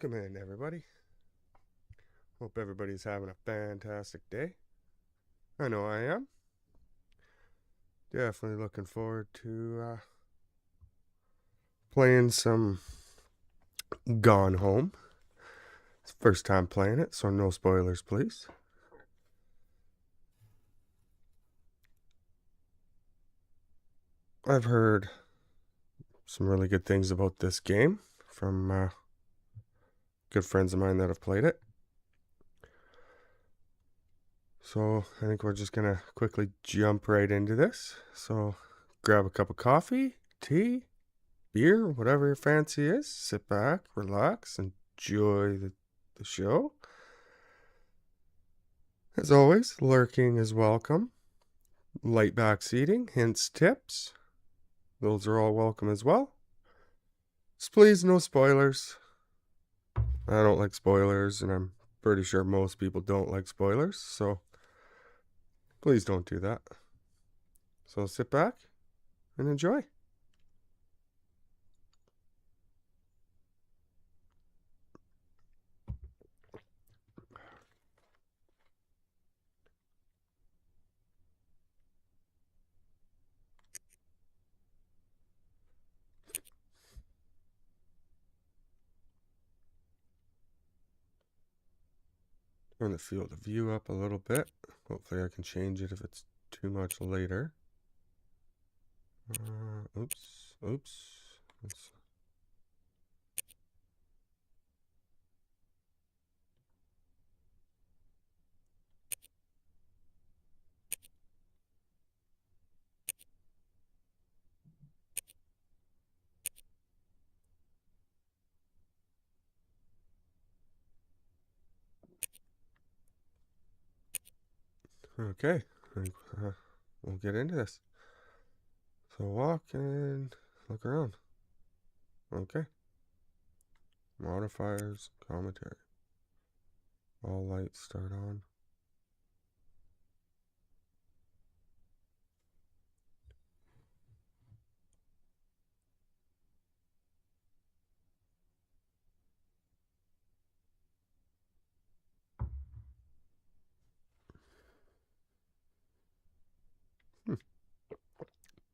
Welcome in, everybody. Hope everybody's having a fantastic day. I know I am. Definitely looking forward to playing some Gone Home. It's first time playing it, so no spoilers, please. I've heard some really good things about this game from good friends of mine that have played it. So I think we're just gonna quickly jump right into this. So grab a cup of coffee, tea, beer, whatever your fancy is. Sit back, relax, enjoy the show. As always, lurking is welcome. Light back seating, hints, tips. Those are all welcome as well. Just please, no spoilers. I don't like spoilers, and I'm pretty sure most people don't like spoilers, so please don't do that. So sit back and enjoy. Turn the field of view up a little bit. Hopefully I can change it if it's too much later. Oops. Okay, we'll get into this. So walk and look around. Okay. Modifiers, commentary. All lights start on.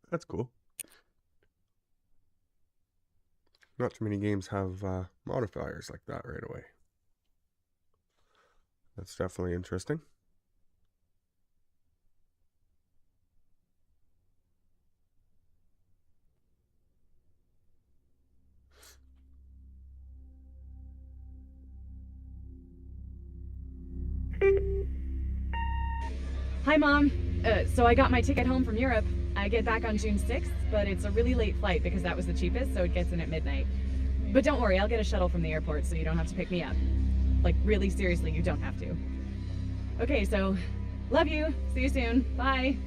That's cool. Not too many games have modifiers like that right away. That's definitely interesting. Hi, Mom. So I got my ticket home from Europe. I get back on June 6th, but it's a really late flight because that was the cheapest, so it gets in at midnight. But don't worry, I'll get a shuttle from the airport so you don't have to pick me up. Like, really seriously, you don't have to. Okay, so love you. See you soon. Bye.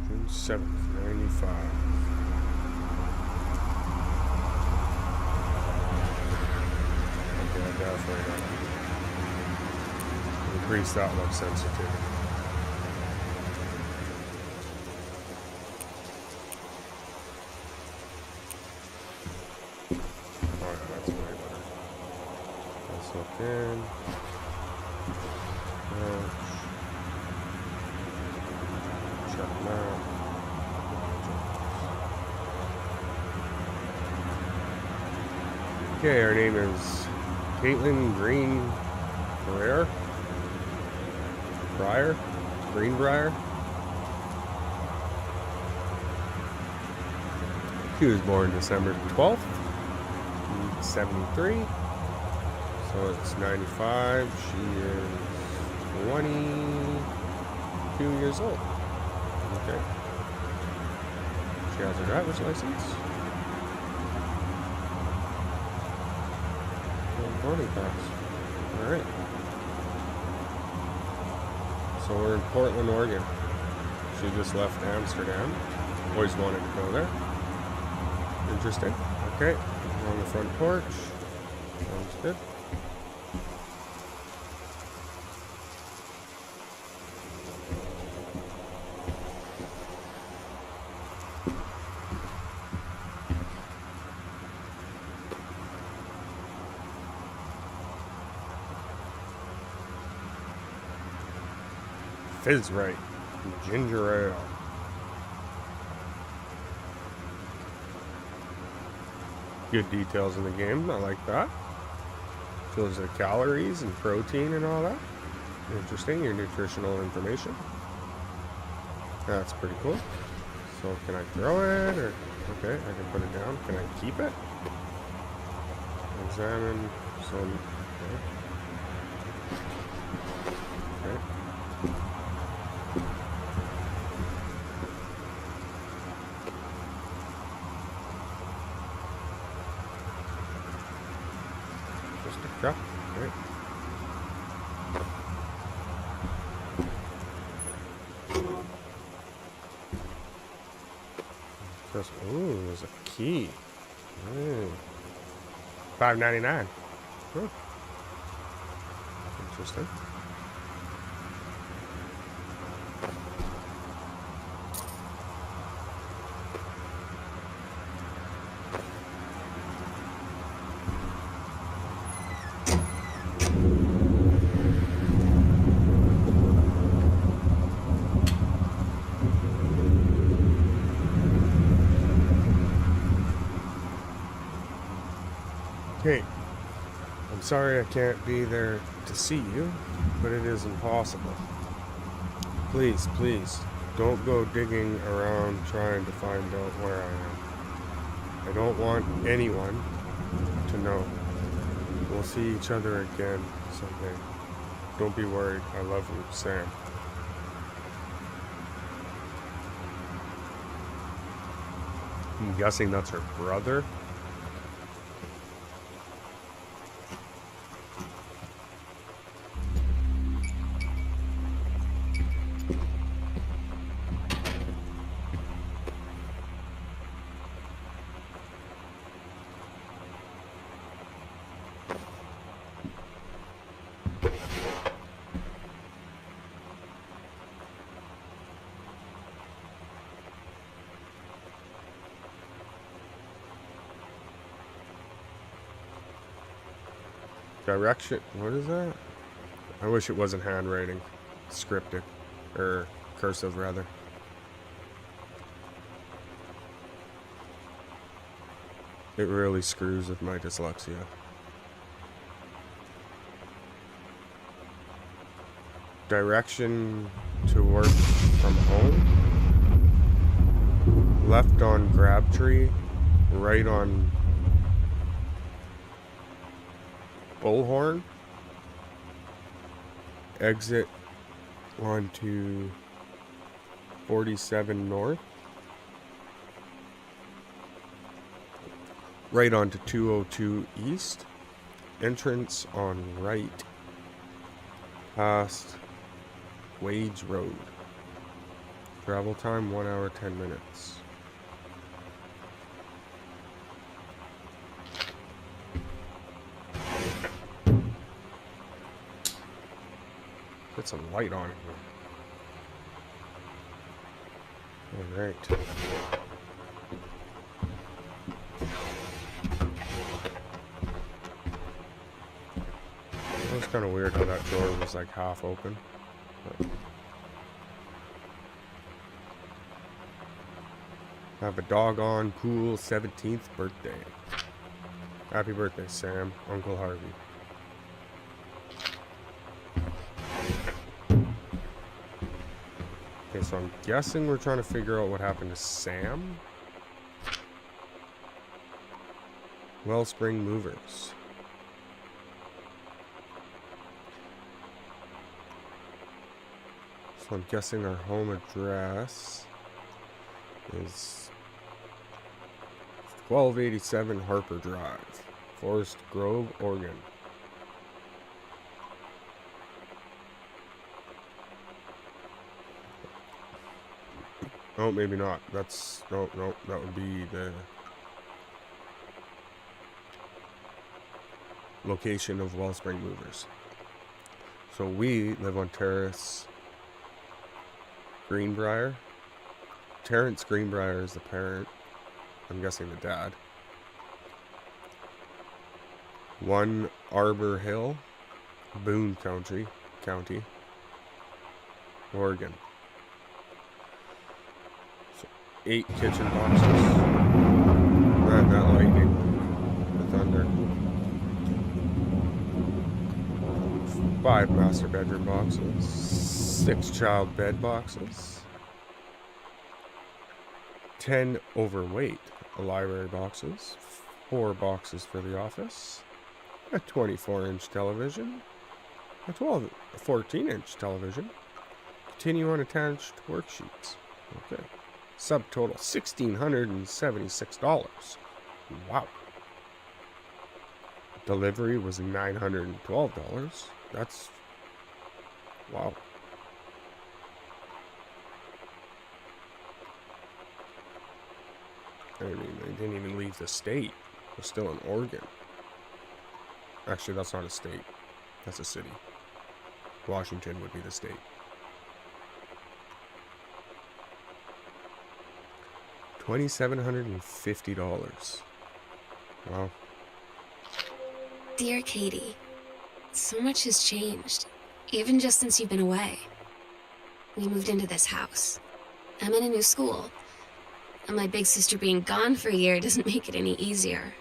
June 7th, 95. Okay, I definitely gotta increase that look sensitivity. Alright, that's way better. Let's look in. Check them out. Okay, our name is Caitlin Greenbrier. She was born December 12th, 1973. So it's 95. She is 22 years old. Okay. She has her driver's license. And boarding pass. Alright. So we're in Portland, Oregon. She just left Amsterdam. Always wanted to go there. Interesting. Okay, on the front porch. Sounds good. Fizz right. Ginger ale. Good details in the game. I like that. Shows the calories and protein and all that. Interesting. Your nutritional information. That's pretty cool. So can I throw it or okay, I can put it down. Can I keep it? Examine some okay. Just a cup. Okay. Just, ooh, there's a key. $5.99. Huh. Interesting. Hey, I'm sorry I can't be there to see you, but it is impossible. Please, please, don't go digging around trying to find out where I am. I don't want anyone to know. We'll see each other again someday. Don't be worried. I love you, Sam. I'm guessing that's her brother. Direction. What is that? I wish it wasn't handwriting. Scripted. Or cursive, rather. It really screws with my dyslexia. Direction to work from home. Left on Grabtree. Right on Bullhorn. Exit onto 47 North. Right onto 202 East. Entrance on right. Past Wage Road. Travel time 1 hour 10 minutes. Get some light on here. All right. It was kind of weird how that door was like half open. But have a doggone cool 17th birthday. Happy birthday, Sam. Uncle Harvey. Okay, so I'm guessing we're trying to figure out what happened to Sam. Wellspring Movers. So I'm guessing our home address is 1287 Harper Drive, Forest Grove, Oregon. Oh, maybe not. That's no, that would be the location of Wellspring Movers. So we live on Terrace Greenbrier. Terrence Greenbrier is the parent. I'm guessing the dad. 1 Arbor Hill, Boone County, Oregon. So 8 kitchen boxes. That lightning, the thunder. 5 master bedroom boxes. 6 child bed boxes. 10 overweight library boxes. 4 boxes for the office. A 24-inch television. A 14-inch television. Continue on attached worksheets. Okay. Subtotal $1,676. Wow. Delivery was $912. That's... wow. I mean, they didn't even leave the state. They're still in Oregon. Actually, that's not a state. That's a city. Washington would be the state. $2,750. Wow. Dear Katie, so much has changed, even just since you've been away. We moved into this house. I'm in a new school, and my big sister being gone for a year doesn't make it any easier.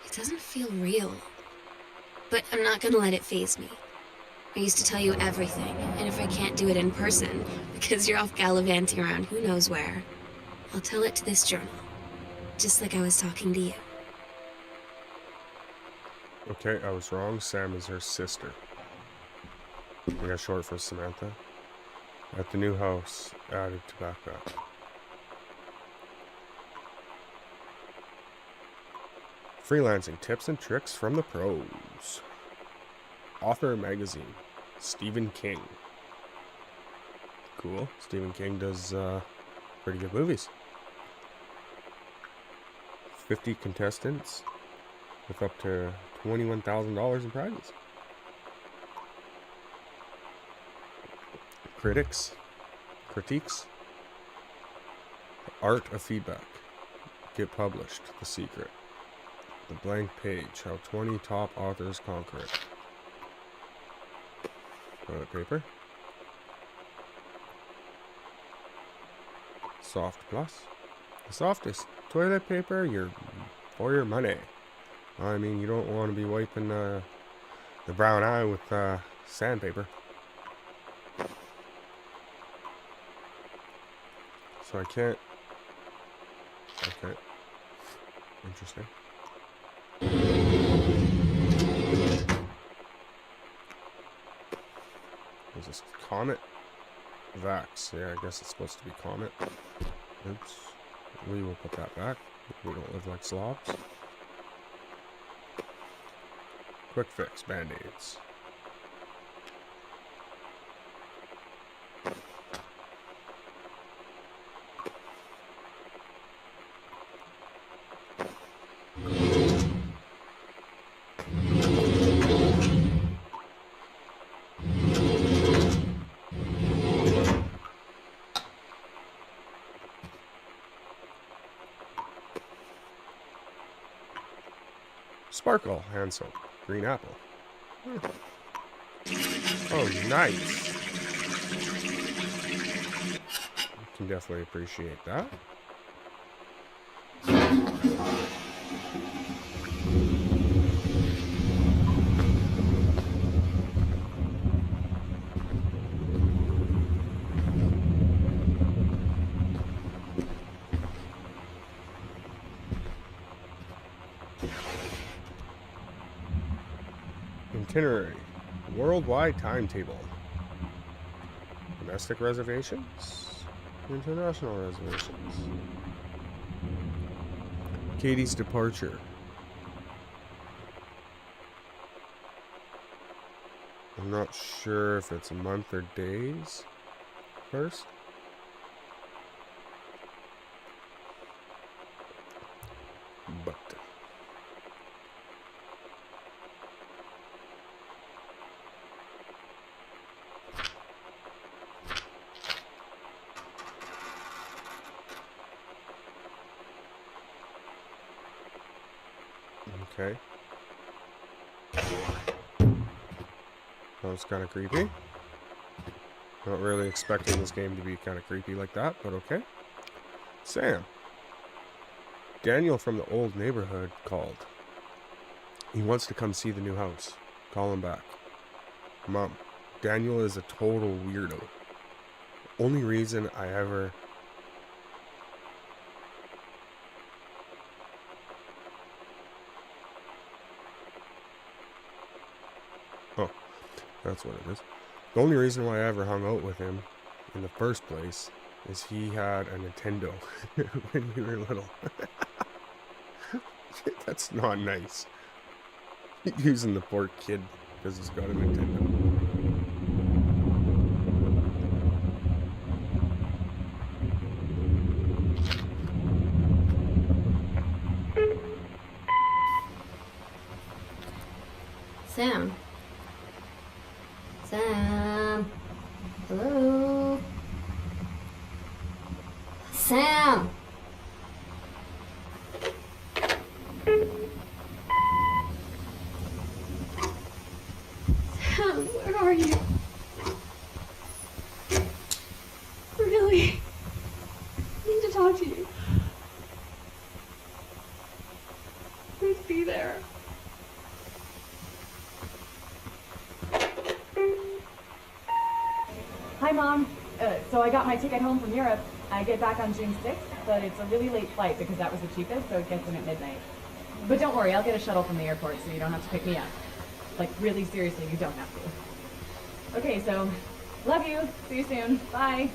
It doesn't feel real, but I'm not gonna let it faze me. I used to tell you everything, and if I can't do it in person, because you're off gallivanting around who knows where, I'll tell it to this journal, just like I was talking to you. Okay, I was wrong. Sam is her sister. I got short for Samantha. At the new house, added to backpack. Freelancing tips and tricks from the pros. Author magazine. Stephen King. Cool. Stephen King does pretty good movies. 50 contestants with up to $21,000 in prizes. Critiques. The art of feedback. Get published. The secret. The blank page. How 20 top authors conquer it. Toilet paper. Soft Plus. The softest toilet paper for your money. I mean, you don't want to be wiping the brown eye with sandpaper. So I can't... Okay. Interesting. Is this Comet? Vax. Yeah, I guess it's supposed to be Comet. Oops. We will put that back. We don't live like slobs. Quick fix band-aids. Sparkle hand soap. Green apple. Oh, nice. Can definitely appreciate that. Itinerary. Worldwide timetable. Domestic reservations. International reservations. Katie's departure. I'm not sure if it's a month or days first. But Okay. That was kind of creepy. Not really expecting this game to be kind of creepy like that, but okay. Sam. Daniel from the old neighborhood called. He wants to come see the new house. Call him back. Mom, Daniel is a total weirdo. Only reason I ever... Oh, that's what it is. The only reason why I ever hung out with him in the first place is he had a Nintendo when we were little. That's not nice. Using the poor kid because he's got a Nintendo. Sam. Sam. Hello. Sam. Sam, where are you? Really? I need to talk to you. Please be there. Hi, Mom. So I got my ticket home from Europe. I get back on June 6th, but it's a really late flight because that was the cheapest, so it gets in at midnight. But don't worry, I'll get a shuttle from the airport so you don't have to pick me up. Like, really seriously, you don't have to. Okay, so, love you. See you soon. Bye.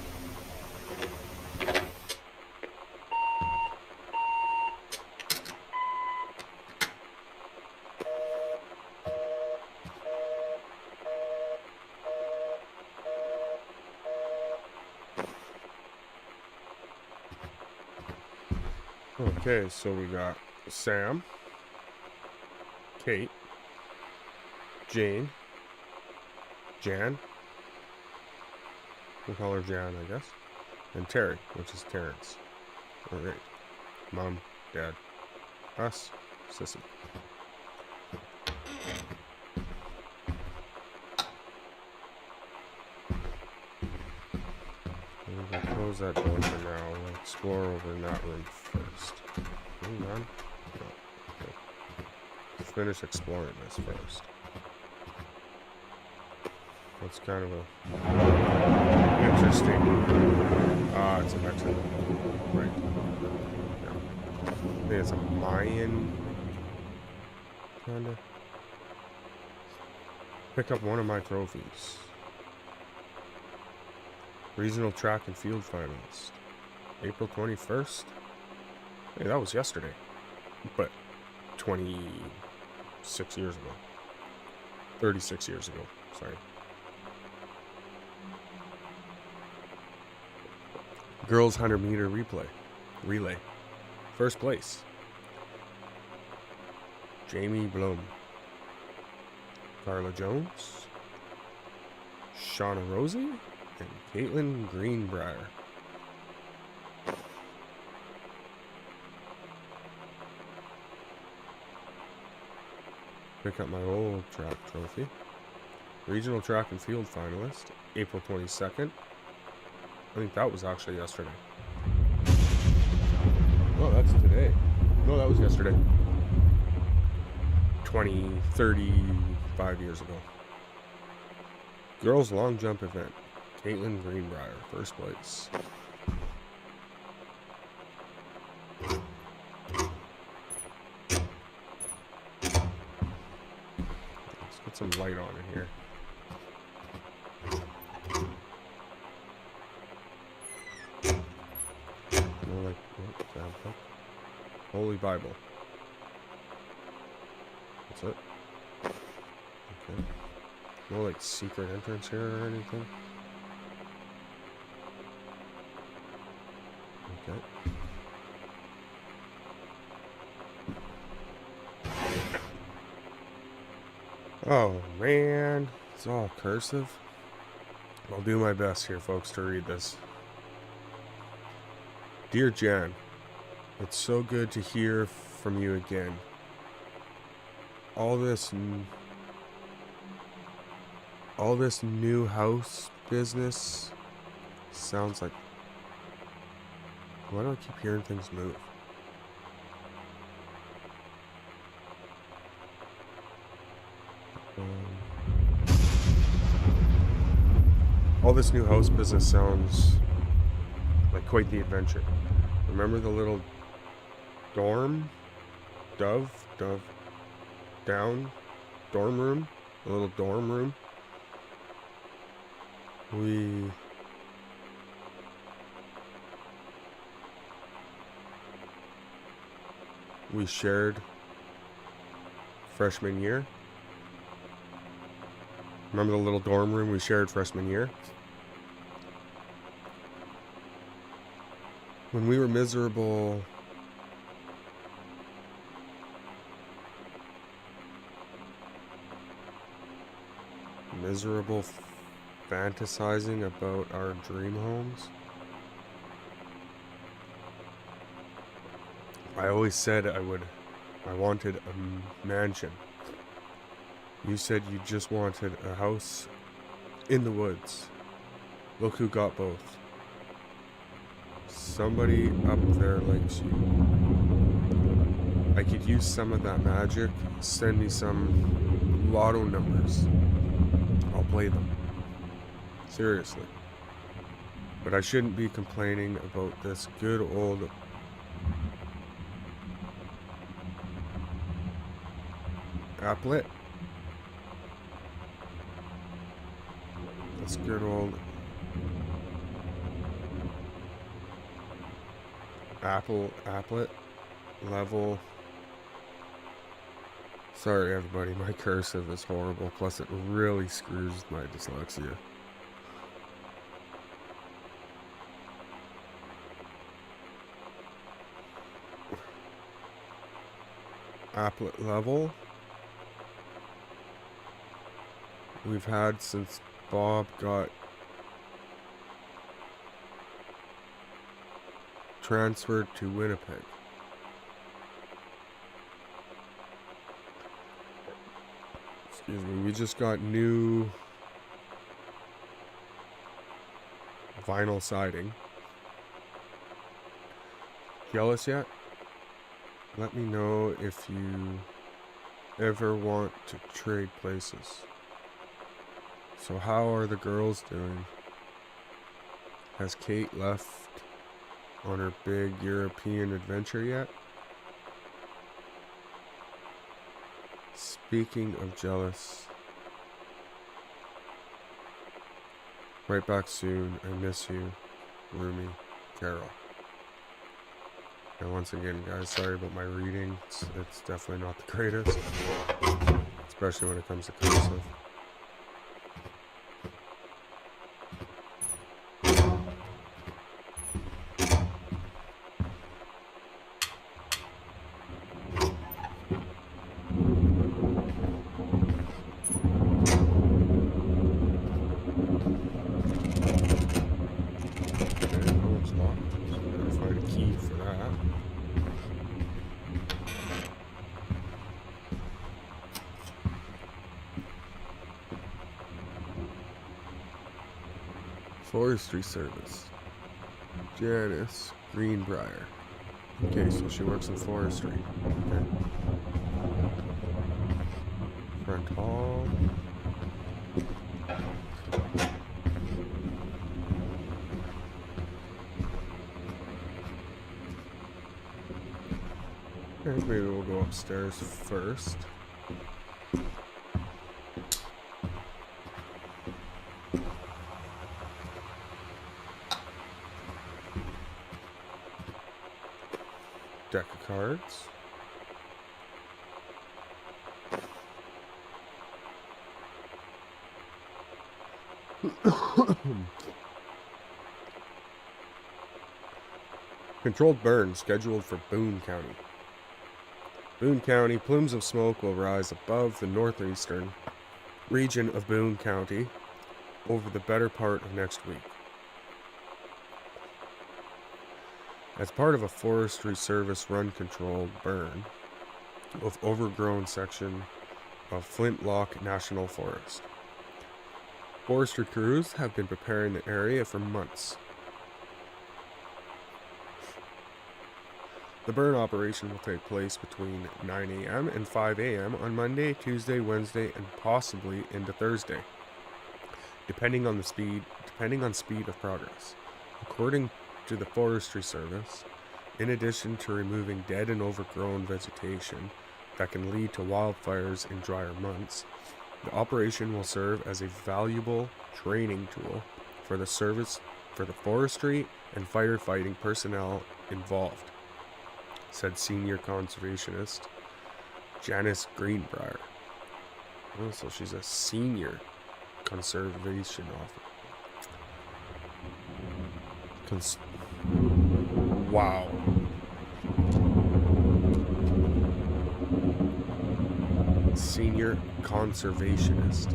Okay, so we got Sam, Kate, Jane, Jan, we'll call her Jan, I guess, and Terry, which is Terrence. Alright. Mom, Dad, us, Sissy. We're gonna close that door for now. We'll explore over in that room first. Hang on. No. Okay. Let's finish exploring this first. That's kind of a interesting. It's an exit. Right. Yeah. I think it's a Mayan kinda. Pick up one of my trophies. Regional track and field finalist. April 21st? Hey, that was yesterday. But 26 years ago. 36 years ago. Sorry. Girls 100-meter relay. First place. Jamie Blum. Carla Jones. Shauna Rosie. And Caitlin Greenbrier. Pick up my old track trophy. Regional track and field finalist, April 22nd. I think that was actually yesterday. Oh, that's today. No, that was yesterday. 35 years ago. Girls long jump event. Caitlin Greenbrier, first place. Let's get some light on in here. More like Holy Bible. That's it. Okay. No like secret entrance here or anything. Okay. Oh man, it's all cursive. I'll do my best here, folks, to read this. Dear Jan, it's so good to hear from you again. all this new house business sounds like, why do I keep hearing things move? All this new house business sounds like quite the adventure. Remember the little dorm room? The little dorm room? We shared freshman year. Remember the little dorm room we shared freshman year? When we were miserable, fantasizing about our dream homes. I always said I wanted a mansion. You said you just wanted a house in the woods. Look who got both. Somebody up there likes you. I could use some of that magic. Send me some lotto numbers. I'll play them. Seriously. But I shouldn't be complaining about this good old applet. This good old applet level. Sorry everybody, my cursive is horrible, plus it really screws my dyslexia. Applet level we've had since Bob got transferred to Winnipeg. Excuse me, we just got new vinyl siding. Jealous yet? Let me know if you ever want to trade places. So how are the girls doing? Has Kate left on her big European adventure yet? Speaking of jealous, right back soon. I miss you, Rumi, Carol. And once again, guys, sorry about my reading. It's definitely not the greatest, especially when it comes to cursive. Forestry Service. Janice Greenbrier. Okay, so she works in forestry. Okay. Front hall. Okay, maybe we'll go upstairs first. Deck of cards. Controlled burn scheduled for Boone County. Boone County, plumes of smoke will rise above the northeastern region of Boone County over the better part of next week. As part of a Forestry Service run controlled burn of overgrown section of Flintlock National Forest. Forestry crews have been preparing the area for months. The burn operation will take place between 9 a.m. and 5 a.m. on Monday, Tuesday, Wednesday, and possibly into Thursday, depending on speed of progress. According to the Forestry Service, in addition to removing dead and overgrown vegetation that can lead to wildfires in drier months, the operation will serve as a valuable training tool for the forestry and firefighting personnel involved, said senior conservationist Janice Greenbrier. Oh, so she's a senior conservation officer. Wow. Senior conservationist.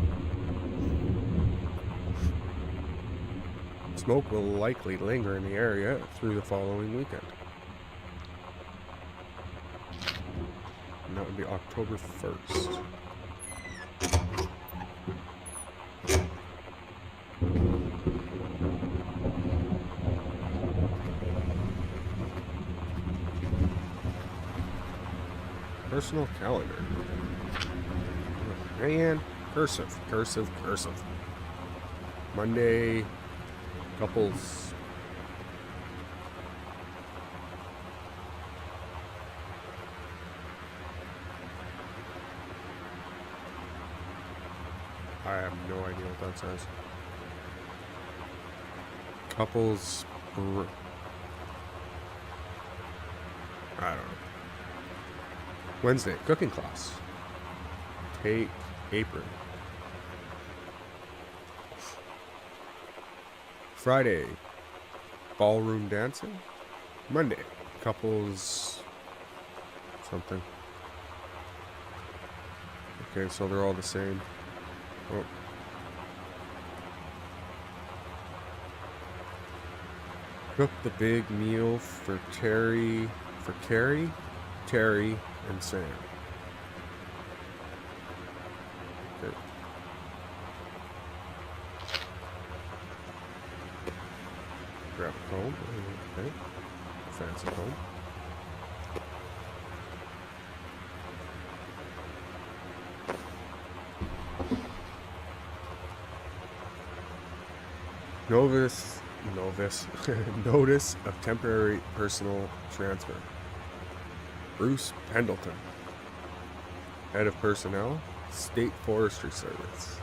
Smoke will likely linger in the area through the following weekend. And that would be October 1st. Personal calendar. Man, cursive. Monday, couples. I have no idea what that says. Couples. I don't know. Wednesday, cooking class. Take apron. Friday, ballroom dancing. Monday, couples something. Okay, so they're all the same. Oh. Cook the big meal for Carrie, Terry, and Sam. Okay. Grab a comb. Okay. Fancy comb. Notice of temporary personal transfer. Bruce Pendleton, Head of Personnel, State Forestry Service.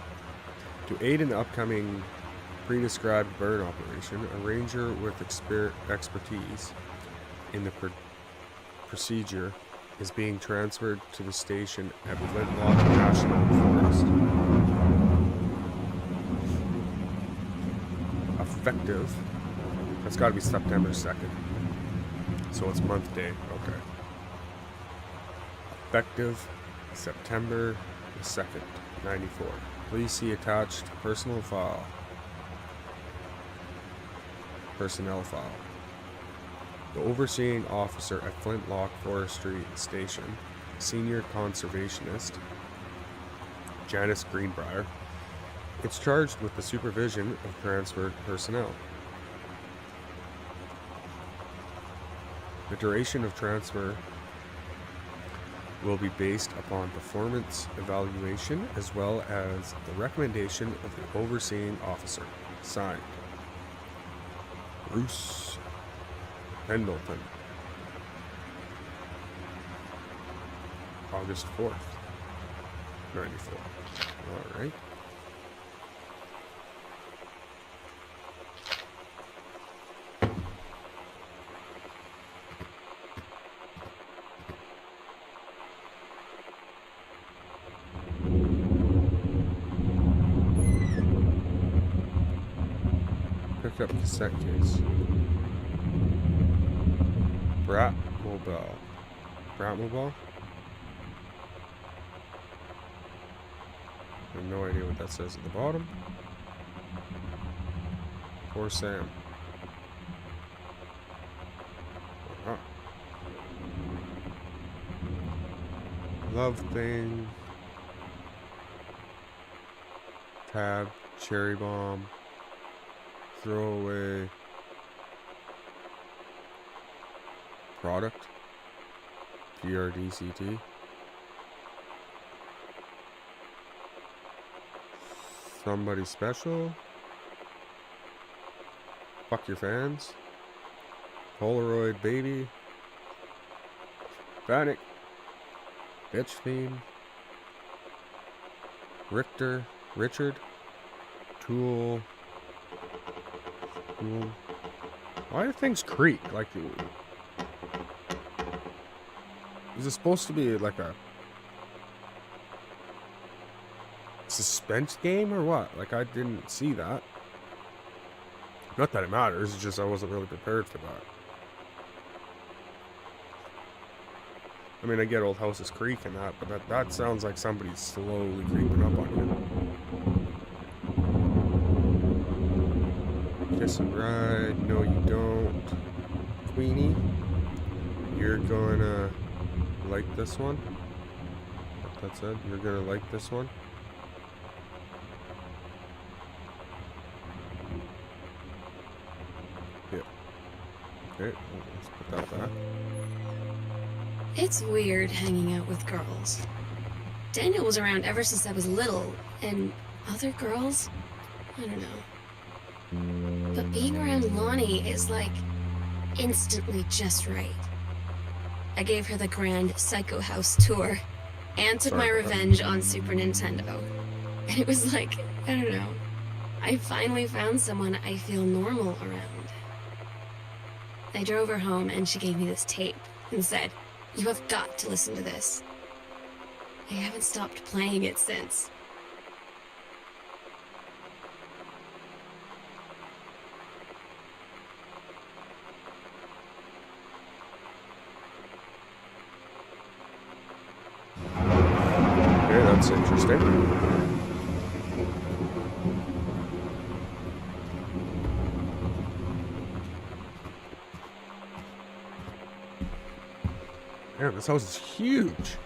To aid in the upcoming pre-described burn operation, a ranger with expertise in the procedure is being transferred to the station at Flintlock National Forest. Effective, that's got to be September 2nd. So it's month day, okay. Effective September 2nd, 94. Please see attached personnel file. The overseeing officer at Flintlock Forestry Station, senior conservationist Janice Greenbrier, is charged with the supervision of transferred personnel. The duration of transfer will be based upon performance evaluation as well as the recommendation of the overseeing officer. Signed, Bruce Pendleton. August 4th, 94. All right. Pick up cassette case. Bratmobile. I have no idea what that says at the bottom. Poor Sam. Uh-huh. Love thing. tab, cherry bomb, throwaway, product, PRDCT, somebody special, fuck your fans, Polaroid baby, Vanek, bitch theme, Richard, Tool. Why do things creak? Like, is it supposed to be like a suspense game or what? Like, I didn't see that. Not that it matters, it's just I wasn't really prepared for that. I mean, I get old houses creak and that, but that sounds like somebody's slowly creeping up on you. Kiss and ride, no you don't. Queenie, you're gonna like this one. That said, you're gonna like this one. Yeah. Okay, let's put that back. It's weird hanging out with girls. Daniel was around ever since I was little, and other girls? I don't know. But being around Lonnie is like instantly just right. I gave her the grand Psycho House tour and took my revenge on Super Nintendo. And it was like, I don't know, I finally found someone I feel normal around. I drove her home and she gave me this tape and said, "You have got to listen to this." I haven't stopped playing it since. Okay, that's interesting. Man, this house is huge.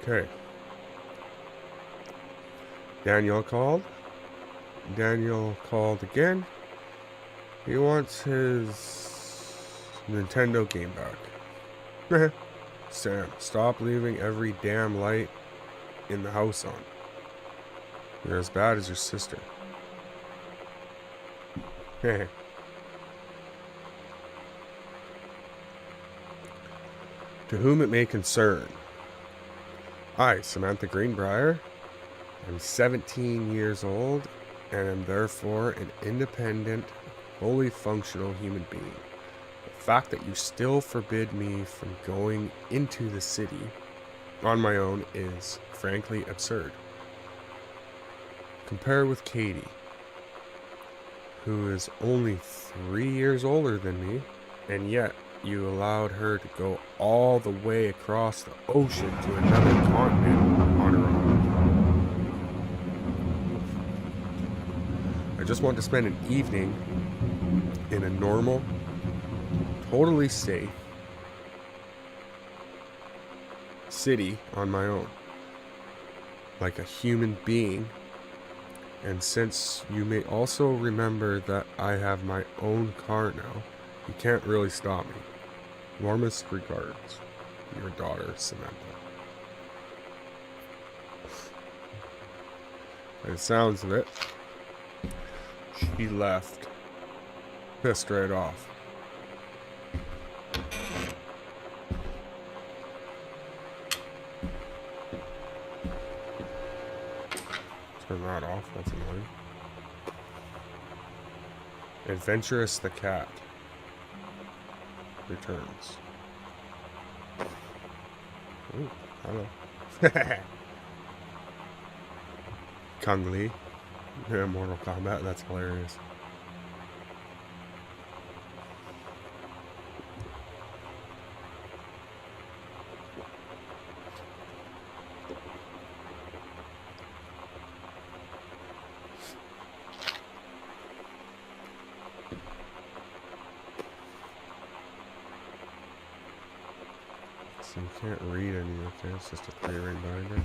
Okay. Daniel called. Daniel called again. He wants his Nintendo game back. Sam, stop leaving every damn light in the house on. You're as bad as your sister. To whom it may concern. I, Samantha Greenbrier, am 17 years old and am therefore an independent, fully functional human being. The fact that you still forbid me from going into the city on my own is frankly absurd. Compare with Katie, who is only 3 years older than me, and yet you allowed her to go all the way across the ocean to another continent on her own. I just want to spend an evening in a normal, totally safe city on my own, like a human being. And since you may also remember that I have my own car now, you can't really stop me. Warmest regards, your daughter, Samantha. By the sounds of it, she left pissed right off. Turn that off, that's annoying. Adventurous the cat returns. Ooh, hello. Kung Lee. Yeah, Mortal Kombat, that's hilarious. So you can't read any, okay, it's just a 3-ring binder.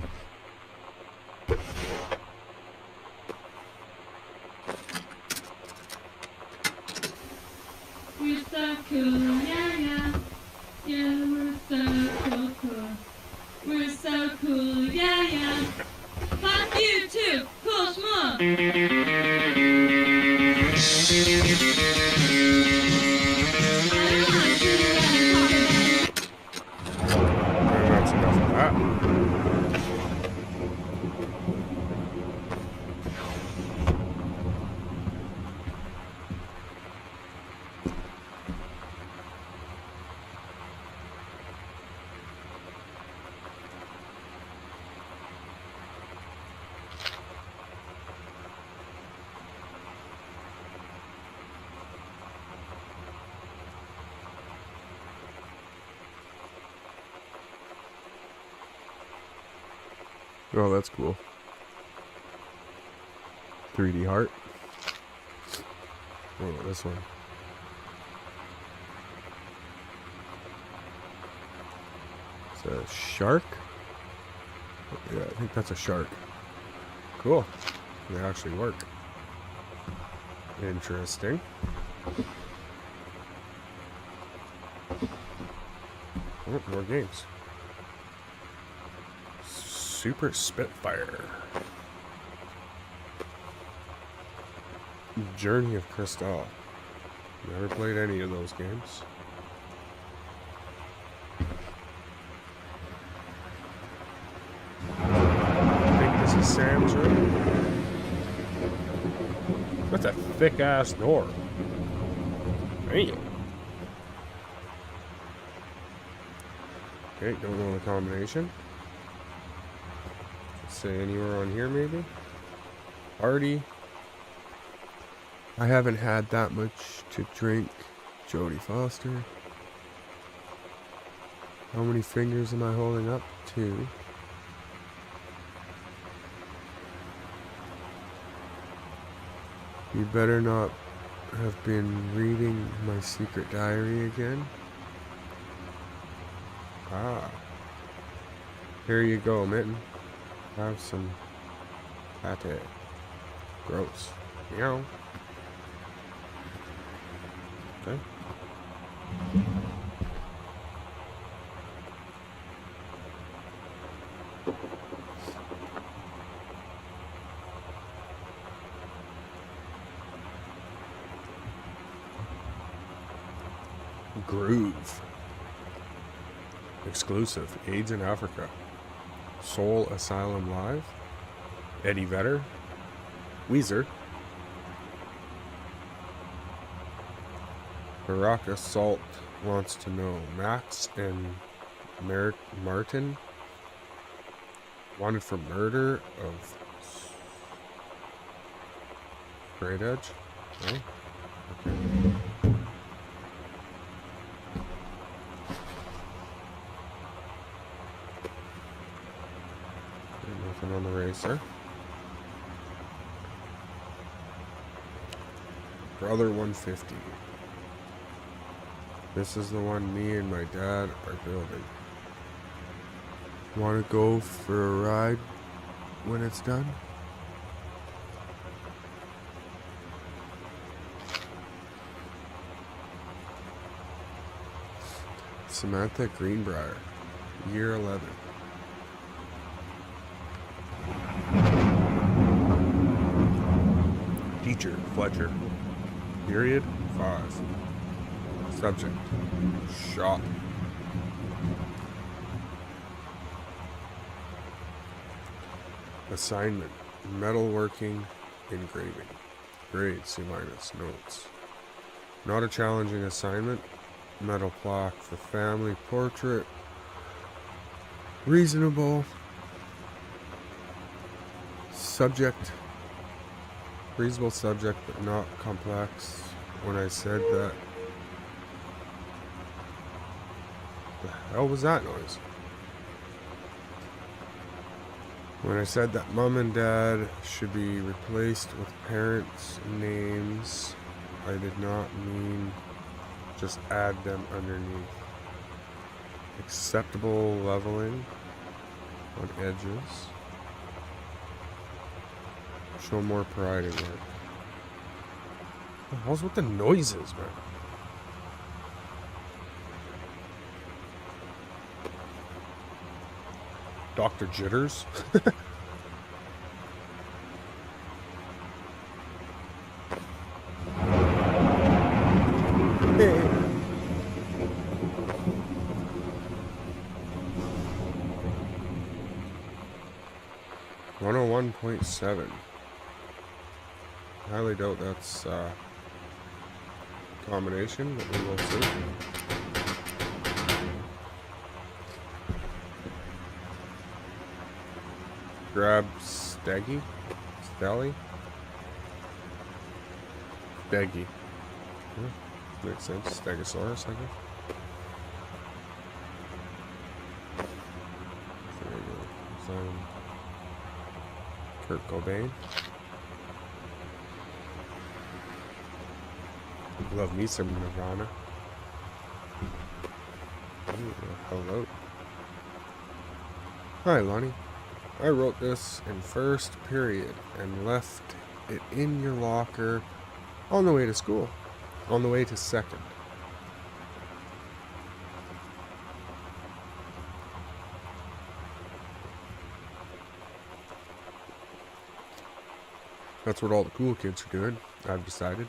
cool, yeah, yeah. Yeah, we're so cool, cool. We're so cool, yeah, yeah. Fuck you too, cool schmuck. And that's enough of that. Oh, that's cool. 3D heart. Oh, this one. It's a shark? Yeah, I think that's a shark. Cool. They actually work. Interesting. Oh, more games. Super Spitfire. Journey of Crystal. Never played any of those games. I think this is Sam's room. That's a thick ass door. Damn. Okay, don't know the combination. Say anywhere on here maybe? Party. I haven't had that much to drink. Jodie Foster. How many fingers am I holding up? 2. You better not have been reading my secret diary again. Ah. Here you go, Mitten. Have some pate. Gross. Meow. Okay. Groove. Exclusive. AIDS in Africa. Soul Asylum Live. Eddie Vedder. Weezer. Barack Assault wants to know. Max and Martin wanted for murder of Great Edge. Oh, okay. Nothing on the racer. Brother 150. This is the one me and my dad are building. Want to go for a ride when it's done? Samantha Greenbrier, year 11. Teacher, Fletcher. Period, 5. Subject, shop. Assignment, metalworking, engraving. Grade, C-. Notes. Not a challenging assignment. Metal plaque for family portrait. Reasonable. Subject. Reasonable subject, but not complex. When I said that... The hell was that noise? When I said that mom and dad should be replaced with parents' names, I did not mean just add them underneath. Acceptable leveling on edges. Show more pride in work. What the hell's with the noises, man? Dr. Jitters. Hey. 101.7. Highly doubt that's combination, but we will see. Grab Steggy? Stelly? Steggy. Makes sense. Stegosaurus, I guess. There we go. Kurt Cobain. Love me some Nirvana. Ooh, hello. Hi, Lonnie. I wrote this in first period and left it in your locker on the way to school. On the way to second. That's what all the cool kids are doing, I've decided.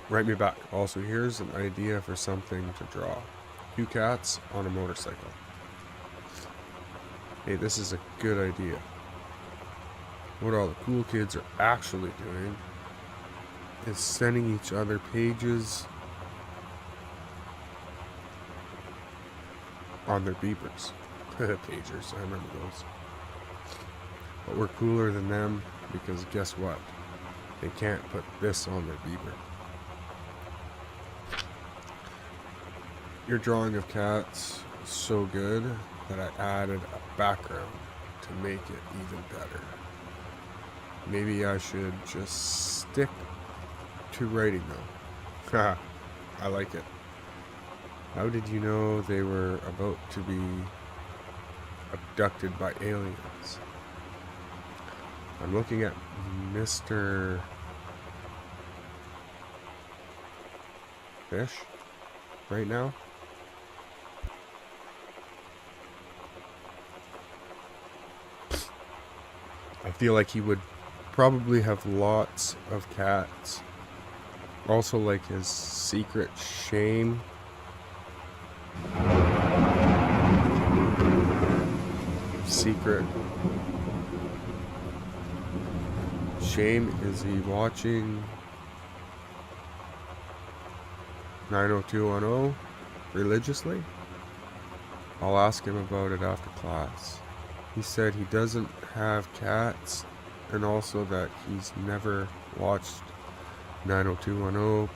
Write me back. Also, here's an idea for something to draw. 2 cats on a motorcycle. Hey, this is a good idea. What all the cool kids are actually doing is sending each other pages on their beepers. Pagers, I remember those. But we're cooler than them because guess what? They can't put this on their beeper. Your drawing of cats is so good that I added a background to make it even better. Maybe I should just stick to writing though. Haha, I like it. How did you know they were about to be abducted by aliens? I'm looking at Mr. Fish right now. I feel like he would probably have lots of cats. Also, like his secret shame. Secret shame, is he watching 90210 religiously? I'll ask him about it after class. He said he doesn't have cats and also that he's never watched 90210,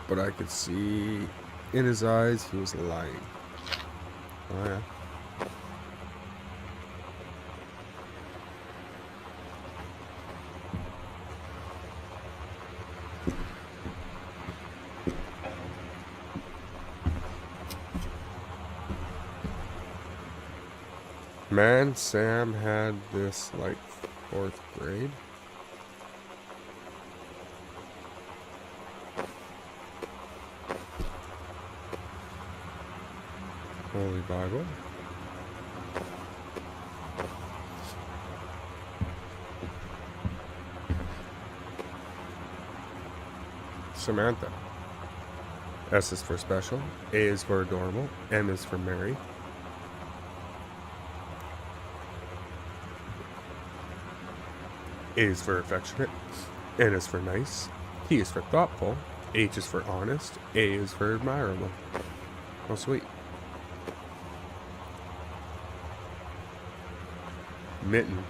but I could see in his eyes he was lying. Oh yeah. Man, Sam had this like 4th grade. Holy Bible. Samantha. S is for special, A is for adorable, M is for Mary. A is for affectionate, N is for nice, T is for thoughtful, H is for honest, A is for admirable. Oh, sweet. Mitten.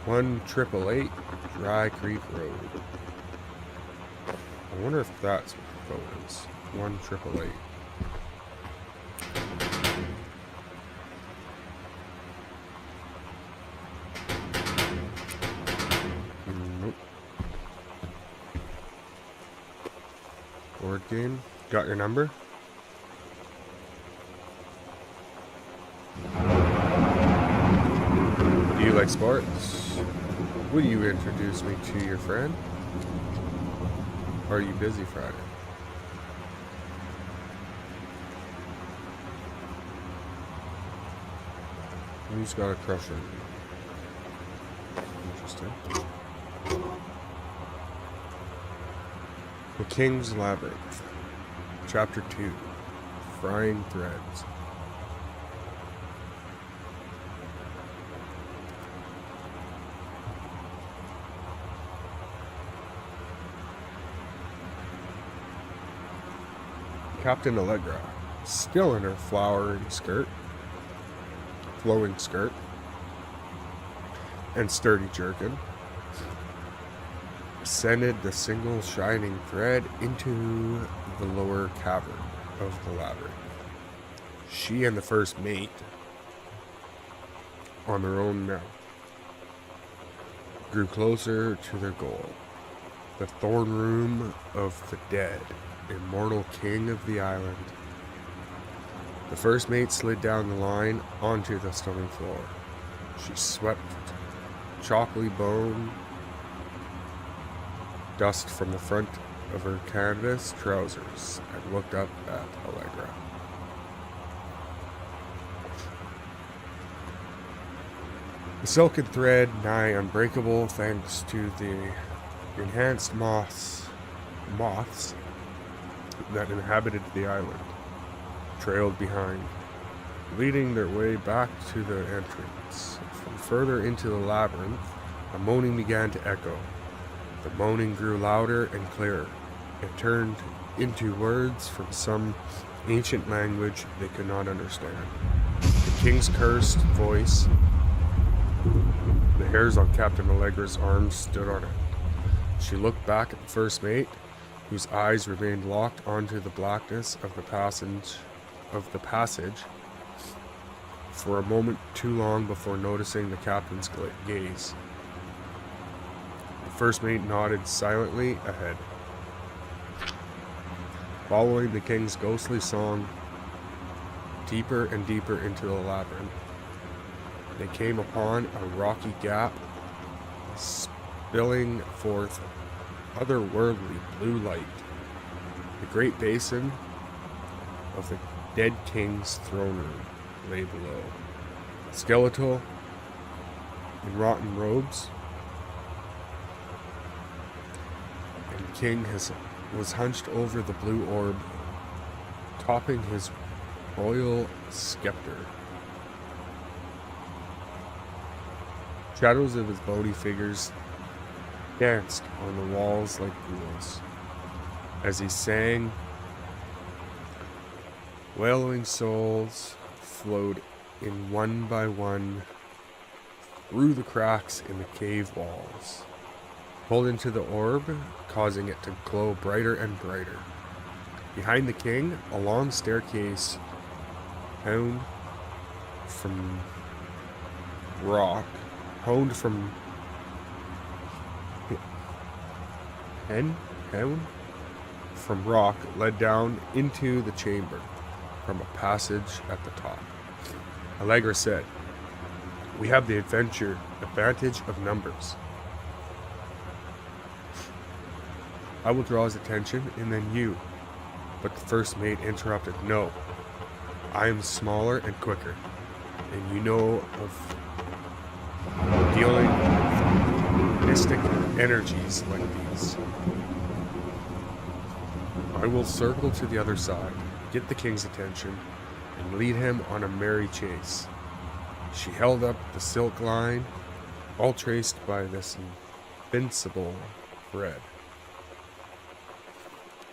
1-888 Dry Creek Road. I wonder if that's what the code is. 1-888. Nope. Board game. Got your number? Do you like sports? Will you introduce me to your friend? Are you busy Friday? Who's got a crush on you? Interesting. The King's Labyrinth. Chapter 2. Frying Threads. Captain Allegra, still in her flowing skirt, and sturdy jerkin, ascended the single shining thread into the lower cavern of the labyrinth. She and the first mate, on their own now, grew closer to their goal, the throne room of the dead, immortal king of the island. The first mate slid down the line onto the stone floor. She swept chalky bone dust from the front of her canvas trousers and looked up at Allegra. The silken thread, nigh unbreakable thanks to the enhanced moths that inhabited the island, trailed behind, leading their way back to the entrance. From further into the labyrinth, a moaning began to echo. The moaning grew louder and clearer. It turned into words from some ancient language they could not understand. The king's cursed voice. The hairs on Captain Allegra's arms stood on end. She looked back at the first mate, whose eyes remained locked onto the blackness of the passage for a moment too long before noticing the captain's gaze. The first mate nodded silently ahead. Following the king's ghostly song deeper and deeper into the labyrinth, they came upon a rocky gap, spilling forth otherworldly blue light. The great basin of the dead king's throne room lay below. Skeletal in rotten robes, and the king was hunched over the blue orb, topping his royal scepter. Shadows of his bony figures danced on the walls like ghouls. As he sang, wailing souls flowed in one by one through the cracks in the cave walls, pulled into the orb, causing it to glow brighter and brighter. Behind the king, a long staircase honed from rock led down into the chamber from a passage at the top. Allegra said, "We have the advantage of numbers. I will draw his attention and then you." But the first mate interrupted. "No, I am smaller and quicker, and you know of dealing with mystic energies like these. I will circle to the other side, get the king's attention, and lead him on a merry chase." She held up the silk line, all traced by this invincible thread.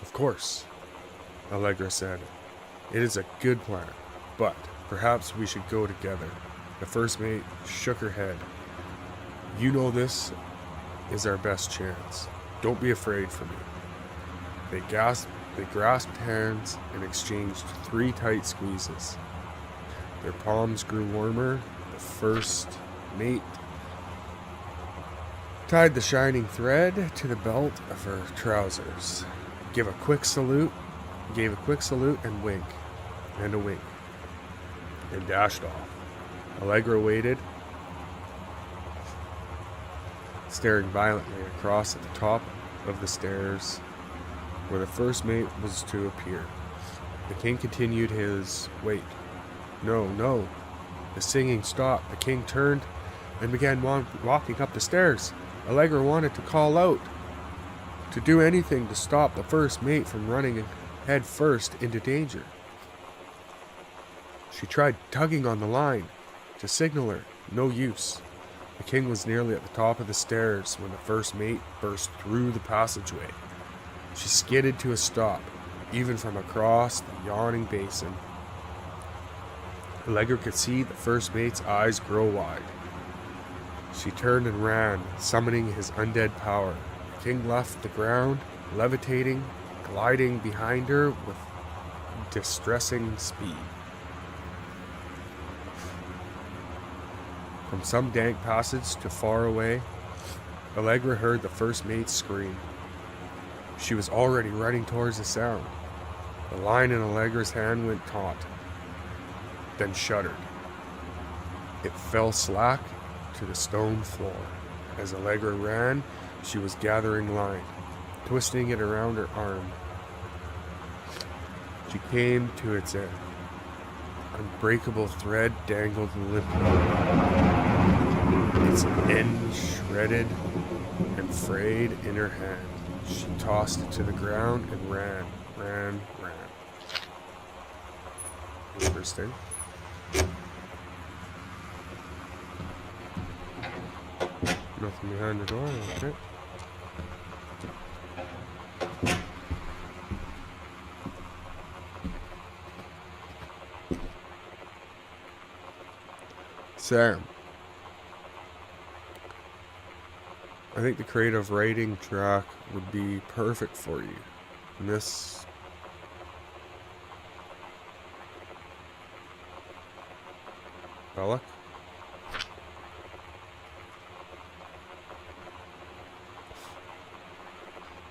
"Of course," Allegra said. "It is a good plan, but perhaps we should go together." The first mate shook her head. "You know this is our best chance. Don't be afraid for me." They grasped hands and exchanged 3 tight squeezes. Their palms grew warmer. The first mate tied the shining thread to the belt of her trousers, gave a quick salute and wink, and a wink, and dashed off. Allegra waited, staring violently across at the top of the stairs where the first mate was to appear. The king continued his, "Wait, no, The singing stopped. The king turned and began walking up the stairs. Allegra wanted to call out, to do anything to stop the first mate from running head first into danger. She tried tugging on the line to signal her. No use. The king was nearly at the top of the stairs when the first mate burst through the passageway. She skidded to a stop, even from across the yawning basin. Allegra could see the first mate's eyes grow wide. She turned and ran, summoning his undead power. The king left the ground, levitating, gliding behind her with distressing speed. From some dank passage to far away, Allegra heard the first mate scream. She was already running towards the sound. The line in Allegra's hand went taut, then shuddered. It fell slack to the stone floor. As Allegra ran, she was gathering line, twisting it around her arm. She came to its end. Unbreakable thread dangled limply, its end shredded and frayed in her hand. She tossed it to the ground and ran. Interesting. Nothing behind the door, okay. Sam, I think the creative writing track would be perfect for you. Miss Belloc?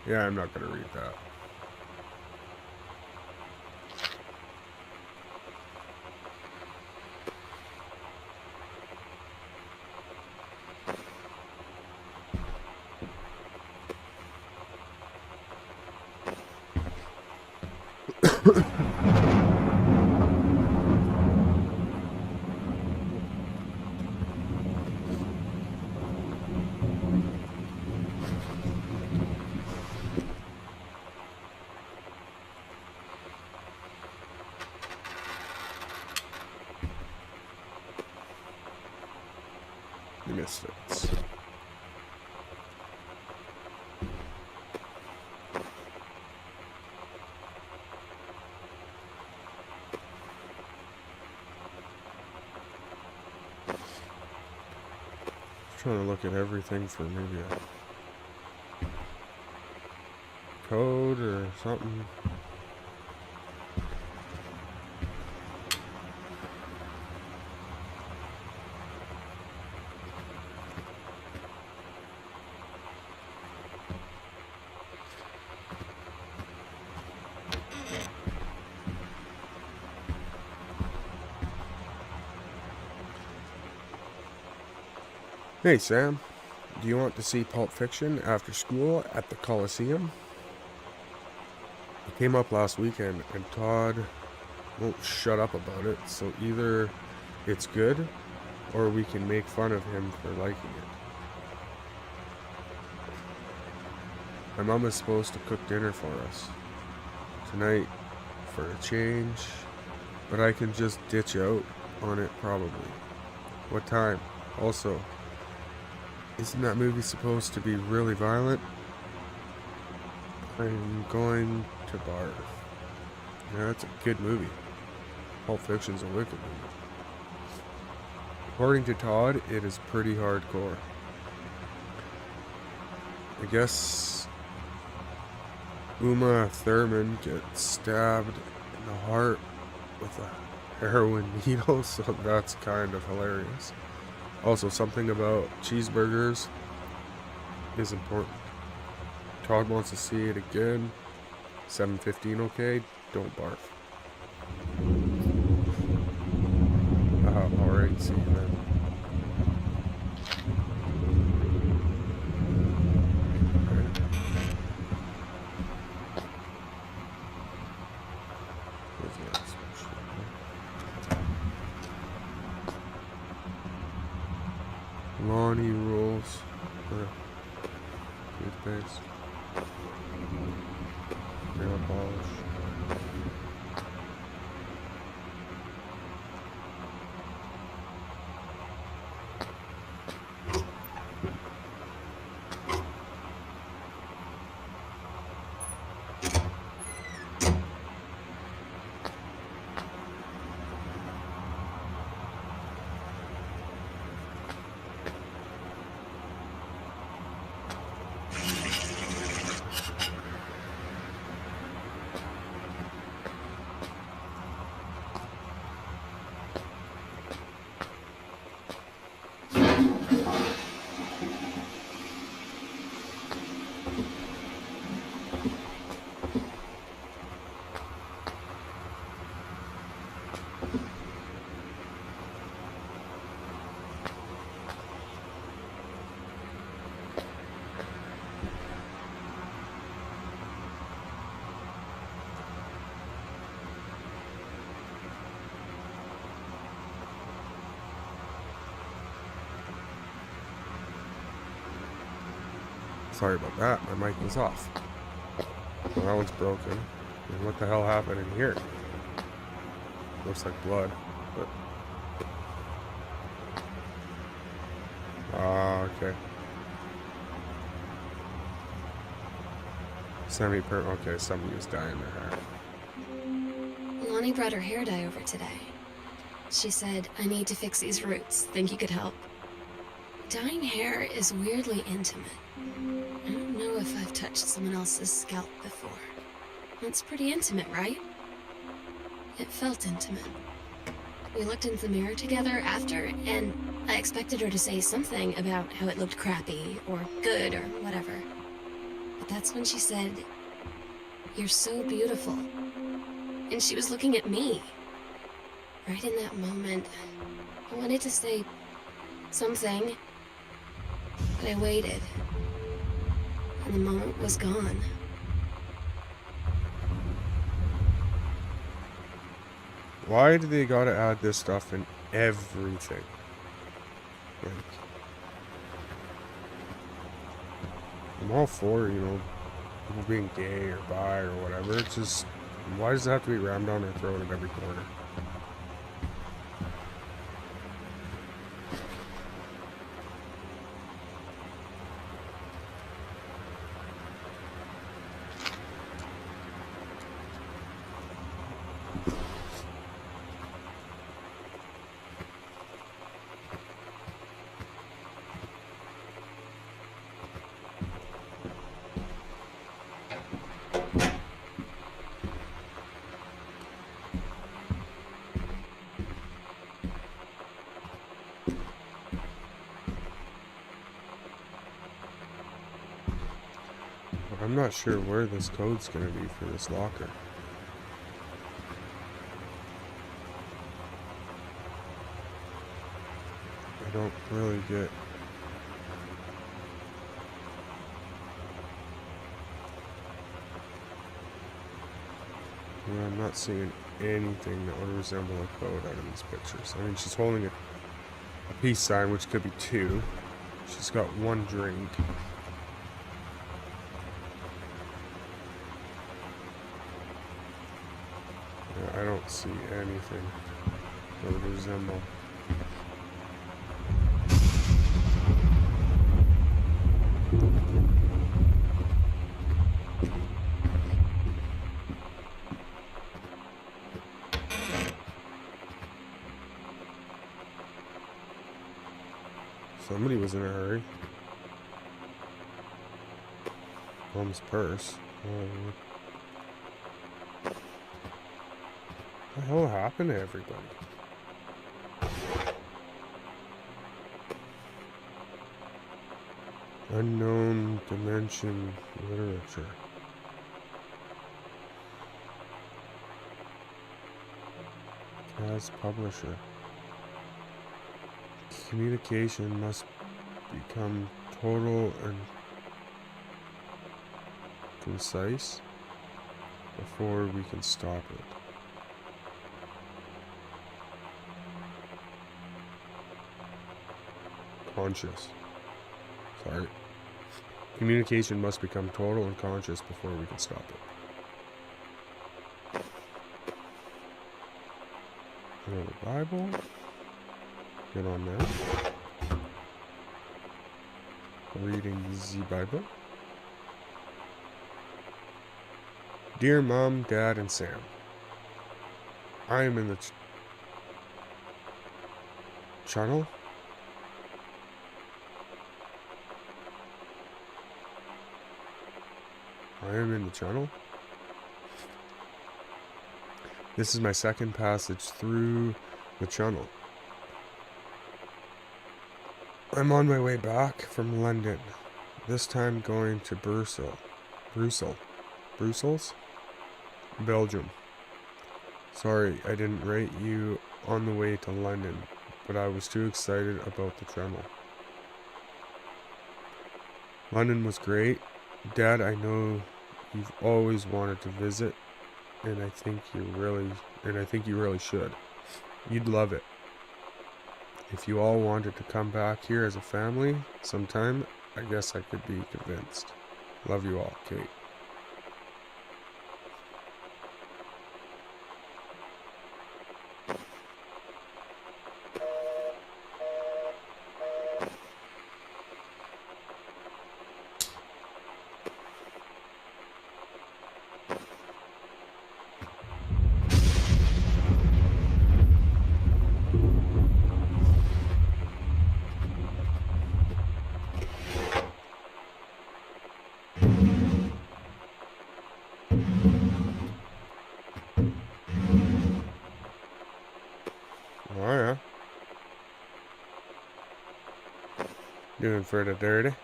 Yeah, I'm not going to read that. Misfits. Trying to look at everything for maybe a code or something. Hey Sam, do you want to see Pulp Fiction after school at the Coliseum? It came up last weekend and Todd won't shut up about it, so either it's good or we can make fun of him for liking it. My mom is supposed to cook dinner for us tonight for a change, but I can just ditch out on it probably. What time? Also, isn't that movie supposed to be really violent? I'm going to barf. Yeah, it's a good movie. Pulp Fiction's a wicked movie. According to Todd, it is pretty hardcore. I guess Uma Thurman gets stabbed in the heart with a heroin needle, so that's kind of hilarious. Also, something about cheeseburgers is important. Todd wants to see it again. 7:15, okay? Don't barf. Alright, see you then. Lonnie rules. Toothpaste. Nail polish. Sorry about that, my mic was off. Well, that one's broken. And what the hell happened in here? Looks like blood, but... okay. Okay, somebody was dyeing their hair. Lonnie brought her hair dye over today. She said, I need to fix these roots. Think you could help? Dyeing hair is weirdly intimate. I don't know if I've touched someone else's scalp before. It's pretty intimate, right? It felt intimate. We looked in the mirror together after, and I expected her to say something about how it looked crappy, or good, or whatever. But that's when she said, "You're so beautiful." And she was looking at me. Right in that moment, I wanted to say something, but I waited. And the moment was gone. Why do they gotta add this stuff in everything? Like, I'm all for, you know, people being gay or bi or whatever. It's just, why does it have to be rammed down their throat at every corner? I'm not sure where this code's gonna be for this locker. I don't really get... I'm not seeing anything that would resemble a code out of these pictures. I mean, she's holding a peace sign, which could be two. She's got one drink. I don't see anything that would resemble. Somebody was in a hurry. Mom's purse. What the hell happened to everybody? Unknown dimension literature. As publisher. Communication must become total and concise before we can stop it. conscious. Sorry. Communication must become total and conscious before we can stop it. Another Bible. Get on there. Reading the Bible. Dear Mom, Dad, and Sam, I am in the channel. I am in the channel. This is my second passage through the channel. I'm on my way back from London, this time going to Brussels, Belgium. Sorry, I didn't write you on the way to London, but I was too excited about the channel. London was great. Dad, I know you've always wanted to visit, and I think you really should. You'd love it. If you all wanted to come back here as a family sometime, I guess I could be convinced. Love you all, Kate. Oh yeah. Doing for the dirty.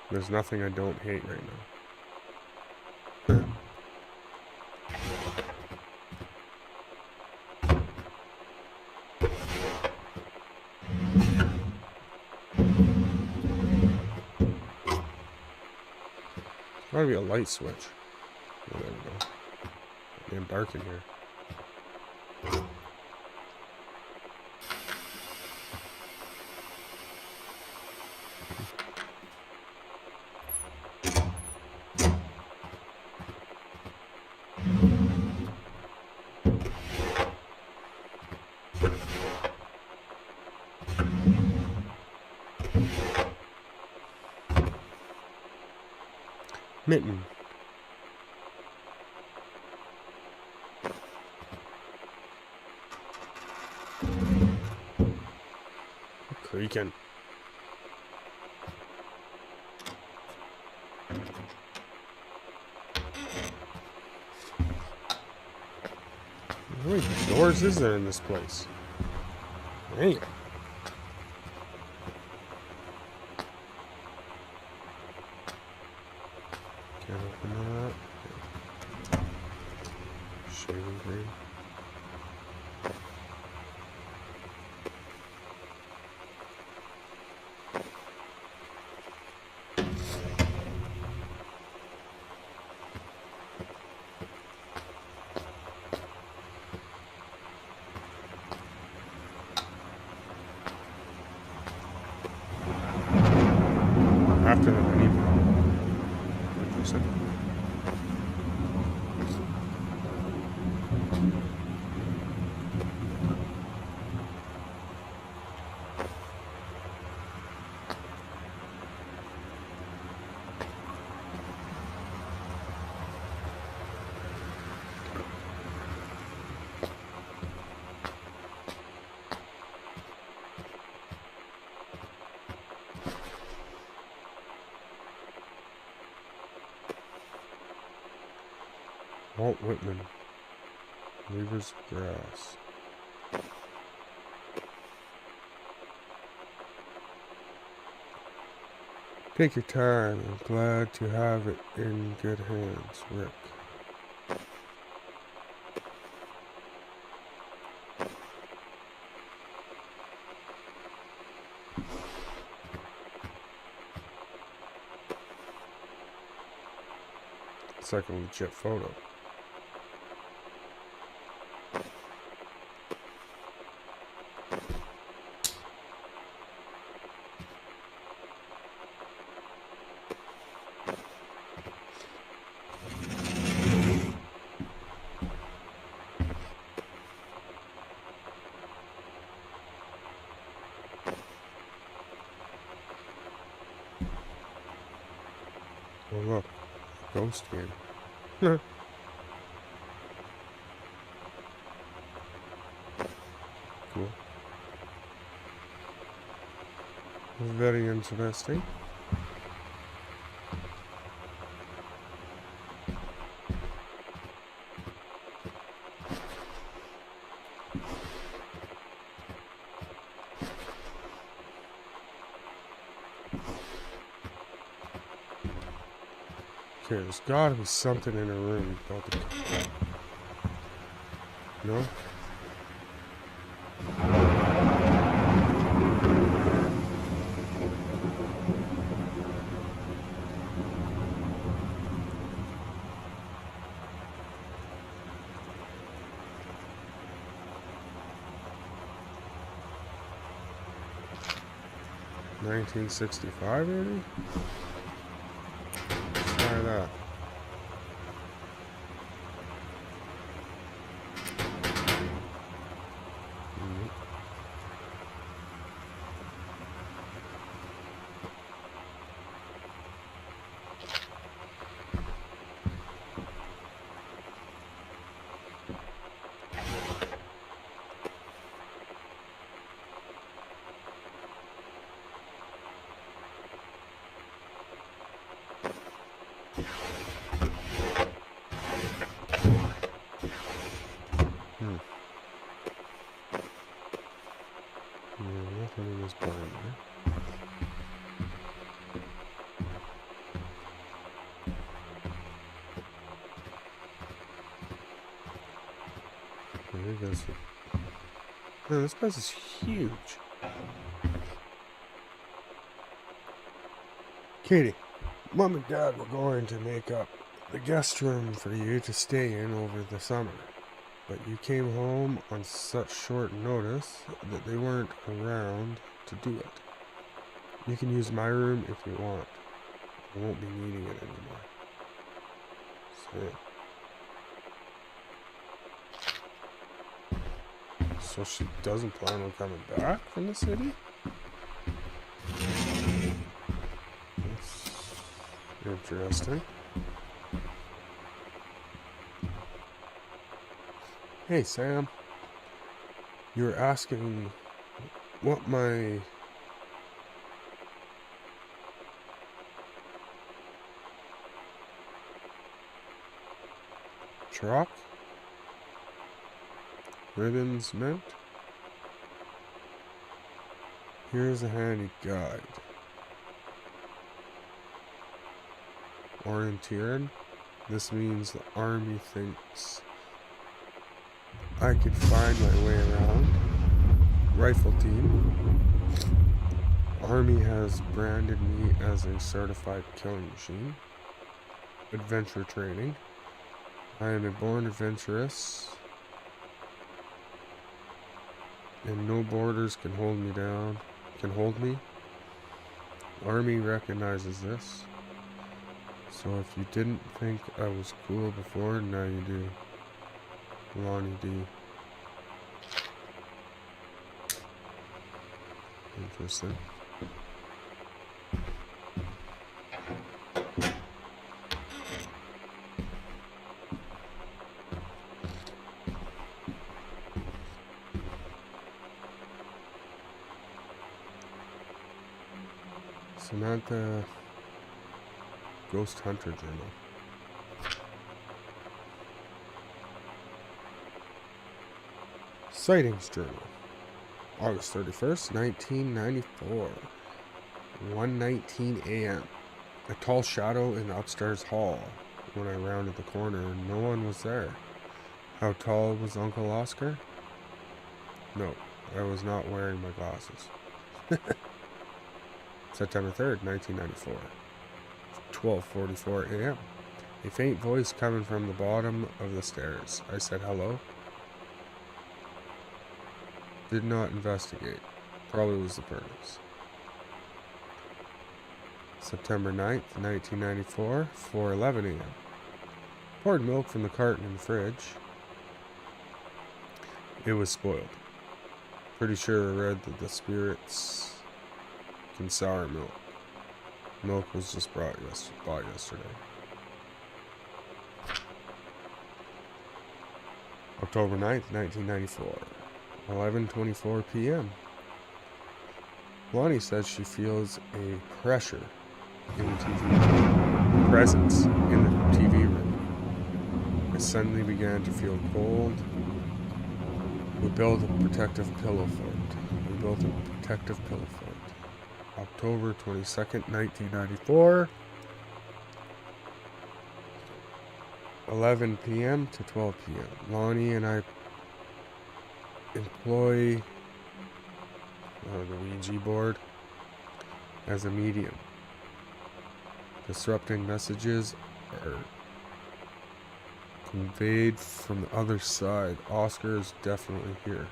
There's nothing I don't hate right now. Gotta be a light switch. Oh, there we go. Damn dark in here. Mitten. Creaking. How many doors is there in this place? Damn. Can't open that. Shaving cream. After that, I need interesting. Walt Whitman, Weaver's Grass. Take your time. I'm glad to have it in good hands, Rick. It's like a legit photo. Oh look, ghost game. Cool. Very interesting. Okay, there's gotta be something in a room about the... No? $1965, maybe? Let's try that. Mhm. Hmm. Yeah, nothing in this binder. There he goes. Man, this place is huge. Katie, Mom and Dad were going to make up the guest room for you to stay in over the summer. But you came home on such short notice that they weren't around to do it. You can use my room if you want. I won't be needing it anymore. So she doesn't plan on coming back from the city? That's interesting. Hey, Sam. You were asking what my... truck? Ribbons meant? Here's a handy guide. Orienteering? This means the army thinks I could find my way around. Rifle team. Army has branded me as a certified killing machine. Adventure training. I am a born adventurous, and no borders can hold me down. Can hold me. Army recognizes this. So if you didn't think I was cool before, now you do. Lonnie D. Interesting. Samantha Ghost Hunter Journal. Sightings Journal. August 31st, 1994. 1:19 a.m. A tall shadow in the upstairs hall. When I rounded the corner, no one was there. How tall was Uncle Oscar? No, I was not wearing my glasses. September 3rd, 1994. 12:44 a.m. A faint voice coming from the bottom of the stairs. I said hello. Did not investigate. Probably was the furnace. September 9th, 1994, 4:11 a.m. Poured milk from the carton in the fridge. It was spoiled. Pretty sure I read that the spirits can sour milk. Milk was just bought yesterday. October 9th, 1994. 11:24 p.m. Lonnie says she feels a pressure in the TV presence in the TV room. It suddenly began to feel cold. We built a protective pillow fort. October 22nd, 1994. 11 p.m. to 12 p.m. Lonnie and I employ the Ouija board as a medium. Disrupting messages are conveyed from the other side. Oscar is definitely here.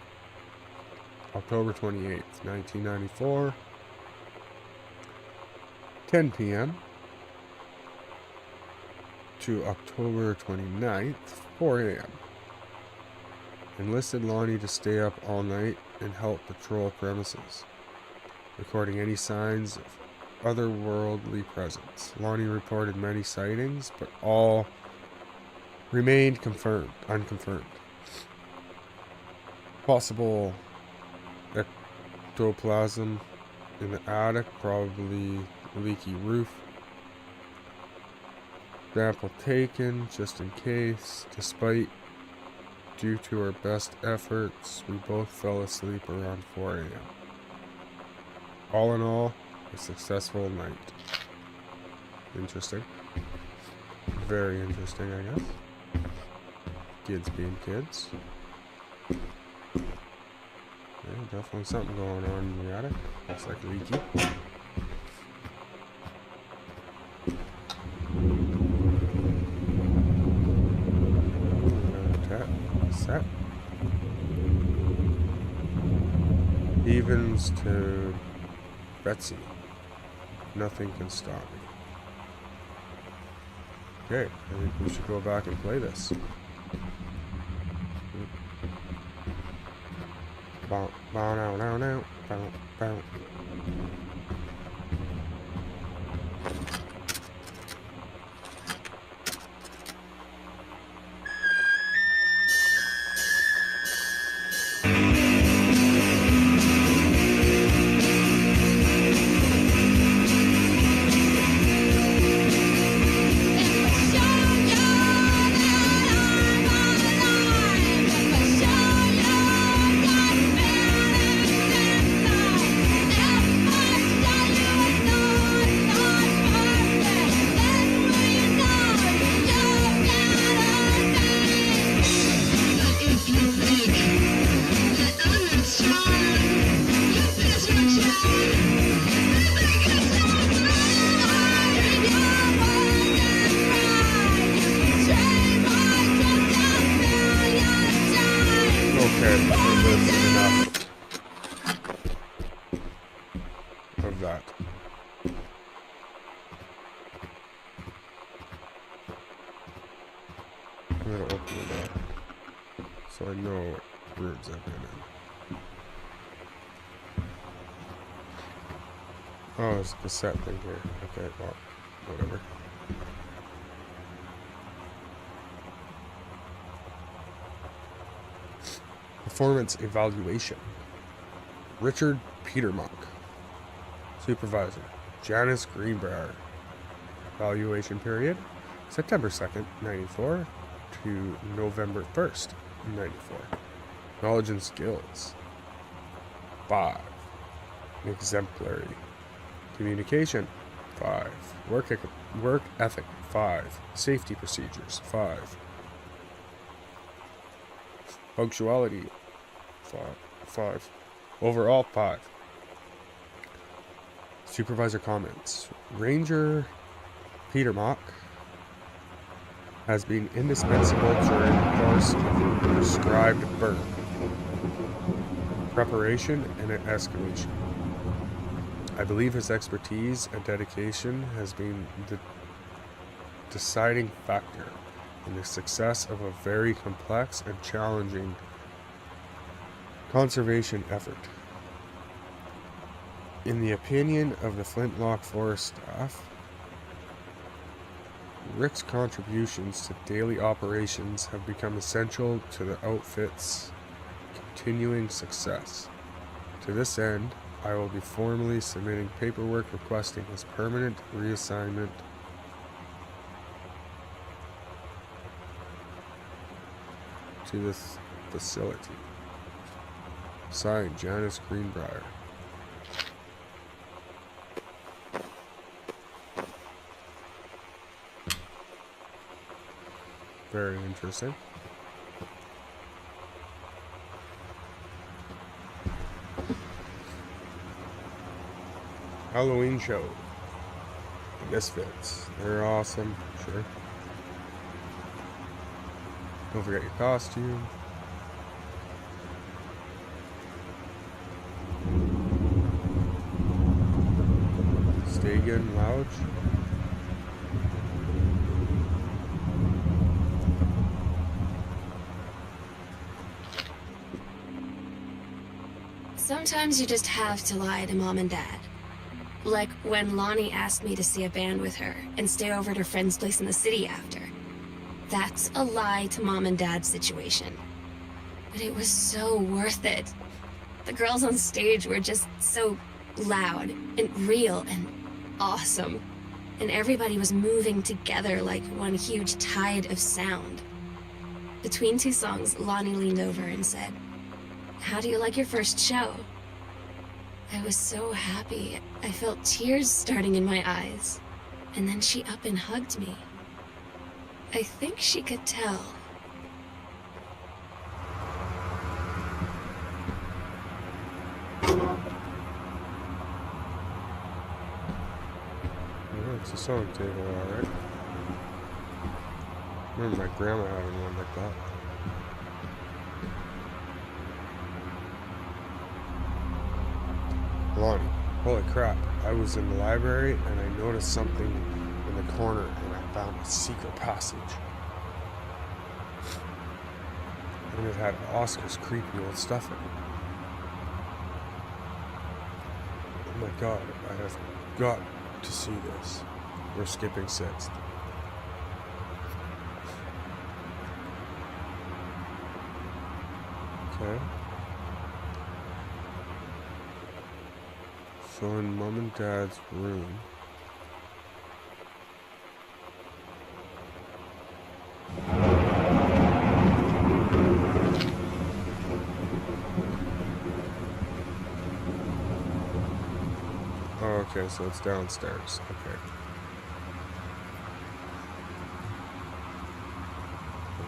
October 28th, 1994. 10 p.m. to October 29th, 4 a.m. Enlisted Lonnie to stay up all night and help patrol premises, recording any signs of otherworldly presence. Lonnie reported many sightings, but all remained unconfirmed. Possible ectoplasm in the attic, probably leaky roof. Sample taken, just in case. Due to our best efforts, we both fell asleep around 4 a.m. All in all, a successful night. Interesting. Very interesting, I guess. Kids being kids. Yeah, definitely something going on in the attic. Looks like leaky. Set. Evens to Betsy. Nothing can stop me. Okay, I think we should go back and play this. Bow, bow, now, now, now, bow, bow. I'm gonna open it up so I know what rooms I've been in. Oh, it's the set thing here. Okay, well, whatever. Performance evaluation. Richard Petermonk. Supervisor. Janice Greenbrier. Evaluation period. September 2nd, 94 to November 1st, 94. Knowledge and skills. 5. Exemplary. Communication. 5. Work ethic. 5. Safety procedures. 5. Punctuality. 5. Overall, 5. Supervisor comments. Ranger Petermonk has been indispensable during the course of a prescribed burn, preparation, and excavation. I believe his expertise and dedication has been the deciding factor in the success of a very complex and challenging conservation effort. In the opinion of the Flintlock Forest staff, Rick's contributions to daily operations have become essential to the outfit's continuing success. To this end, I will be formally submitting paperwork requesting his permanent reassignment to this facility. Signed, Janice Greenbrier. Very interesting. Halloween show. Misfits. They're awesome, sure. Don't forget your costume. Stegen Lounge. Sometimes you just have to lie to Mom and Dad. Like when Lonnie asked me to see a band with her and stay over at her friend's place in the city after. That's a lie to Mom and Dad's situation. But it was so worth it. The girls on stage were just so loud and real and awesome. And everybody was moving together like one huge tide of sound. Between two songs, Lonnie leaned over and said, "How do you like your first show?" I was so happy. I felt tears starting in my eyes. And then she up and hugged me. I think she could tell. Yeah, it's a sewing table, alright. Remember my grandma having one like that. Lonnie, holy crap. I was in the library and I noticed something in the corner and I found a secret passage. And it had Oscar's creepy old stuff in it. Oh my god, I have got to see this. We're skipping 6th. Okay. So in Mom and Dad's room. Oh, okay, so it's downstairs. Okay.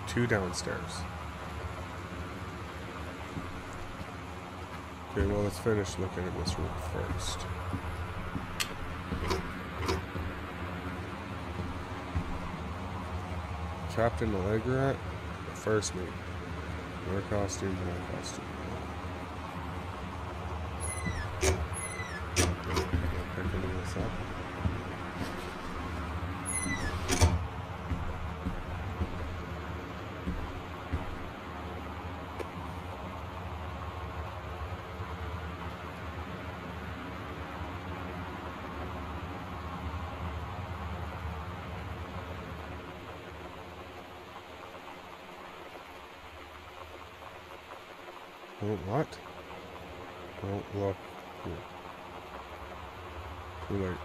2 downstairs. Okay, well, let's finish looking at this room first. Captain Allegra, first meet. More costume, more costume. Picking this up. Don't what? Don't look here. Too late.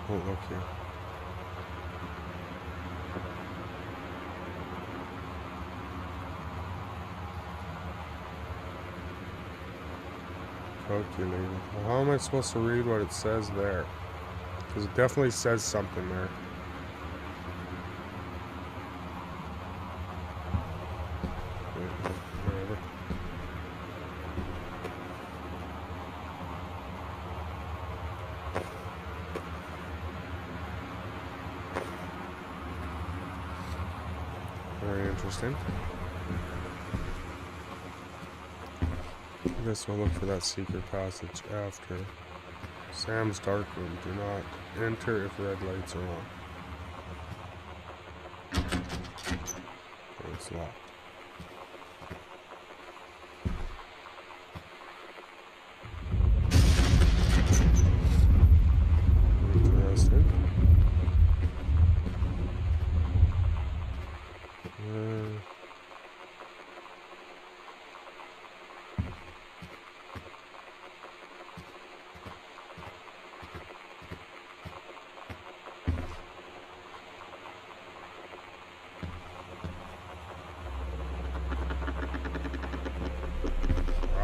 Don't look here. Calculating. Well, how am I supposed to read what it says there? Because it definitely says something there. Whatever. Very interesting. I guess we'll look for that secret passage after. Sam's dark room. Do not enter if red lights are on. Oh, it's locked.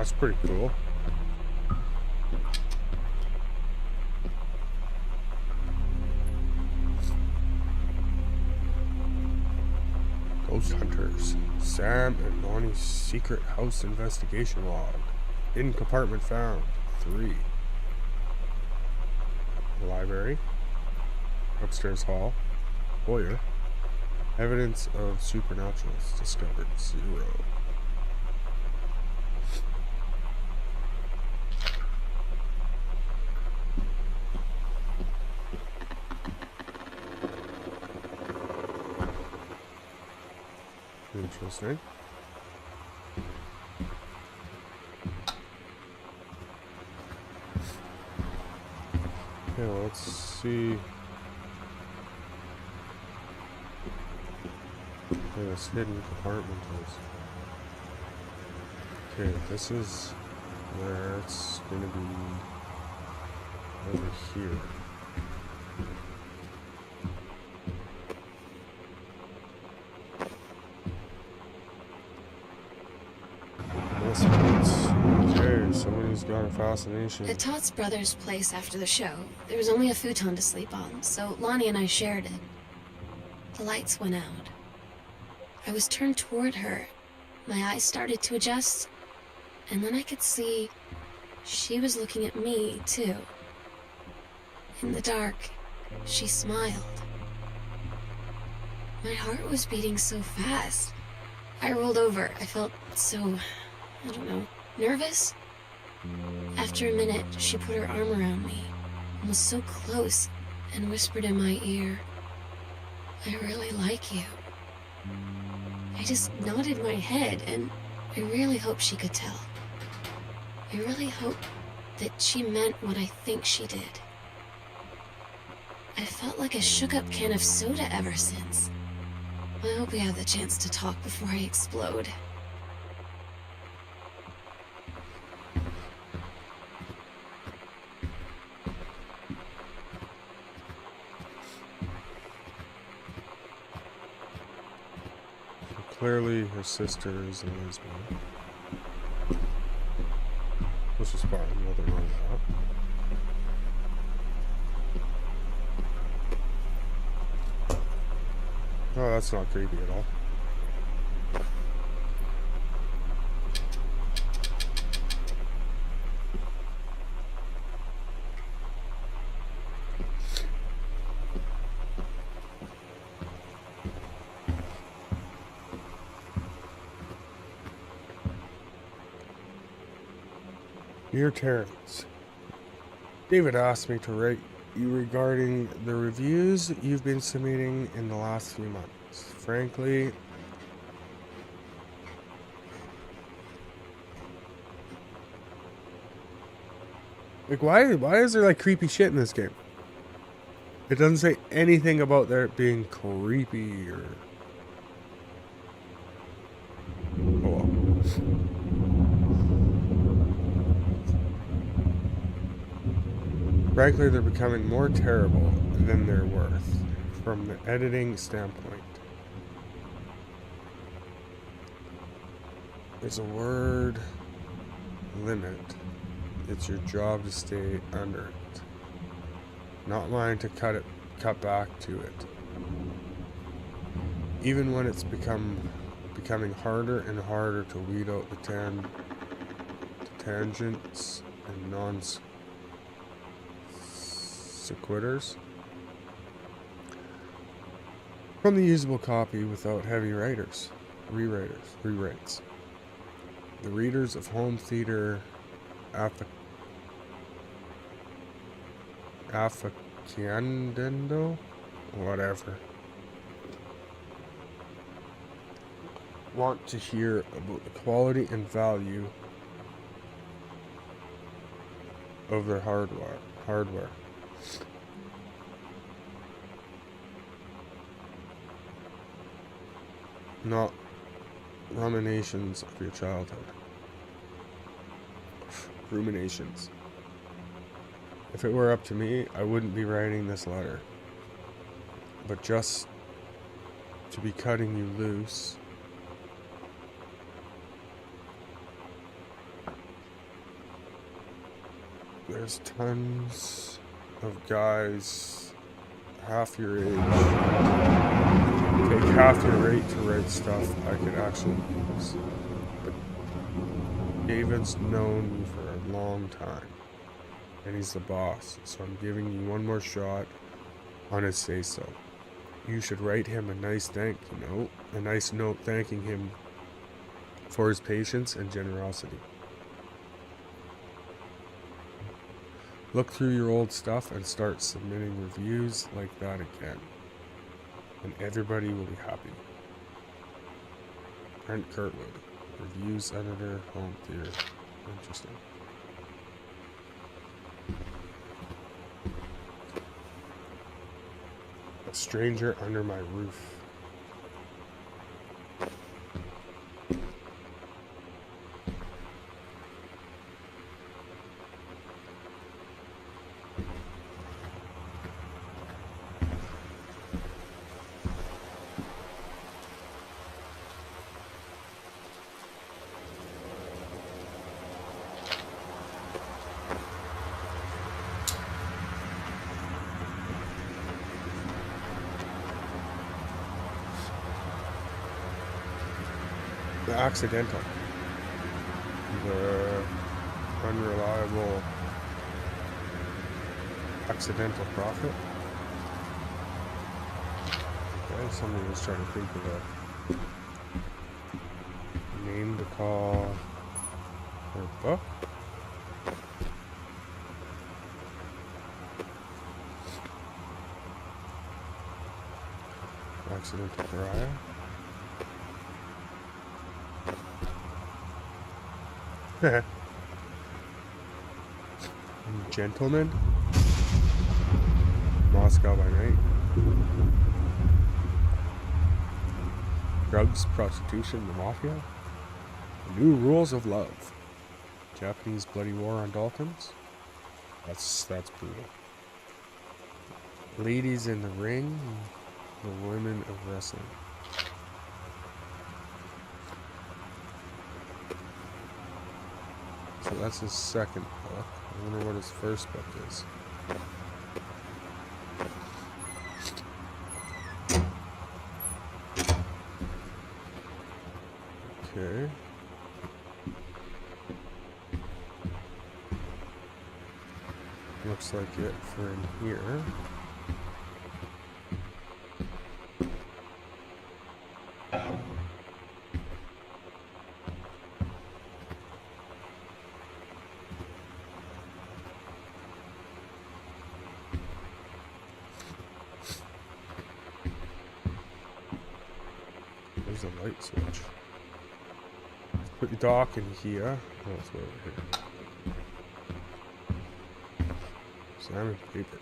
That's pretty cool. Ghost Hunters. Sam and Lonnie's secret house investigation log. Hidden compartment found. 3. Library. Upstairs hall. Foyer. Evidence of supernaturals discovered. 0. Interesting. Okay, well, let's see where this hidden compartment is. Okay, this is where it's gonna be over here. Okay, somebody's got a fascination. At Todd's brother's place after the show, there was only a futon to sleep on, so Lonnie and I shared it. The lights went out. I was turned toward her. My eyes started to adjust, and then I could see she was looking at me, too. In the dark, she smiled. My heart was beating so fast. I rolled over. I felt so, I don't know, nervous? After a minute, she put her arm around me and was so close and whispered in my ear, "I really like you." I just nodded my head, and I really hope she could tell. I really hope that she meant what I think she did. I felt like a shook-up can of soda ever since. I hope we have the chance to talk before I explode. Clearly, her sister is a lesbian. Which is fine, nothing wrong with that. Oh, that's not creepy at all. Dear Terrence, David asked me to write you regarding the reviews you've been submitting in the last few months. Frankly, like why is there like creepy shit in this game? It doesn't say anything about there being creepy or oh well. Frankly, they're becoming more terrible than they're worth from the editing standpoint. There's a word limit. It's your job to stay under it. Not mine to cut back to it. Even when it's becoming harder and harder to weed out the tangents and non-sequiturs from the usable copy without heavy rewrites. The readers of home theater afficionado, whatever, want to hear about the quality and value of their hardware. Not ruminations of your childhood. Ruminations. If it were up to me, I wouldn't be writing this letter. But just to be cutting you loose There's tons of guys half your age, take half your rate to write stuff I could actually use. But David's known me for a long time, and he's the boss, so I'm giving you one more shot on his say-so. You should write him a nice thank you note, a nice note thanking him for his patience and generosity. Look through your old stuff and start submitting reviews like that again, and everybody will be happy. Brent Kurtwood, reviews editor, home theater. Interesting. A stranger under my roof. The accidental, the unreliable accidental prophet. Okay, somebody was trying to think of a name to call her book. Accidental pariah. Gentleman. Moscow by night. Drugs, prostitution, the mafia. New rules of love. Japanese bloody war on dolphins. That's brutal. Ladies in the ring. The women of wrestling. So that's his second book. I wonder what his first book is. Okay. Looks like it for in here. There's a light switch. Put your dock in here. Oh, it's over here. Salmon paper.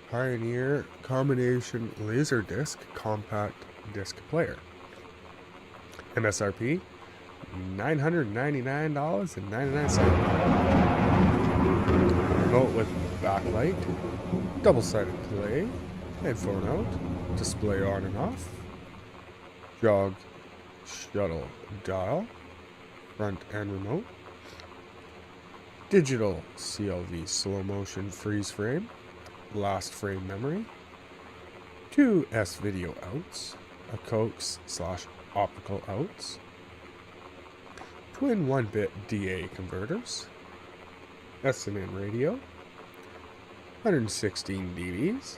Pioneer combination Laserdisc compact disc player. MSRP $999.99. Remote with backlight, double-sided play, headphone out, display on and off, jog shuttle dial, front and remote, digital CLV slow motion freeze frame, last frame memory, 2 S-video outs, a coax/optical outs, twin 1-bit DA converters, SNN radio, 116 dBs,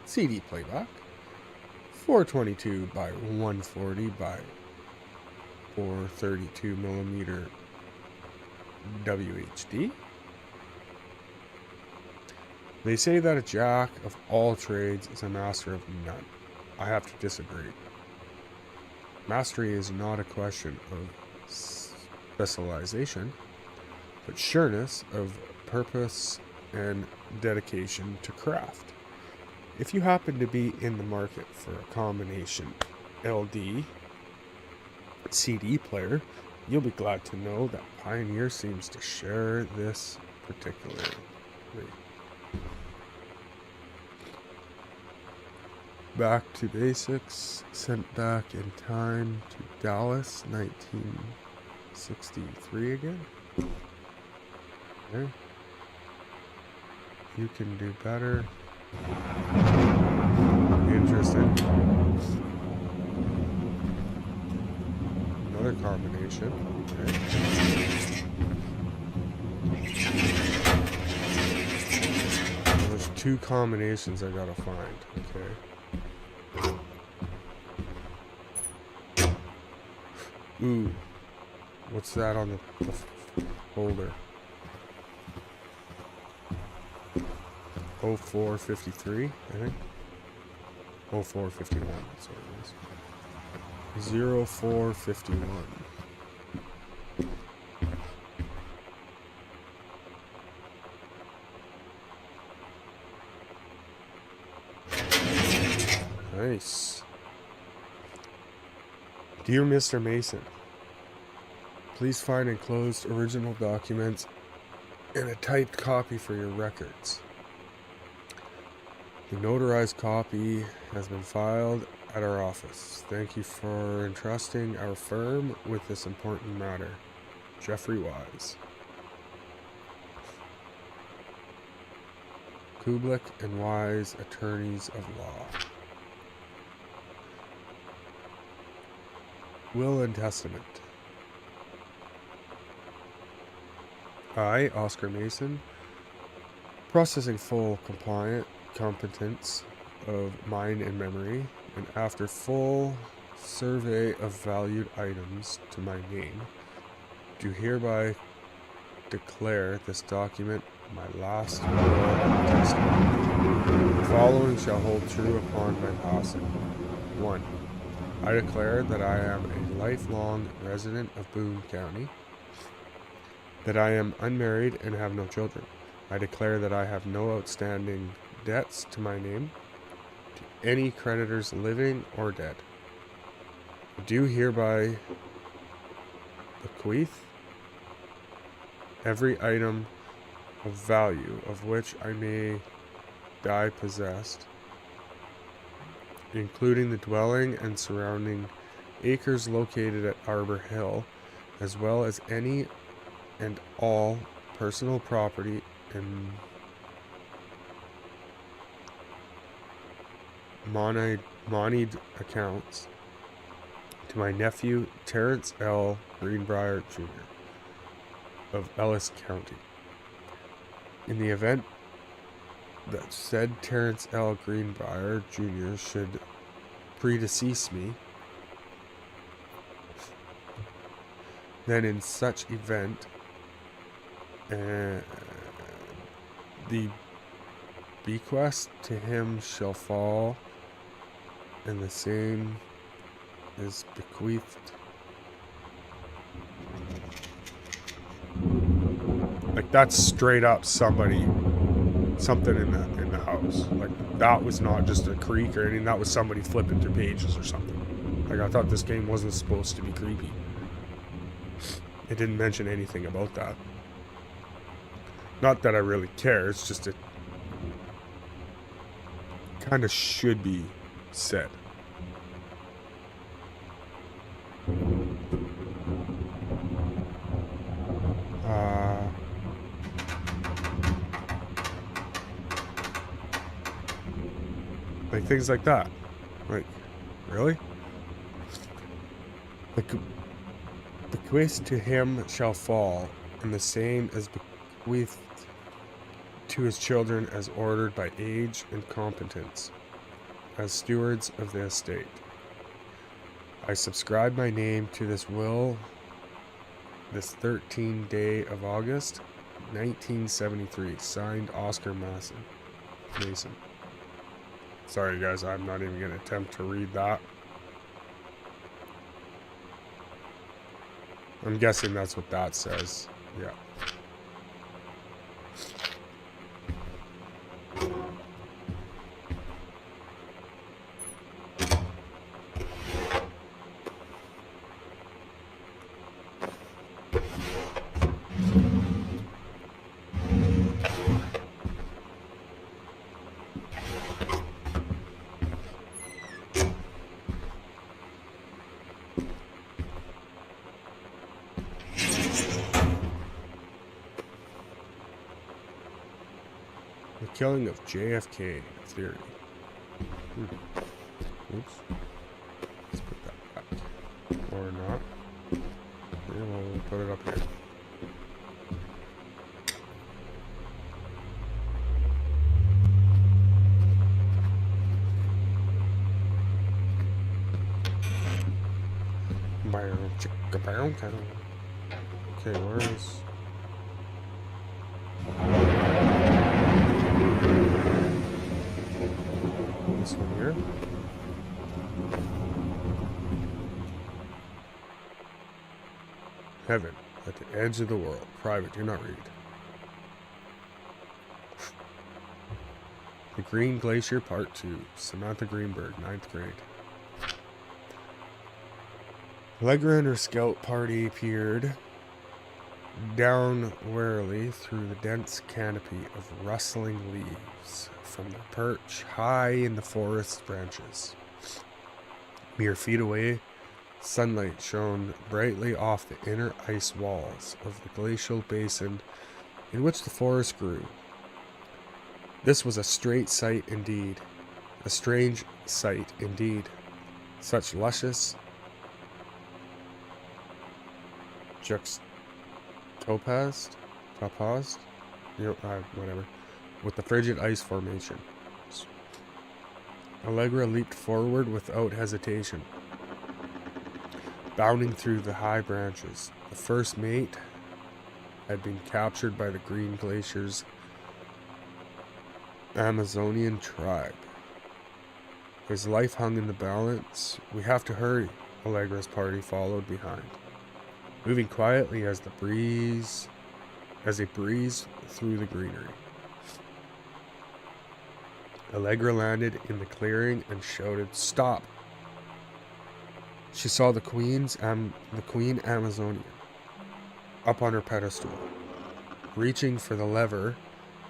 CD playback, 422 by 140 by 432 millimeter WHD. They say that a jack of all trades is a master of none. I have to disagree. Mastery is not a question of specialization, but sureness of purpose and dedication to craft. If you happen to be in the market for a combination LD CD player, you'll be glad to know that Pioneer seems to share this particularly. Back to basics. Sent back in time to Dallas, 1963 again. Okay. You can do better. Interesting. Another combination. Okay. There's two combinations I gotta find. Okay. Ooh. What's that on the folder? 0453, I think. 0451, that's what it is. 0451. Nice. Dear Mr. Mason, please find enclosed original documents and a typed copy for your records. The notarized copy has been filed at our office. Thank you for entrusting our firm with this important matter. Jeffrey Wise. Kublik and Wise, attorneys of law. Will and testament. I, Oscar Mason, processing full competence of mind and memory, and after full survey of valued items to my name, do hereby declare this document my last will and testament. The following shall hold true upon my passing. 1. I declare that I am a lifelong resident of Boone County, that I am unmarried and have no children. I declare that I have no outstanding debts to my name, to any creditors living or dead. I do hereby bequeath every item of value of which I may die possessed, including the dwelling and surrounding acres located at Arbor Hill, as well as any and all personal property and moneyed accounts to my nephew Terrence L. Greenbrier Jr. of Ellis County. In the event that said Terrence L. Greenbrier Jr. should predecease me, then in such event, the bequest to him shall fall, and the same is bequeathed. Like, that's straight up something in the house. Like, that was not just a creak or anything. That was somebody flipping through pages or something. Like, I thought this game wasn't supposed to be creepy. It didn't mention anything about that. Not that I really care. It's just it kind of should be said. Like things like that. Like, really? The bequeath to him shall fall, and the same as bequeathed to his children as ordered by age and competence, as stewards of the estate. I subscribe my name to this will this 13th day of August, 1973. Signed, Oscar Mason. Sorry guys, I'm not even going to attempt to read that. I'm guessing that's what that says. Yeah. The killing of JFK theory. Oops. Let's put that back. Or not. Yeah, we'll put it up here. Okay, where is... this one here? Heaven, at the edge of the world. Private, do not read. The Green Glacier Part 2. Samantha Greenberg, 9th grade. Allegra and her scout party peered down warily through the dense canopy of rustling leaves from their perch high in the forest's branches. Mere feet away, sunlight shone brightly off the inner ice walls of the glacial basin in which the forest grew. This was a strange sight indeed. Such luscious topazed, whatever, with the frigid ice formation. Allegra leaped forward without hesitation, bounding through the high branches. The first mate had been captured by the Green Glacier's Amazonian tribe. His life hung in the balance. We have to hurry. Allegra's party followed behind, moving quietly as they breezed through the greenery. Allegra landed in the clearing and shouted, "Stop!" She saw the Queen Amazonian up on her pedestal, reaching for the lever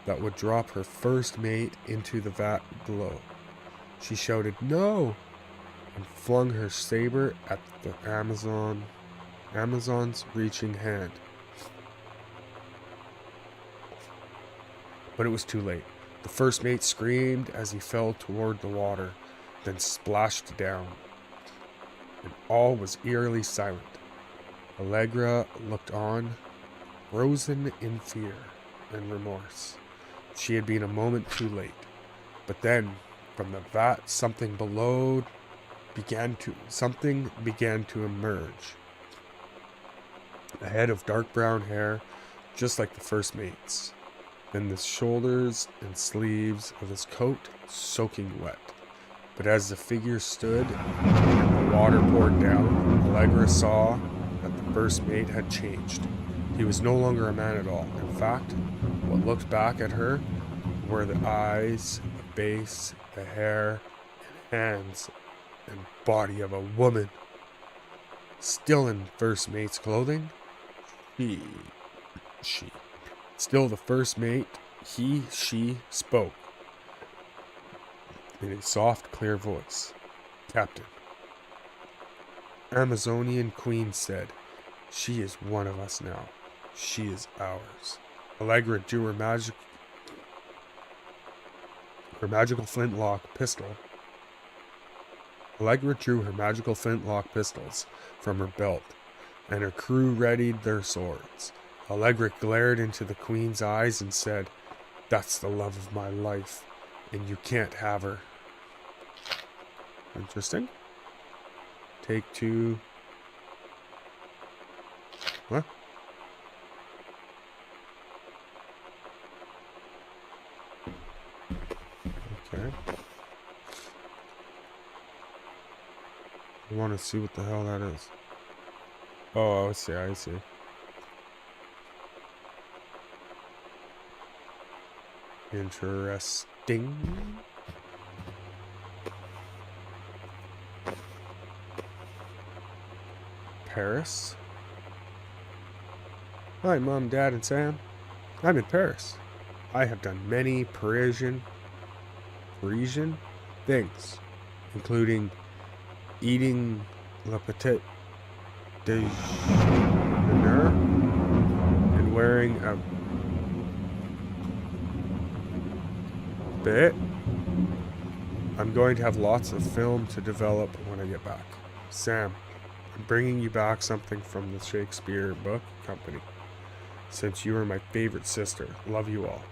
that would drop her first mate into the vat below. She shouted, "No!" and flung her saber at the Amazon's reaching hand. But it was too late. The first mate screamed as he fell toward the water, then splashed down, and all was eerily silent. Allegra looked on, frozen in fear and remorse. She had been a moment too late. But then, from the vat, something began to emerge. A head of dark brown hair, just like the first mate's, and the shoulders and sleeves of his coat soaking wet. But as the figure stood and the water poured down, Allegra saw that the first mate had changed. He was no longer a man at all. In fact, what looked back at her were the eyes, the face, the hair, and hands and body of a woman. Still in first mate's clothing, Still the first mate, she spoke in a soft, clear voice. "Captain," Amazonian Queen said, "she is one of us now. She is ours." Allegra drew her magical flintlock pistol. Allegra drew her magical flintlock pistols from her belt, and her crew readied their swords. Allegra glared into the Queen's eyes and said, "That's the love of my life, and you can't have her." Interesting. Take 2. What? Okay. I want to see what the hell that is. Oh, I see. Interesting. Paris. Hi, Mom, Dad, and Sam. I'm in Paris. I have done many Parisian things, including eating Le Petit Déjeuner and wearing a bit. I'm going to have lots of film to develop when I get back. Sam, I'm bringing you back something from the Shakespeare Book Company. Since you are my favorite sister, love you all.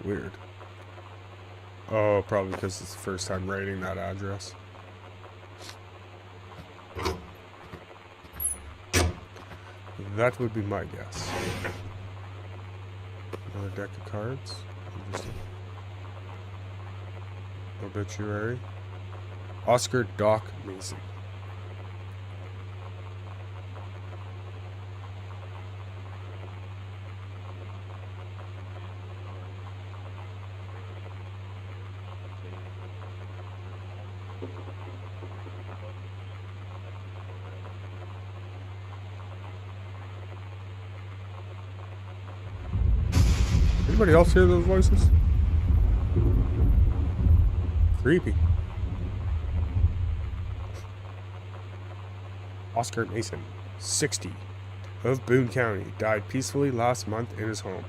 Weird. Oh, probably because it's the first time writing that address. That would be my guess. Another deck of cards. Interesting. Obituary. Oscar Doc Mason. Anybody else hear those voices? Creepy. Oscar Mason, 60, of Boone County, died peacefully last month in his home.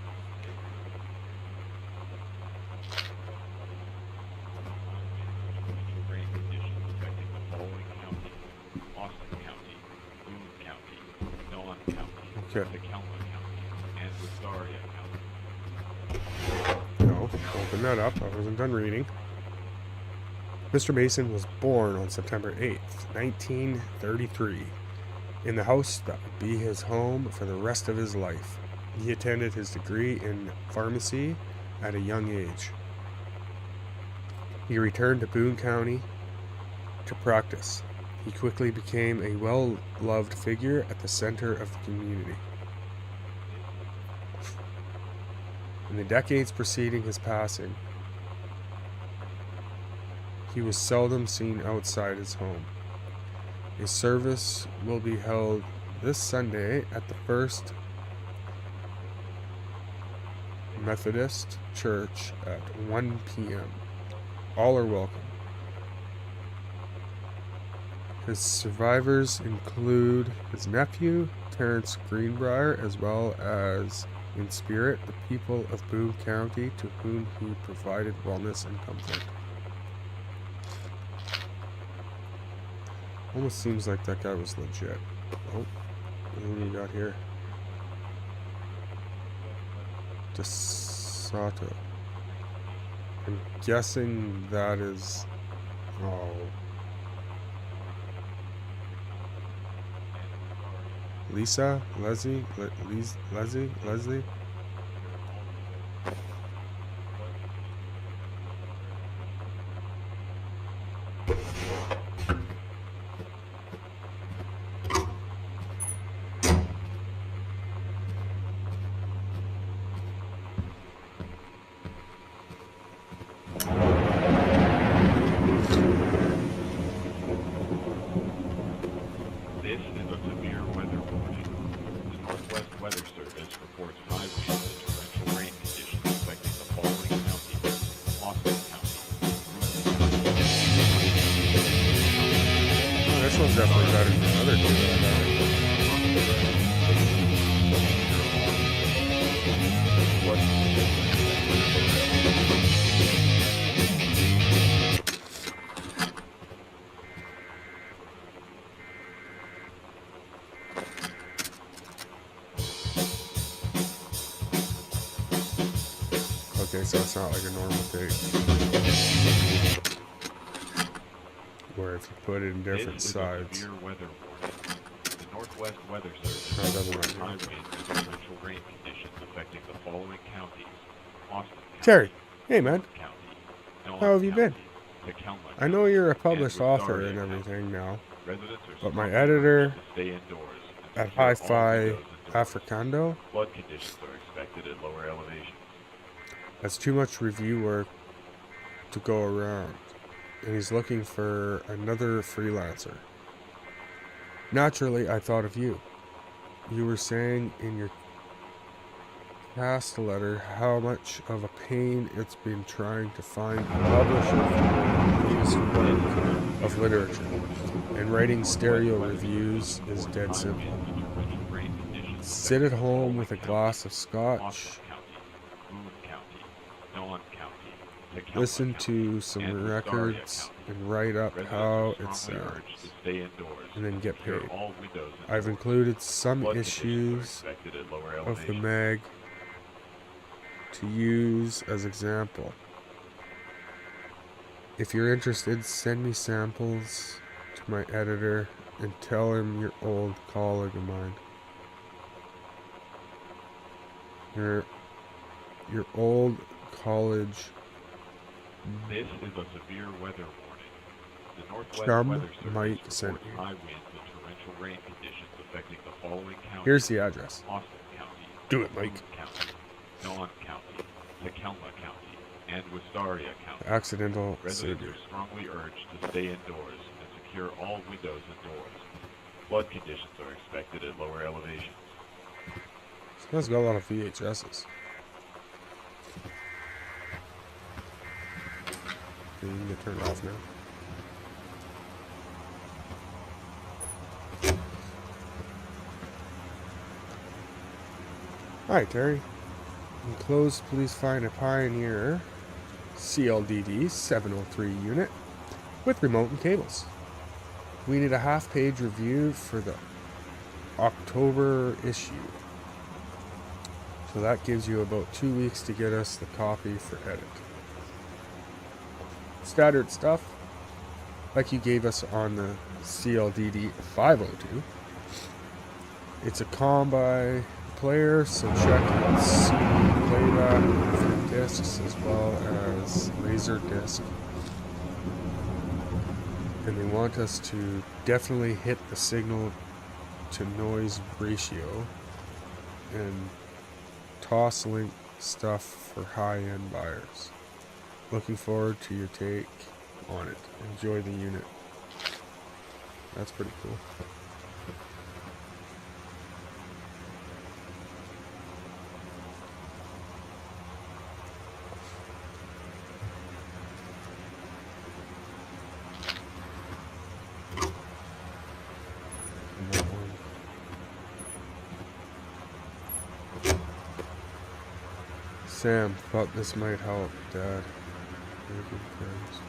Okay. No, open that up. I wasn't done reading. Mr. Mason was born on September 8th, 1933, in the house that would be his home for the rest of his life. He attended his degree in pharmacy at a young age. He returned to Boone County to practice. He quickly became a well-loved figure at the center of the community. In the decades preceding his passing, he was seldom seen outside his home. A service will be held this Sunday at the First Methodist Church at 1 p.m. All are welcome. His survivors include his nephew, Terrence Greenbrier, as well as, in spirit, the people of Boone County to whom he provided wellness and comfort. Almost seems like that guy was legit. Oh, what do we got here? DeSoto. I'm guessing that is... Oh. Lisa? Leslie? Leslie? This is a severe weather warning. The Northwest Weather Service reports 5 weeks of torrential rain conditions affecting the following counties: Austin County, Oh, this one's definitely better than the other two that I got. Okay, so it's not like a normal date. Where if you put it in different This is a sides. severe weather warning. The Northwest Weather Service No, it doesn't reports matter. 5 weeks of torrential rain conditions affecting the following counties: Austin County, Terry, hey man, County, how have you been? Tacoma I know you're a published and author Rosario and County. everything now, Residents are but my strongly editor urged to stay indoors and at secure all Hi-Fi windows and doors. Africando Flood conditions are expected at lower elevations. has too much review work to go around, and he's looking for another freelancer. Naturally, I thought of you. You were saying in your past the letter how much of a pain it's been trying to find a publisher for his work of literature, and writing stereo reviews is dead simple. Sit at home with a glass of scotch, listen to some records, and write up how it sounds, and then get paid. I've included some issues of the mag to use as example. If you're interested, send me samples to my editor and tell him you're old colleague of mine. Your old college This is a severe weather warning. The Northwest Chum Weather Service Mike reports sent you. high winds and torrential rain conditions affecting the following counties. Here's the address. Austin County, Do it, Mike. Boone County, Dawn County, Tacoma County, and Wistaria County. Accidental Residents savior. are strongly urged to stay indoors and secure all windows and doors. Flood conditions are expected at lower elevations. This guy's got a lot of VHSs. Okay, you can get turned off now. Alright, Terry. Enclosed, please find a Pioneer CLDD 703 unit with remote and cables. We need a half-page review for the October issue. So that gives you about 2 weeks to get us the copy for edit. Standard stuff, like you gave us on the CLDD 502. It's a combi player, so check its CD playback for discs as well as laser disc. And they want us to definitely hit the signal to noise ratio and toss-link stuff for high-end buyers. Looking forward to your take on it. Enjoy the unit. That's pretty cool. And that one. Sam, thought this might help, Dad. Very good friends.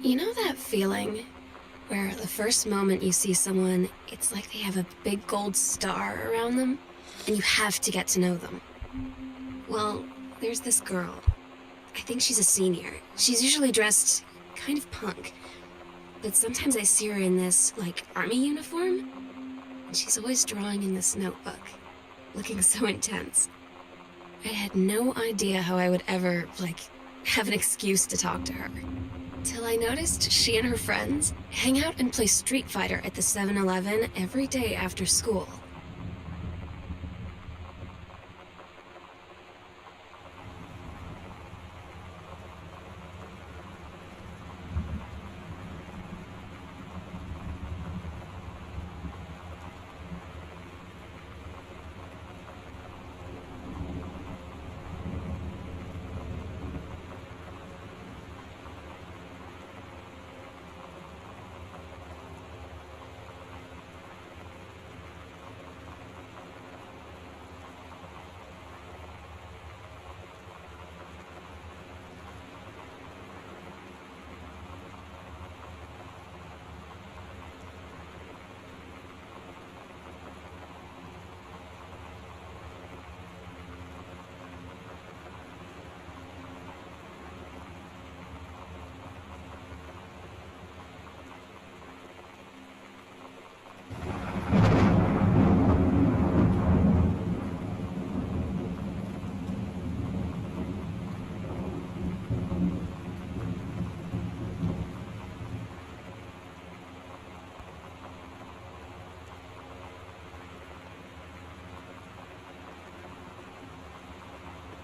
You know that feeling where the first moment you see someone, it's like they have a big gold star around them, and you have to get to know them? Well, there's this girl. I think she's a senior. She's usually dressed kind of punk, but sometimes I see her in this, like, army uniform, and she's always drawing in this notebook, looking so intense. I had no idea how I would ever, like, have an excuse to talk to her. Till I noticed she and her friends hang out and play Street Fighter at the 7-Eleven every day after school.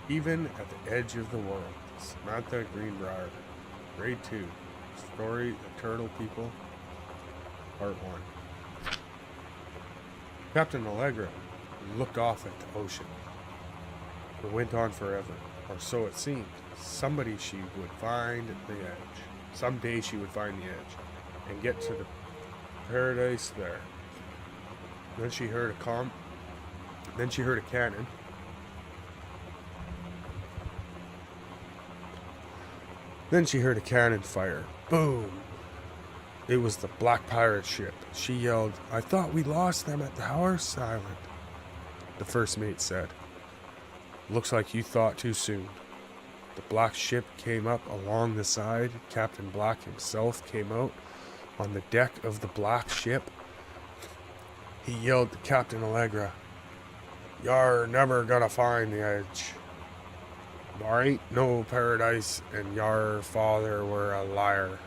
Even at the Edge of the World, Samantha Greenbrier, Grade 2, Story of Turtle People, Part 1. Captain Allegra looked off at the ocean. It went on forever, or so it seemed. Somebody she would find the edge. Someday she would find the edge and get to the paradise there. Then she heard a cannon. Then she heard a cannon fire. Boom! It was the Black Pirate ship. She yelled, "I thought we lost them at the Horse Island." The first mate said, "Looks like you thought too soon." The black ship came up along the side. Captain Black himself came out on the deck of the black ship. He yelled to Captain Allegra, "You're never gonna find the edge. There ain't no paradise, and your father were a liar."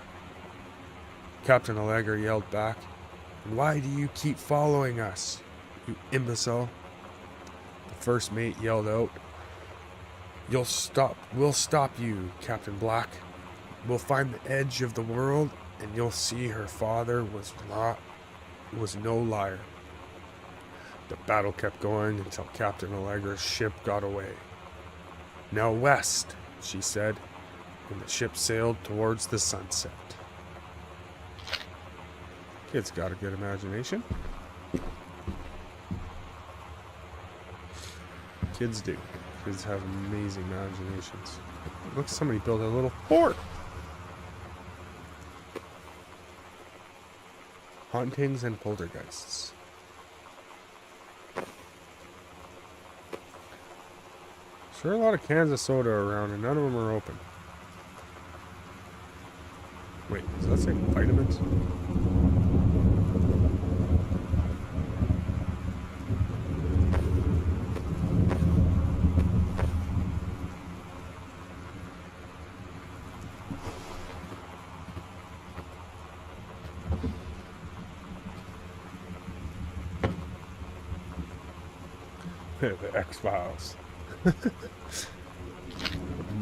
Captain Allegra yelled back, "Why do you keep following us, you imbecile?" The first mate yelled out, We'll stop you, Captain Black. We'll find the edge of the world, and you'll see her father was no liar." The battle kept going until Captain Allegra's ship got away. "Now west," she said, and the ship sailed towards the sunset. Kids got a good imagination. Kids do. Kids have amazing imaginations. Look, somebody built a little fort. Hauntings and poltergeists. Sure, a lot of cans of soda around, and none of them are open. Wait, does that say vitamins? The X-Files.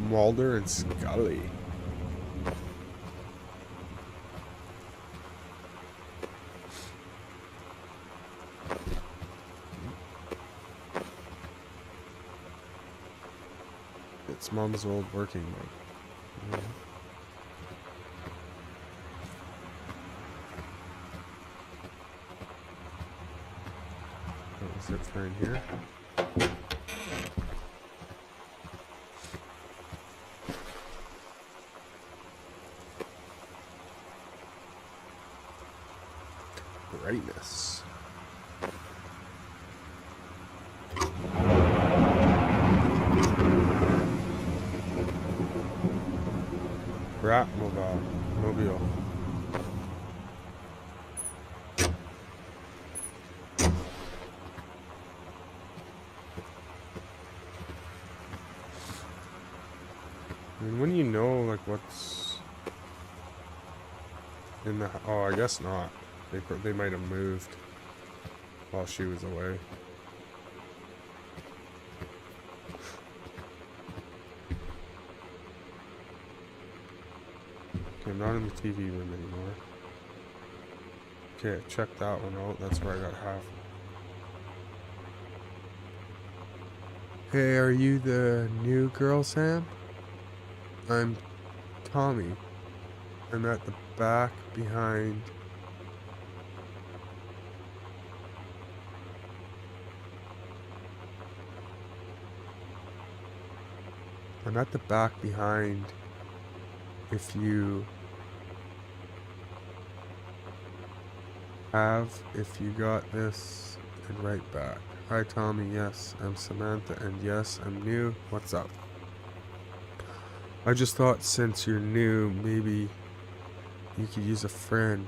Mulder and Scully. It's Mom's old working mode. What was it for in here? Brightness. Mobile. And when you know, like, what's in the... Oh, I guess not. They might have moved while she was away. Okay, I'm not in the TV room anymore. Okay, check that one out. That's where I got half. Hey, are you the new girl, Sam? I'm Tommy. I'm at the back behind. I'm at the back behind. If you got this, and right back. Hi Tommy, yes, I'm Samantha, and yes, I'm new. What's up? I just thought since you're new, maybe you could use a friend.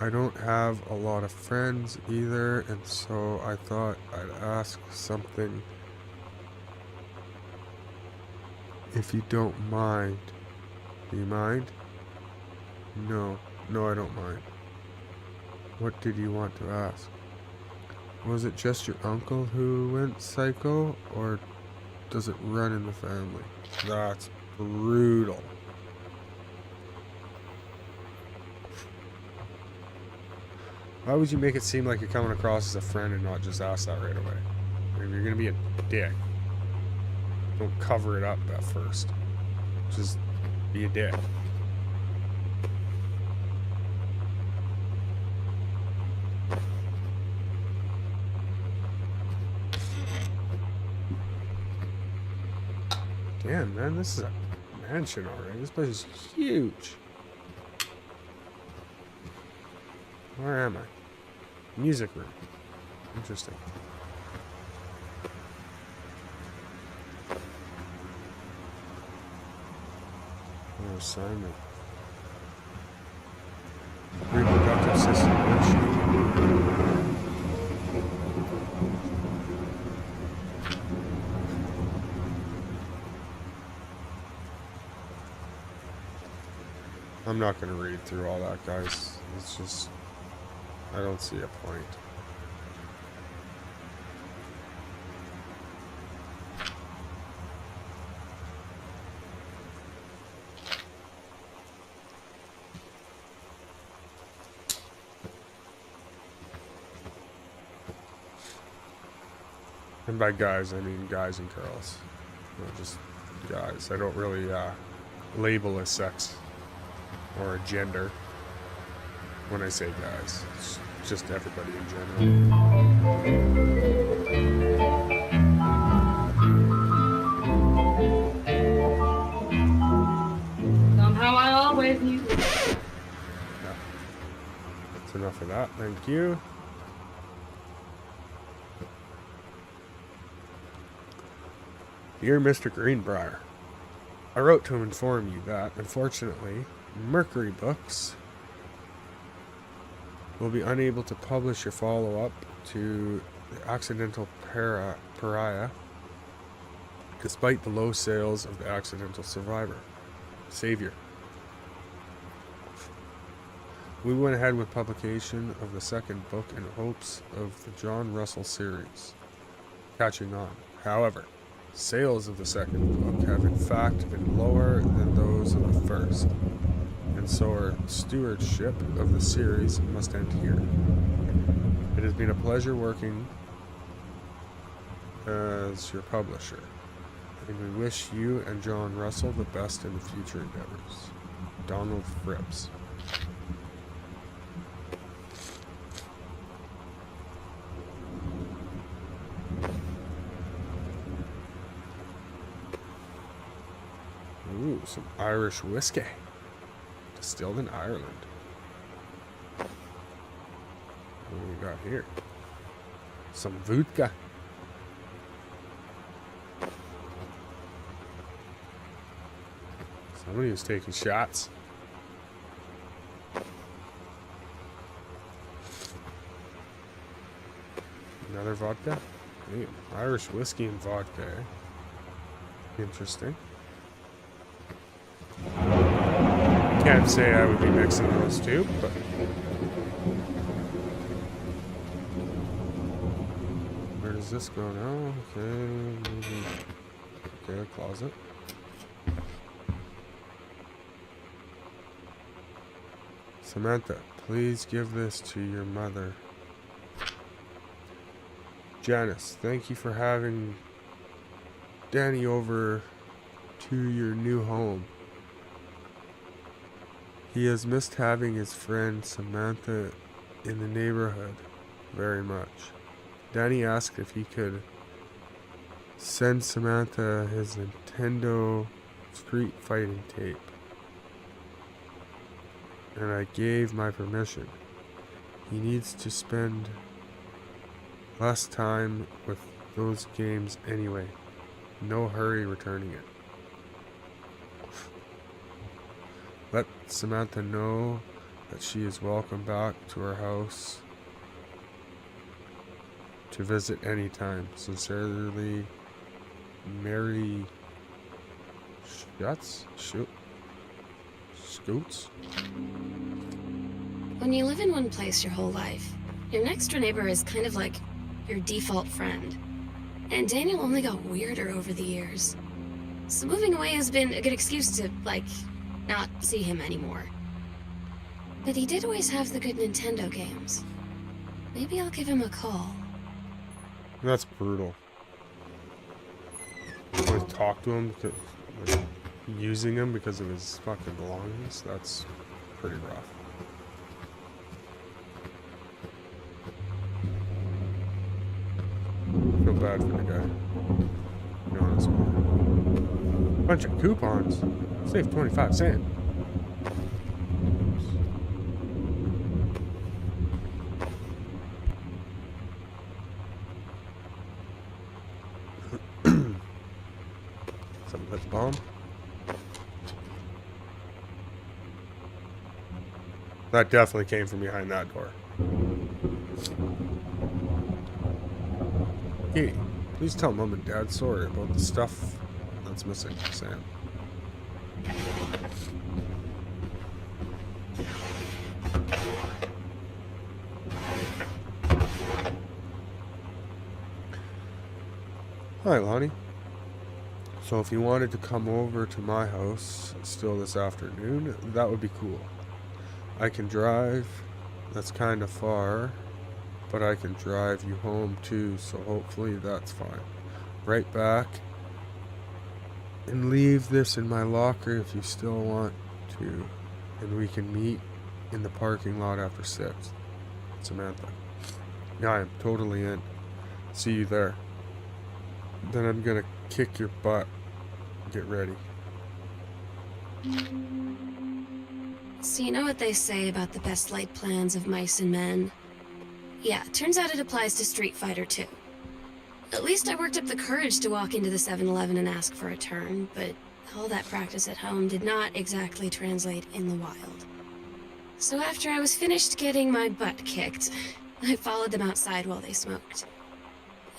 I don't have a lot of friends either, and so I thought I'd ask something. If you don't mind. Do you mind? No, I don't mind. What did you want to ask? Was it just your uncle who went psycho, or does it run in the family? That's brutal. Why would you make it seem like you're coming across as a friend and not just ask that right away? If you're gonna be a dick, don't cover it up at first. Just be a dick. Damn, man, this is a mansion already. This place is huge. Where am I? Music room. Interesting. Oh, assignment. Reproductive system worksheet. I'm not going to read through all that, guys. It's just, I don't see a point. And by guys, I mean guys and girls. Not just guys. I don't really label a sex or a gender when I say guys. It's just everybody in general. Somehow I always knew. Yeah. That's enough of that. Thank you. Dear Mr. Greenbrier, I wrote to inform you that, unfortunately, Mercury Books will be unable to publish your follow-up to The Accidental Pariah, despite the low sales of The Accidental Savior. We went ahead with publication of the second book in hopes of the John Russell series catching on. However, sales of the second book have in fact been lower than those of the first, and so our stewardship of the series must end here. It has been a pleasure working as your publisher, and we wish you and John Russell the best in the future endeavors. Donald Fripps. Ooh, some Irish whiskey. Distilled in Ireland. What do we got here? Some vodka. Somebody was taking shots. Another vodka? Hey, Irish whiskey and vodka. Eh? Interesting. Can't say I would be mixing those two, but where does this go now? Okay, maybe. Okay, a closet. Samantha, please give this to your mother. Janice, thank you for having Danny over to your new home. He has missed having his friend Samantha in the neighborhood very much. Danny asked if he could send Samantha his Nintendo Street Fighting tape, and I gave my permission. He needs to spend less time with those games anyway. No hurry returning it. Let Samantha know that she is welcome back to our house to visit anytime. Sincerely, Mary Scoots? When you live in one place your whole life, your next door neighbor is kind of like your default friend. And Daniel only got weirder over the years. So moving away has been a good excuse to, not see him anymore. But he did always have the good Nintendo games. Maybe I'll give him a call. That's brutal. Like, talk to him because, like, using him because of his fucking belongings. That's pretty rough. Feel bad for the guy. To be honest with you. Bunch of coupons. Save 25 cents. Something that's bomb. That definitely came from behind that door. Hey, please tell Mom and Dad sorry about the stuff that's missing, Sam. Hi, Lonnie. So if you wanted to come over to my house still this afternoon, that would be cool. I can drive. That's kind of far, but I can drive you home too, so hopefully that's fine. Right back. And leave this in my locker if you still want to. And we can meet in the parking lot after 6. Samantha. Yeah, I'm totally in. See you there. Then I'm gonna kick your butt. Get ready. So you know what they say about the best laid plans of mice and men? Yeah, turns out it applies to Street Fighter too. At least I worked up the courage to walk into the 7-Eleven and ask for a turn, but all that practice at home did not exactly translate in the wild. So after I was finished getting my butt kicked, I followed them outside while they smoked.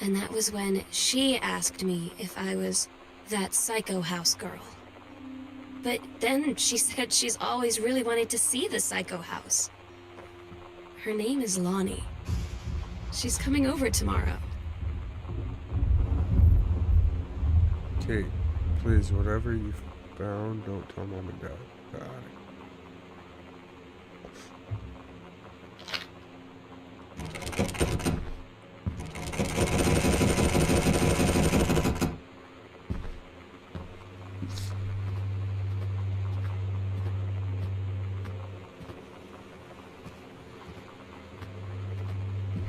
And that was when she asked me if I was that psycho house girl. But then she said she's always really wanted to see the psycho house. Her name is Lonnie. She's coming over tomorrow. Kate, please, whatever you found, don't tell Mom and Dad. Got it.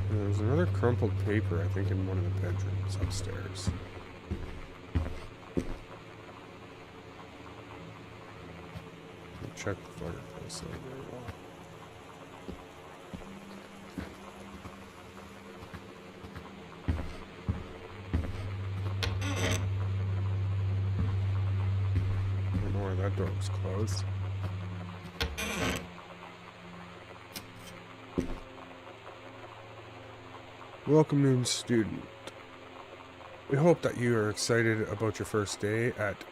There's another crumpled paper, I think, in one of the bedrooms upstairs. Check the fireplace out very well. I don't know why that door was closed. Welcome, new student. We hope that you are excited about your first day at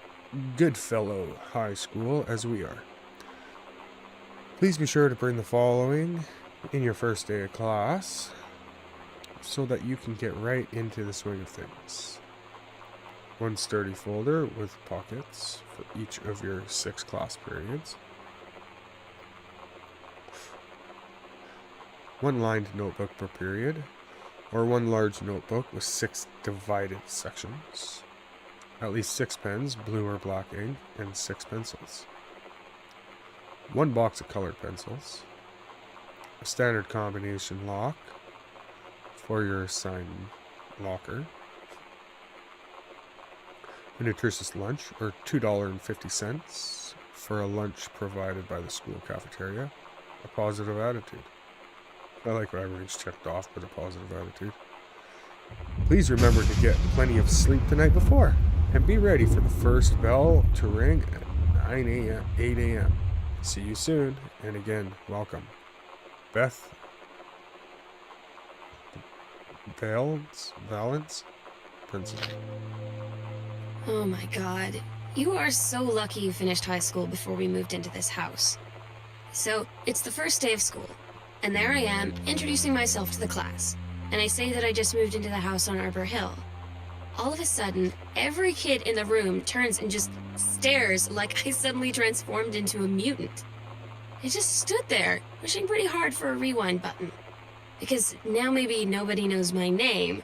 Goodfellow High School as we are. Please be sure to bring the following in your first day of class so that you can get right into the swing of things. One sturdy folder with pockets for each of your 6 class periods. One lined notebook per period, or one large notebook with 6 divided sections. At least 6 pens, blue or black ink, and 6 pencils. 1 box of colored pencils. A standard combination lock for your assigned locker. A nutritious lunch, or $2.50 for a lunch provided by the school cafeteria. A positive attitude. I like how everything's checked off with a positive attitude. Please remember to get plenty of sleep the night before. And be ready for the first bell to ring at 8 a.m. See you soon, and again, welcome. Beth Valence, Principal. Oh my god. You are so lucky you finished high school before we moved into this house. So, it's the first day of school, and there I am, introducing myself to the class. And I say that I just moved into the house on Arbor Hill. All of a sudden, every kid in the room turns and just stares like I suddenly transformed into a mutant. I just stood there, wishing pretty hard for a rewind button. Because now maybe nobody knows my name,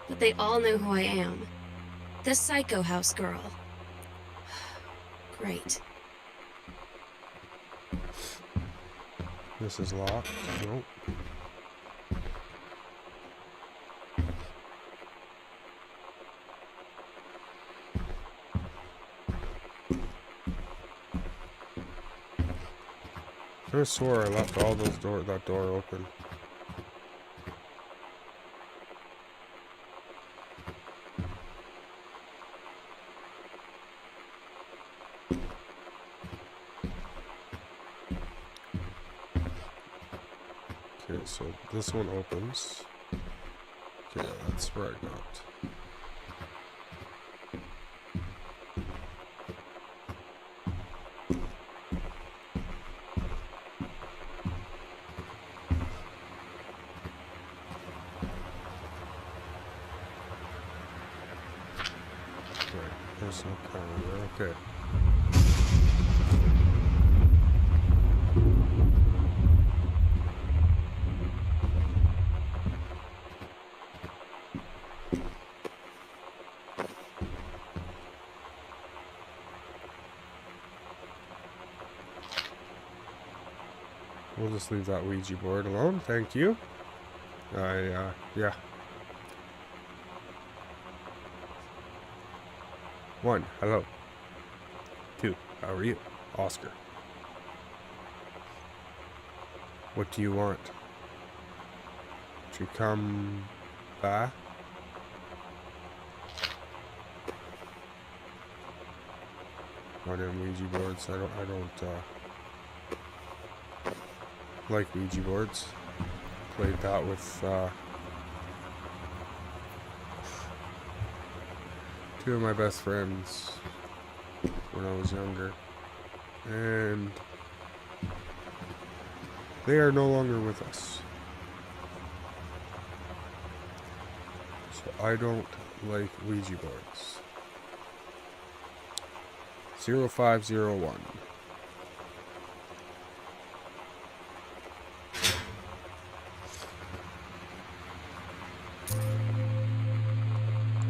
but they all know who I am. The Psycho House girl. Great. This is locked. Nope. I could have swore I left all those that door open. Okay, so this one opens. Okay, that's where I got. Okay, there's no camera there. Okay. We'll just leave that Ouija board alone. Thank you. Yeah. 1, hello. 2, how are you? Oscar. What do you want? To come back? On them Ouija boards. I don't like Ouija boards. Played that with 2 of my best friends when I was younger, and they are no longer with us. So I don't like Ouija boards. 0501.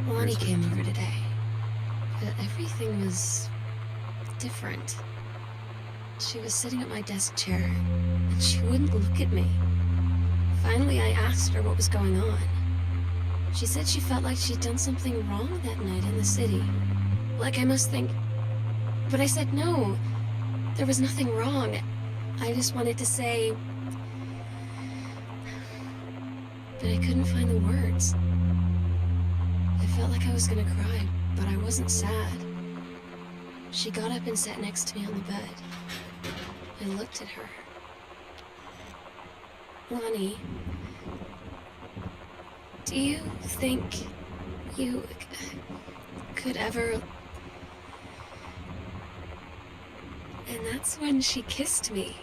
Lonnie came over today, but everything was different. She was sitting at my desk chair, and she wouldn't look at me. Finally, I asked her what was going on. She said she felt like she'd done something wrong that night in the city. Like I must think... But I said no, there was nothing wrong. I just wanted to say... But I couldn't find the words. I felt like I was gonna cry, but I wasn't sad. She got up and sat next to me on the bed. I looked at her. Lonnie, do you think you could ever... And that's when she kissed me.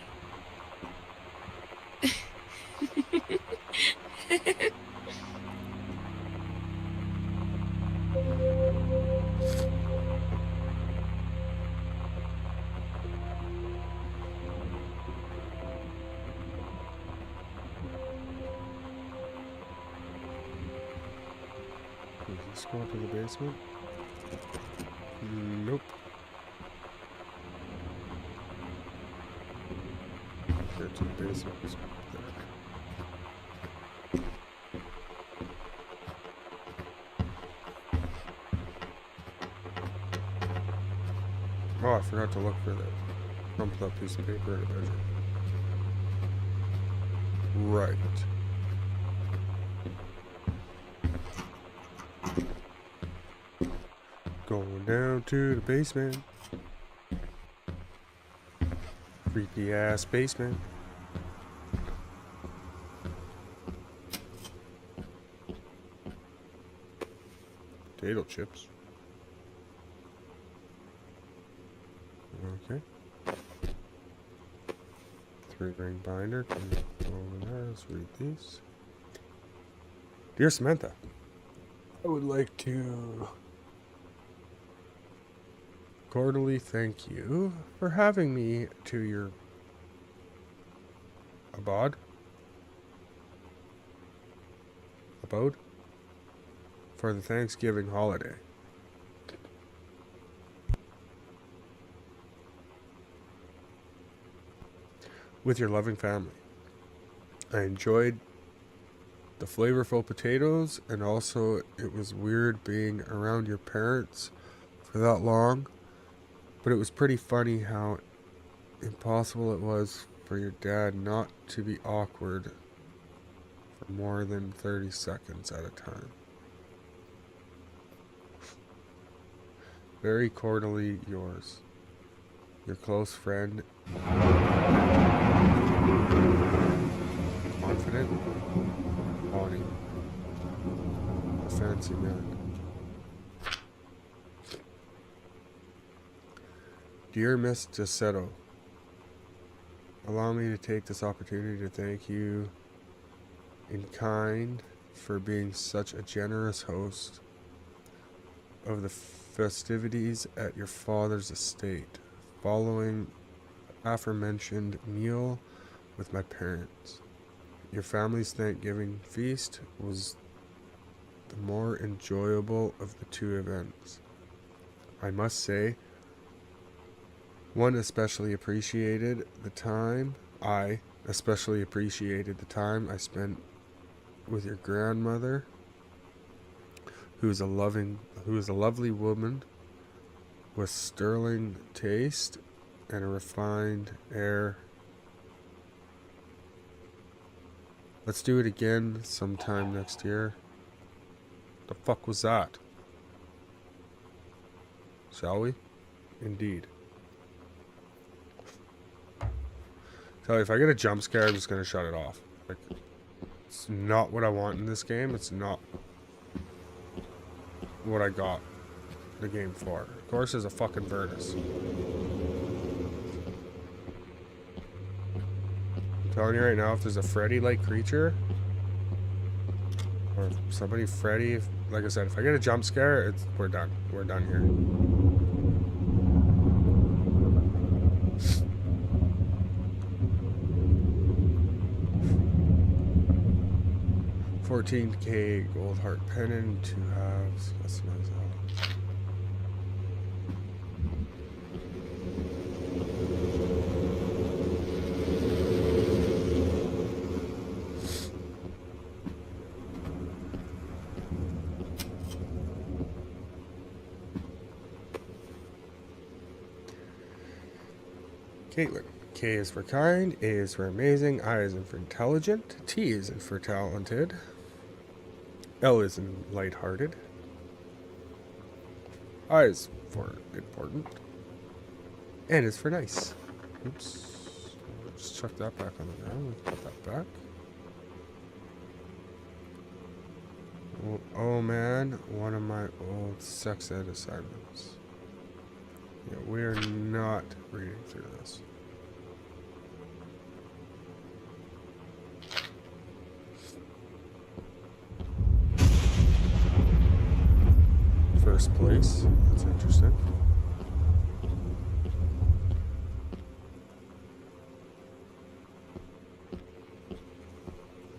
Does this go to the basement? Nope. Get to the basement. There. Oh, I forgot to look for that crumpled up piece of paper in the bedroom. Right. Going down to the basement. Creepy ass basement. Potato chips. Okay. 3-ring binder. Can go over there. Let's read these. Dear Samantha, I would like to cordially thank you for having me to your abode. abode for the Thanksgiving holiday. With your loving family. I enjoyed the flavorful potatoes, and also it was weird being around your parents for that long, but it was pretty funny how impossible it was for your dad not to be awkward for more than 30 seconds at a time. Very cordially yours, your close friend, confident Bonnie, a fancy man. Dear Miss Giasetto, allow me to take this opportunity to thank you in kind for being such a generous host of the festivities at your father's estate, following the aforementioned meal with my parents. Your family's Thanksgiving feast was the more enjoyable of the two events. I must say, I especially appreciated the time I spent with your grandmother, who is a lovely woman with sterling taste and a refined air. Let's do it again sometime next year. The fuck was that? Shall we? Indeed. Tell you, if I get a jump scare, I'm just gonna shut it off. Like, it's not what I want in this game. It's not what I got the game for. Of course, there's a fucking Virtus. I'm telling you right now, if there's a Freddy-like creature, or somebody Freddy, like I said, if I get a jump scare, we're done. We're done here. 14K gold heart pennant, 2 halves, customize that. Caitlin. K is for kind, A is for amazing, I is in for intelligent, T is in for talented, L is in lighthearted, I is for important, N is for nice. Oops. Just chuck that back on the ground. Put that back. Oh man, one of my old sex ed assignments. Yeah, we're not reading through this. First place. That's interesting.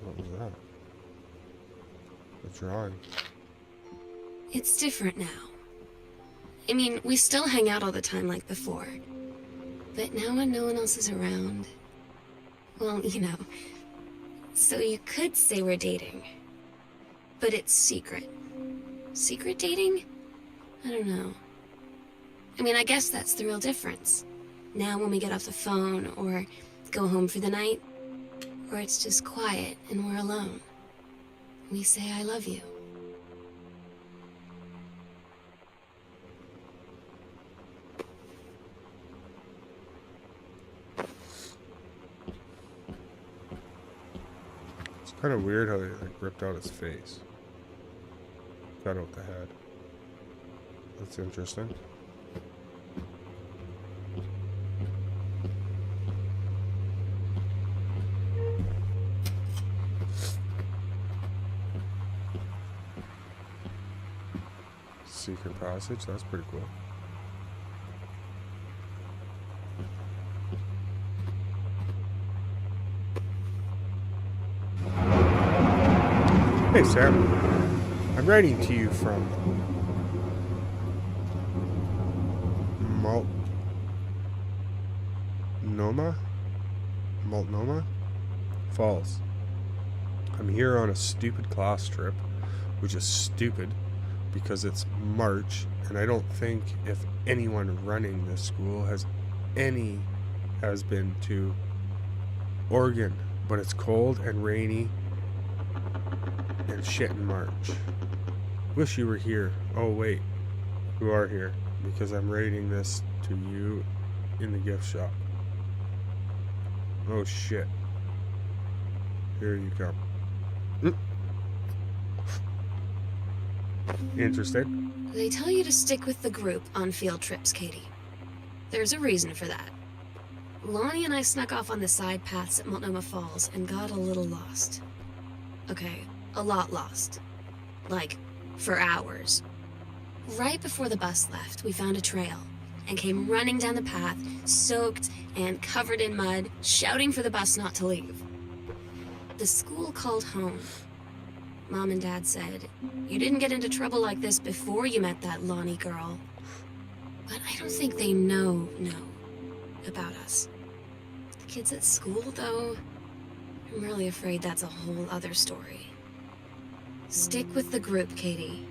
What was that? The drawing. It's different now. I mean, we still hang out all the time like before. But now when no one else is around, well, you know. So you could say we're dating. But it's secret. Secret dating? I don't know. I mean, I guess that's the real difference. Now when we get off the phone or go home for the night, or it's just quiet and we're alone, we say I love you. It's kind of weird how they like ripped out his face. Cut out the head. That's interesting. Secret passage, that's pretty cool. Hey, Sam. I'm writing to you from Multnomah Falls. I'm here on a stupid class trip, which is stupid because it's March, and I don't think if anyone running this school has been to Oregon, but it's cold and rainy and shit in March. Wish you were here. Oh wait, you are here because I'm writing this to you in the gift shop. Oh shit. Here you come. Interesting. They tell you to stick with the group on field trips, Katie. There's a reason for that. Lonnie and I snuck off on the side paths at Multnomah Falls and got a little lost. Okay, a lot lost. Like, for hours. Right before the bus left, we found a trail and came running down the path, soaked and covered in mud, shouting for the bus not to leave. The school called home. Mom and Dad said, "You didn't get into trouble like this before you met that Lonnie girl." But I don't think they know about us. The kids at school, though, I'm really afraid that's a whole other story. Stick with the group, Katie.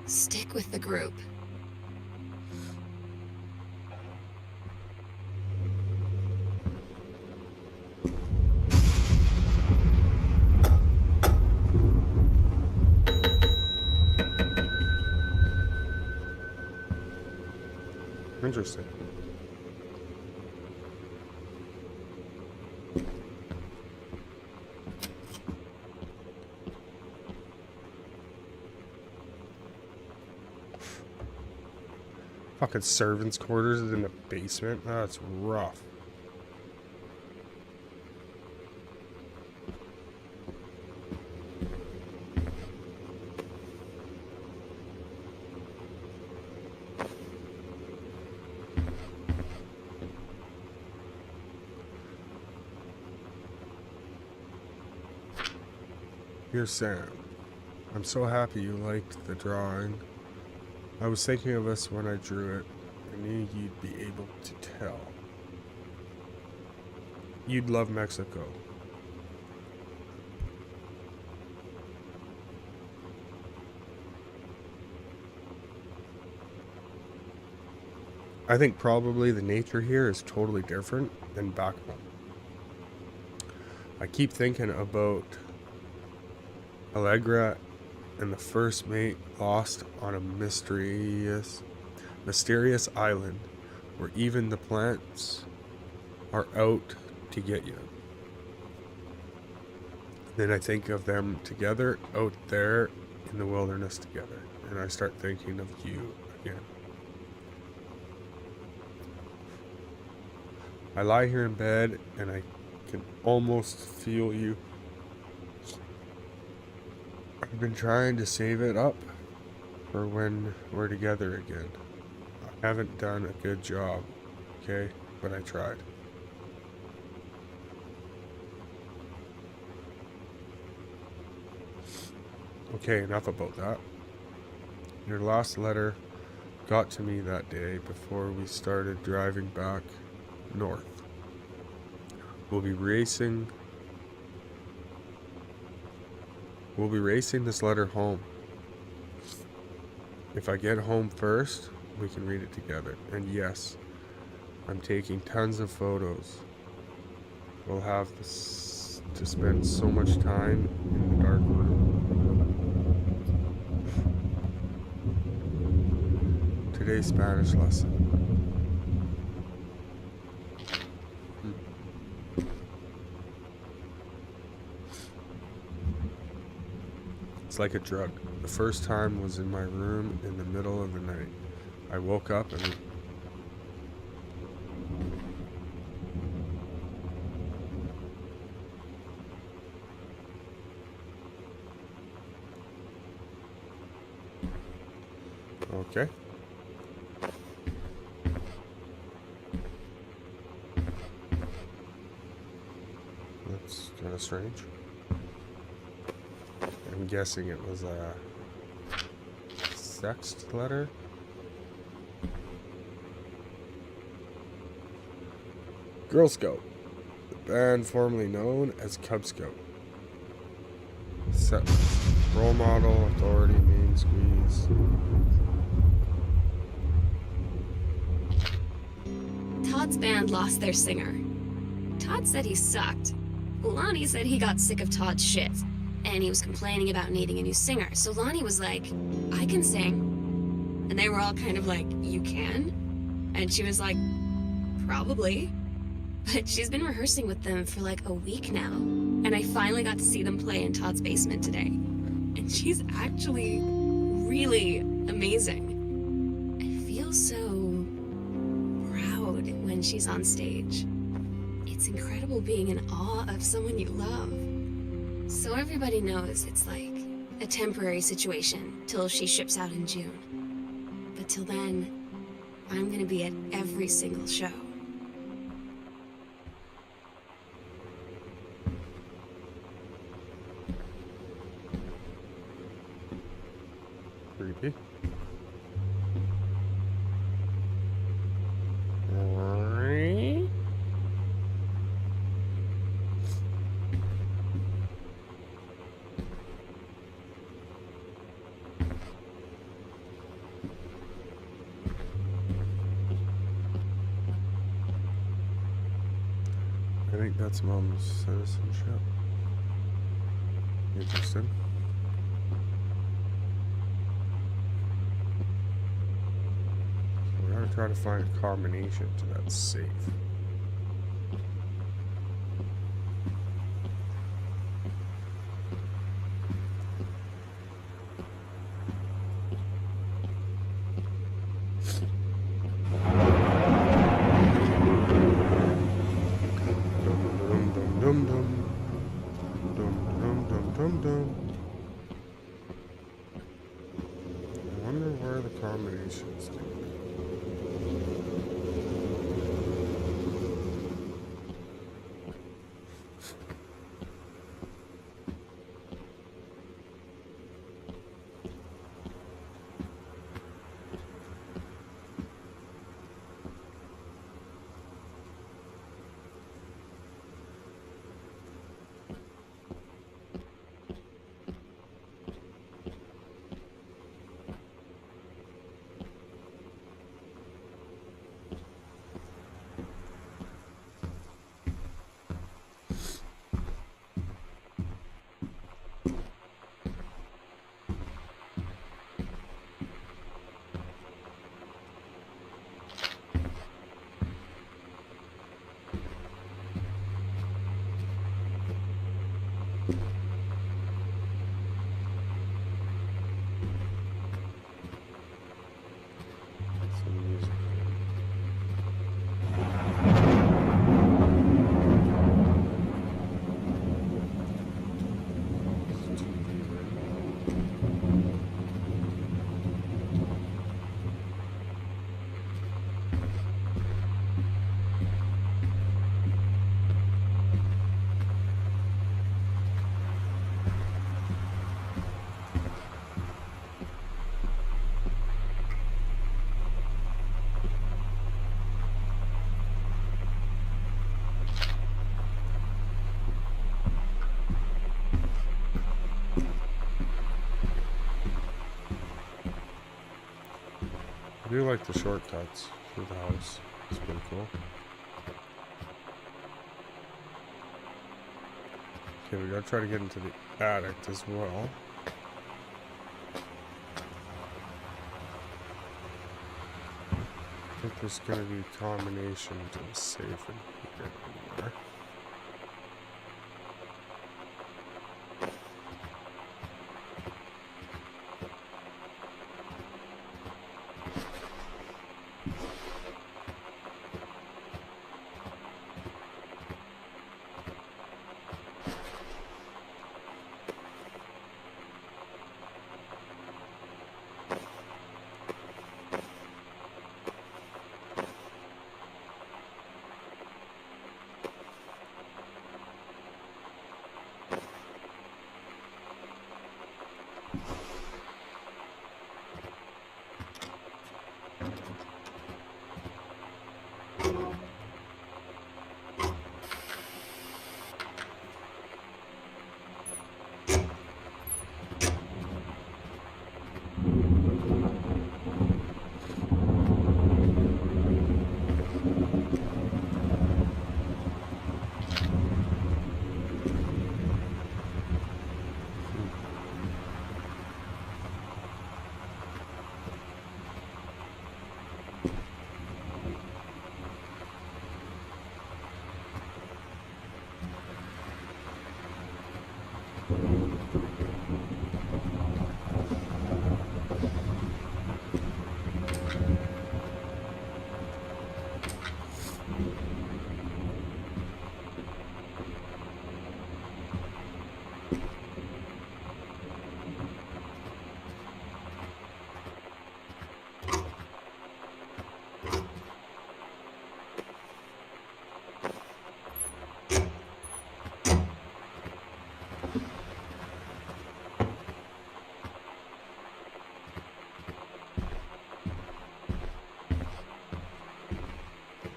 Stick with the group. Interesting. Fucking servants' quarters in the basement. That's rough. Dear Sam, I'm so happy you liked the drawing. I was thinking of us when I drew it. I knew you'd be able to tell. You'd love Mexico. I think probably the nature here is totally different than back home. I keep thinking about Allegra and the first mate lost on a mysterious island where even the plants are out to get you. Then I think of them together out there in the wilderness together, and I start thinking of you again. I lie here in bed and I can almost feel you. I've been trying to save it up for when we're together again. I haven't done a good job, okay? But I tried. Okay, enough about that. Your last letter got to me that day before we started driving back north. We'll be racing this letter home. If I get home first, we can read it together. And yes, I'm taking tons of photos. We'll have to spend so much time in the dark room. Today's Spanish lesson. It's like a drug. The first time was in my room in the middle of the night. I woke up and okay. That's kind of strange. I'm guessing it was a sext letter. Girl Scout, the band formerly known as Cub Scout. Set role model, authority, main squeeze. Todd's band lost their singer. Todd said he sucked. Lonnie said he got sick of Todd's shit, and he was complaining about needing a new singer. So Lonnie was like, I can sing. And they were all kind of like, you can? And she was like, probably. But she's been rehearsing with them for like a week now. And I finally got to see them play in Todd's basement today. And she's actually really amazing. I feel so proud when she's on stage. It's incredible being in awe of someone you love. So everybody knows it's like a temporary situation till she ships out in June. But till then, I'm gonna be at every single show. Creepy. I think that's Mom's citizenship. Interesting. We're gonna try to find a combination to that safe. Dum dum dum dum dum dum dum. I wonder where the combinations do. Some music. I do like the shortcuts through the house. It's pretty cool. Okay, we gotta try to get into the attic as well. I think there's gonna be a combination to the safe in here anywhere.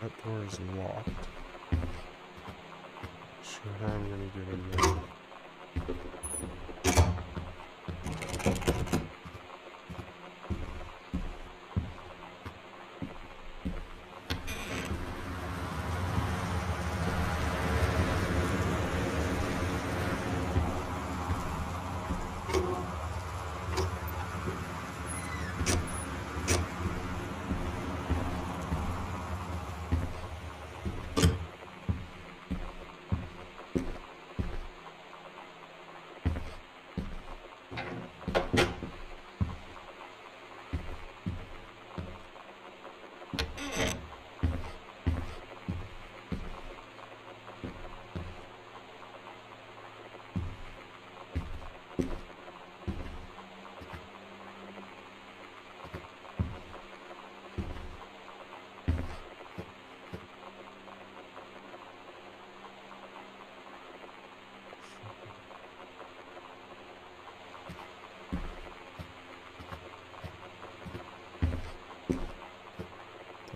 That door is locked. Sure, how I'm gonna get in there.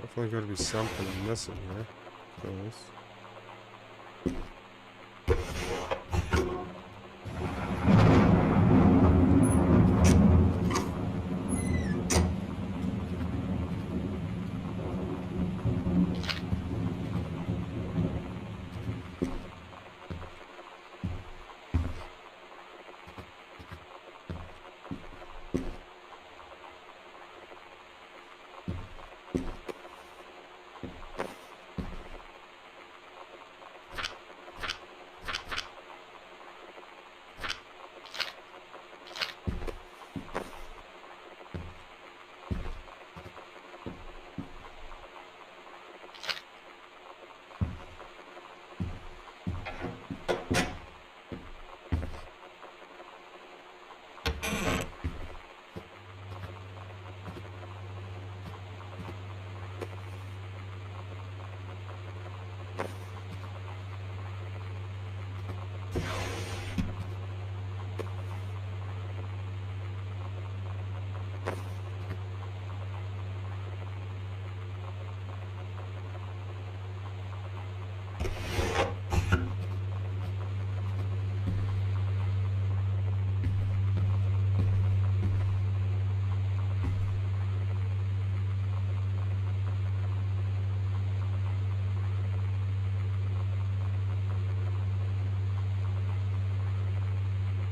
Definitely gotta be something I'm missing here. Close.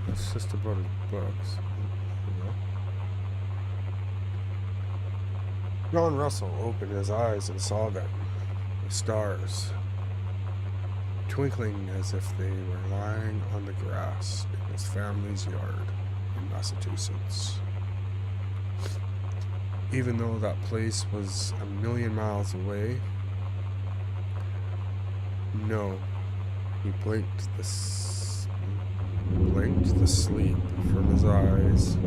It's just about his books. John Russell opened his eyes and saw them, the stars, twinkling as if they were lying on the grass in his family's yard in Massachusetts. Even though that place was a million miles away, no, he blinked the sleep from his eyes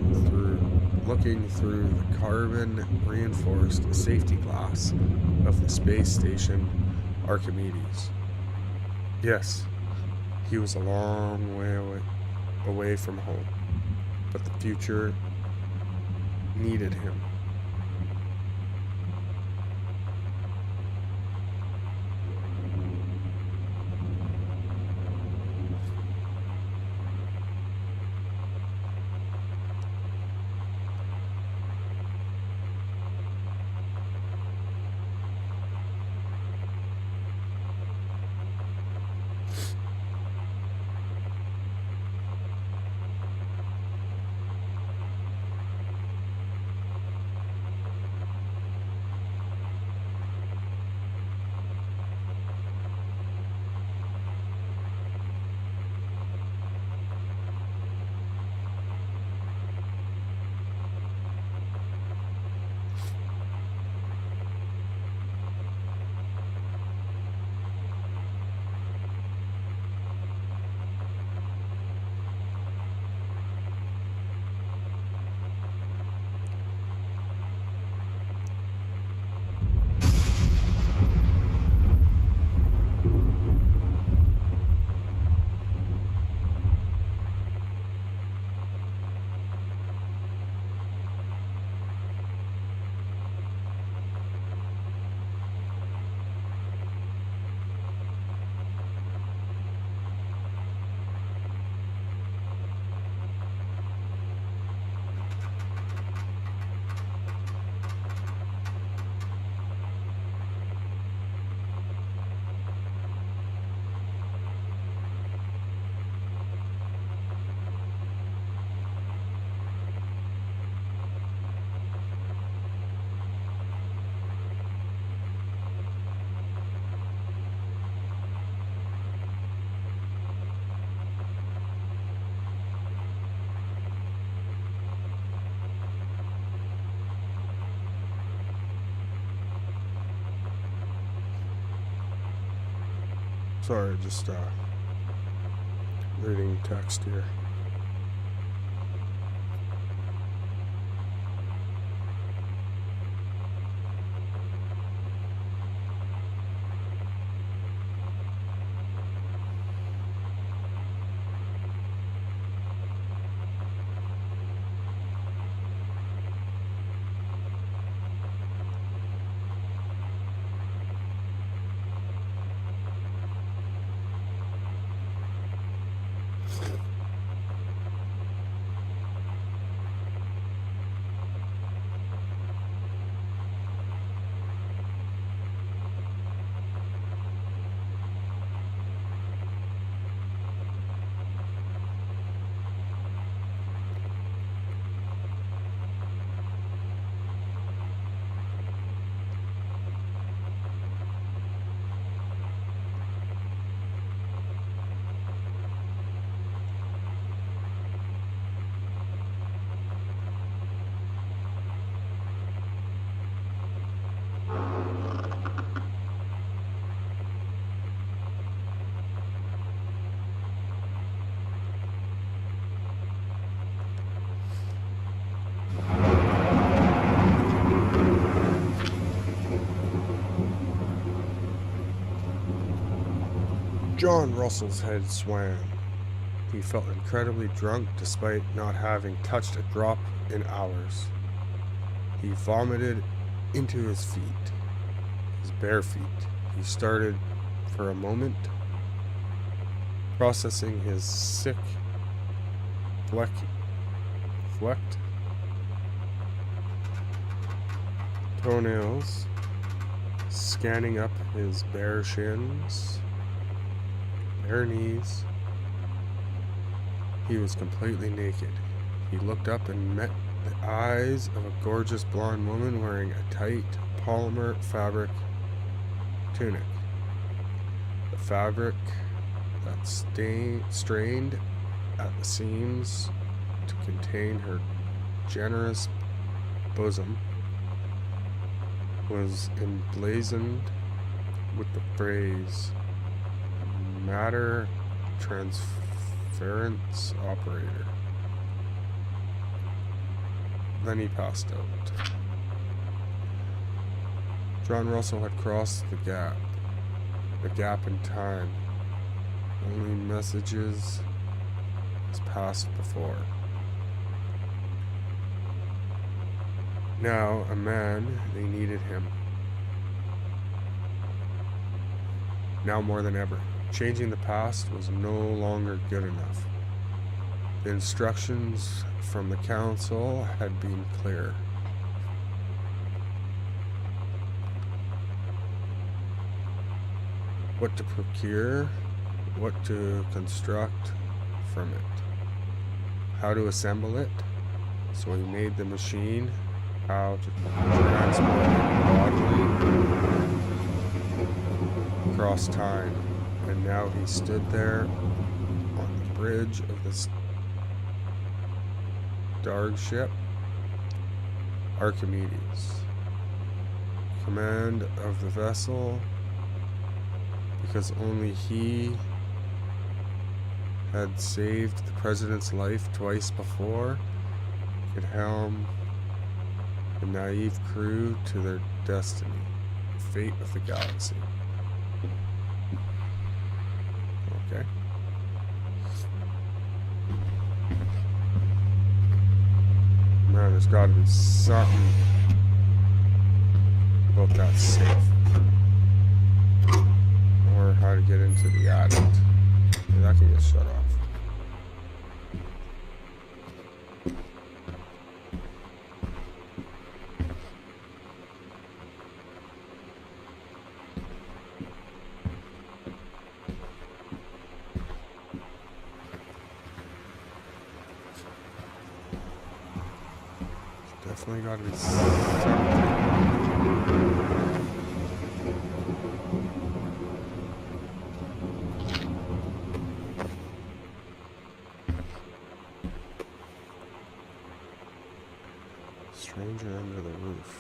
looking through the carbon-reinforced safety glass of the space station Archimedes. Yes, he was a long way away from home, but the future needed him. Sorry, just reading text here. John Russell's head swam. He felt incredibly drunk despite not having touched a drop in hours. He vomited into his feet, his bare feet. He started for a moment, processing his sick, flecked toenails, scanning up his bare shins, bare knees. He was completely naked. He looked up and met the eyes of a gorgeous blonde woman wearing a tight polymer fabric tunic. The fabric that strained at the seams to contain her generous bosom was emblazoned with the phrase matter transference operator. Then he passed out. John Russell had crossed the gap in time. Only messages as passed before. Now, a man, they needed him. Now more than ever. Changing the past was no longer good enough. The instructions from the council had been clear. What to procure, what to construct from it, how to assemble it. So he made the machine, how to transport it bodily across time. And now he stood there on the bridge of the starship Archimedes, command of the vessel, because only he had saved the president's life twice before, could helm the naive crew to their destiny, the fate of the galaxy. Okay. Man, there's gotta be something about that safe. Or how to get into the attic. Yeah, that can get shut off. Definitely gotta be something. Stranger under the roof.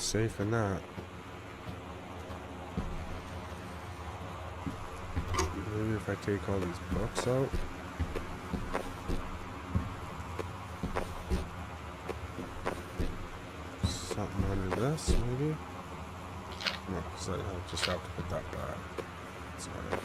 safe in that. Maybe if I take all these books out. Something under this, maybe? No, because I just have to put that back. That's not it.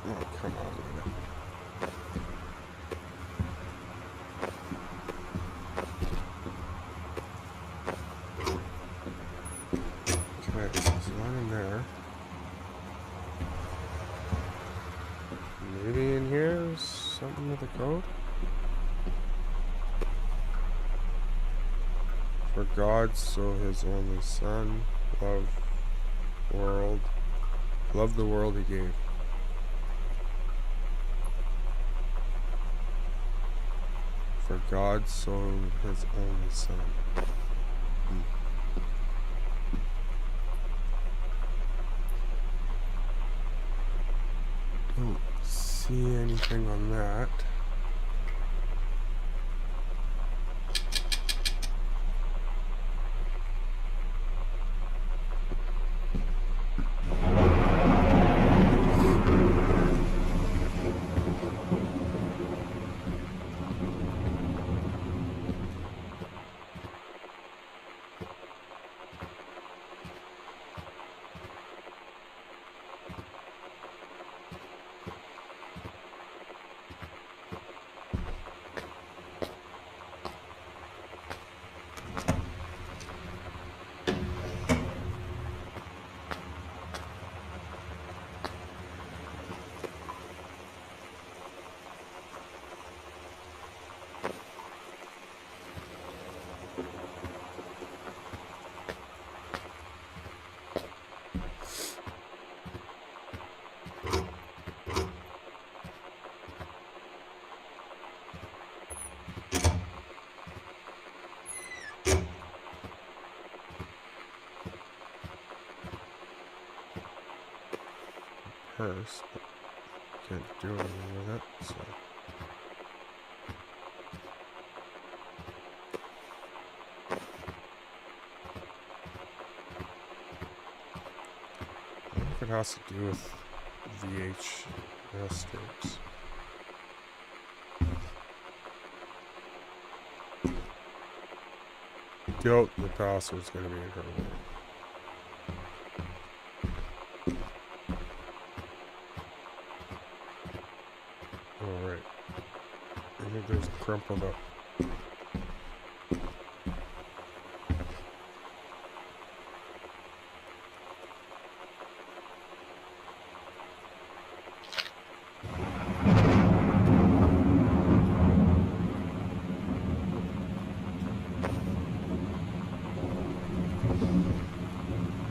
Oh, come on, Luna. Okay, there's one in there. Maybe in here is something with the code? For God so his only son loved the world he gave. For God so his only son. Don't see anything on that. Purse, but can't do anything with it, so. I wonder if it has to do with VHS tapes. Yo, the password's gonna be in her way. Alright. I think there's crumpled up.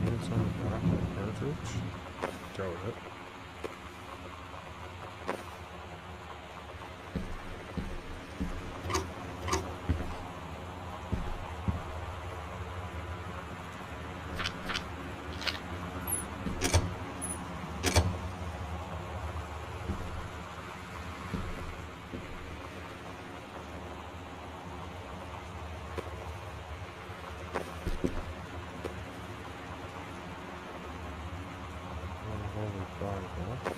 It's on the back of the cartridge. Doubt it. Holy Bible.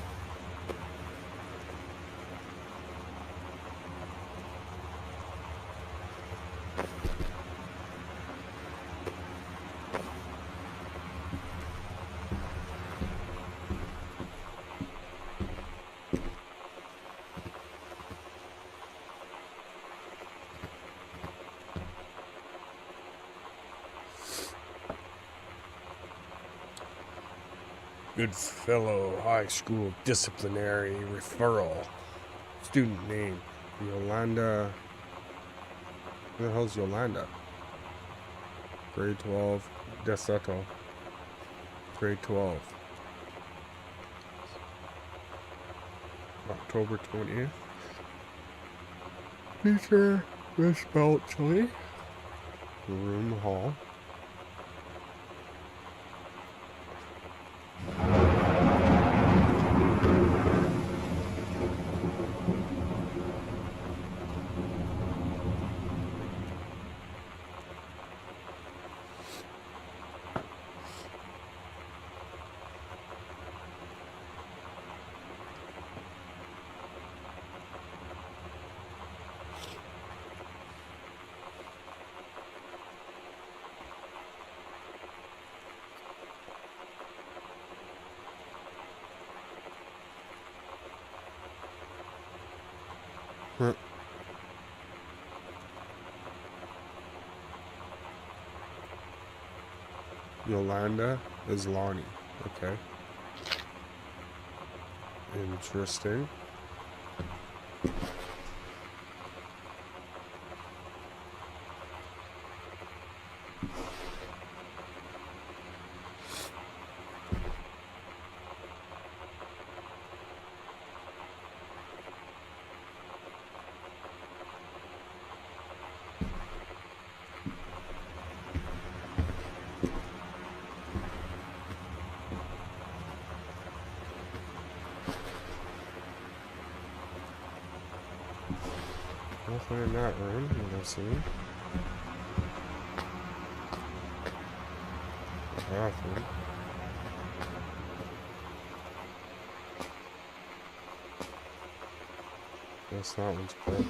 Goodfellow High School Disciplinary Referral. Student name, Yolanda. Who the hell's Yolanda? Grade 12, Desoto. Grade 12. October 20th. Teacher, Miss Belchley. Room Hall. Huh. Yolanda is Lonnie. Okay. Interesting. Nothing in that room that I've seen. The bathroom. Guess that one's broken.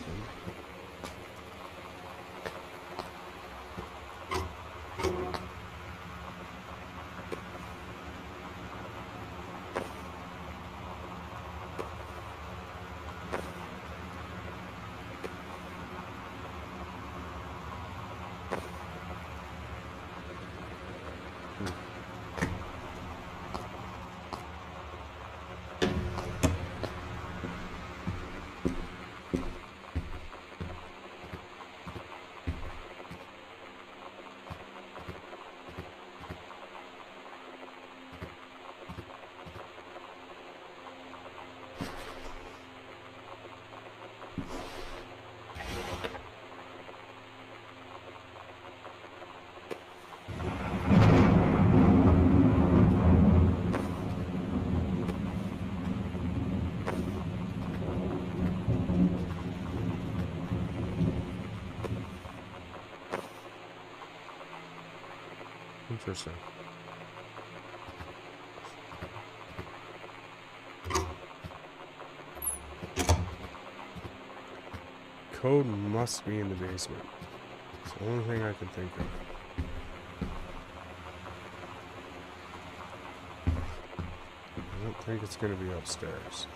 Interesting. Code must be in the basement. It's the only thing I can think of. I don't think it's going to be upstairs.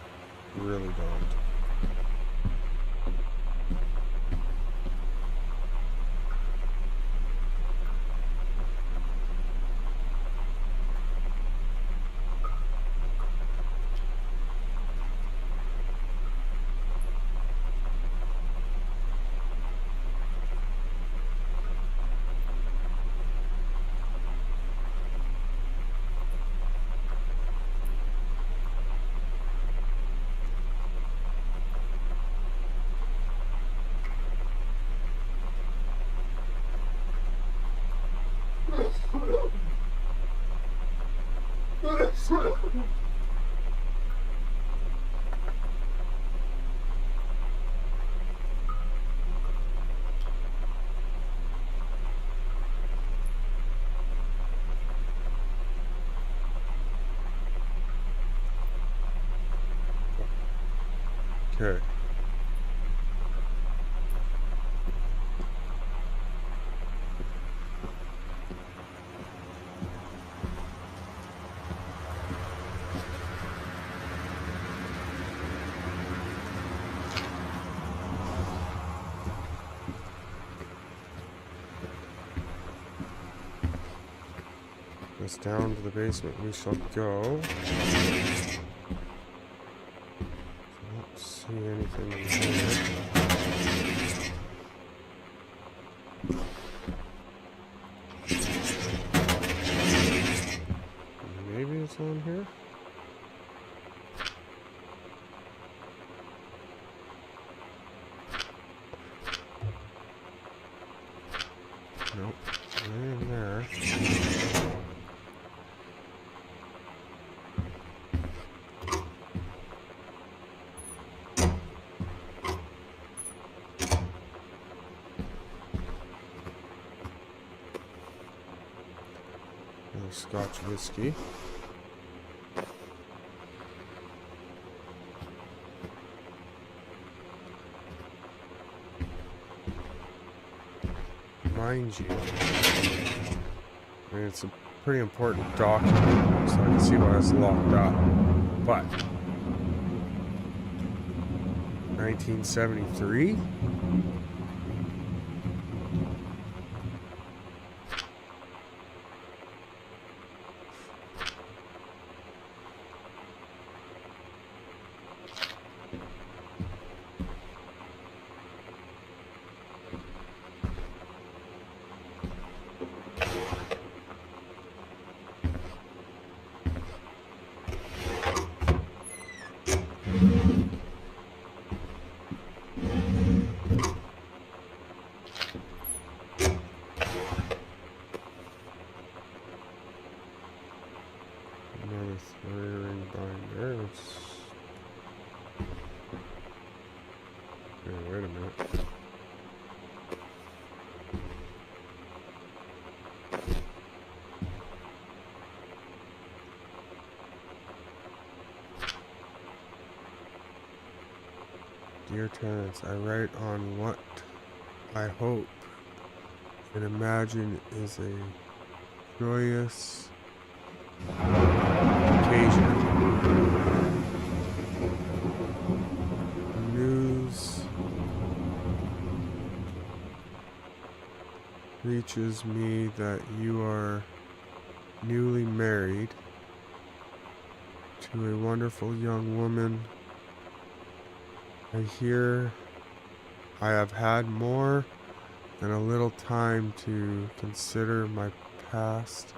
Really don't. Okay. It's down to the basement. We shall go. I don't see anything in here. Maybe it's on here? Nope. Nothing in there. Scotch whiskey. Mind you, I mean, it's a pretty important document, so I can see why it's locked up. But 1973. Another 3-ring binder. Okay, wait a minute. Dear Terrence, I write on what I hope and imagine is a joyous occasion. News reaches me that you are newly married to a wonderful young woman. I hear I have had more than a little time to consider my past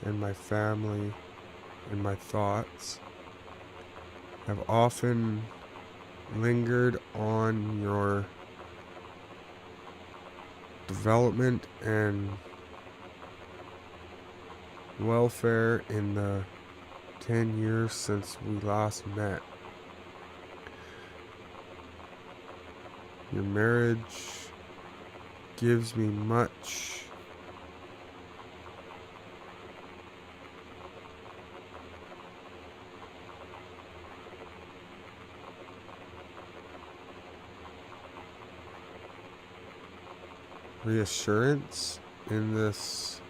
and my family and my thoughts. I've often lingered on your development and welfare in the 10 years since we last met. Your marriage gives me much reassurance in this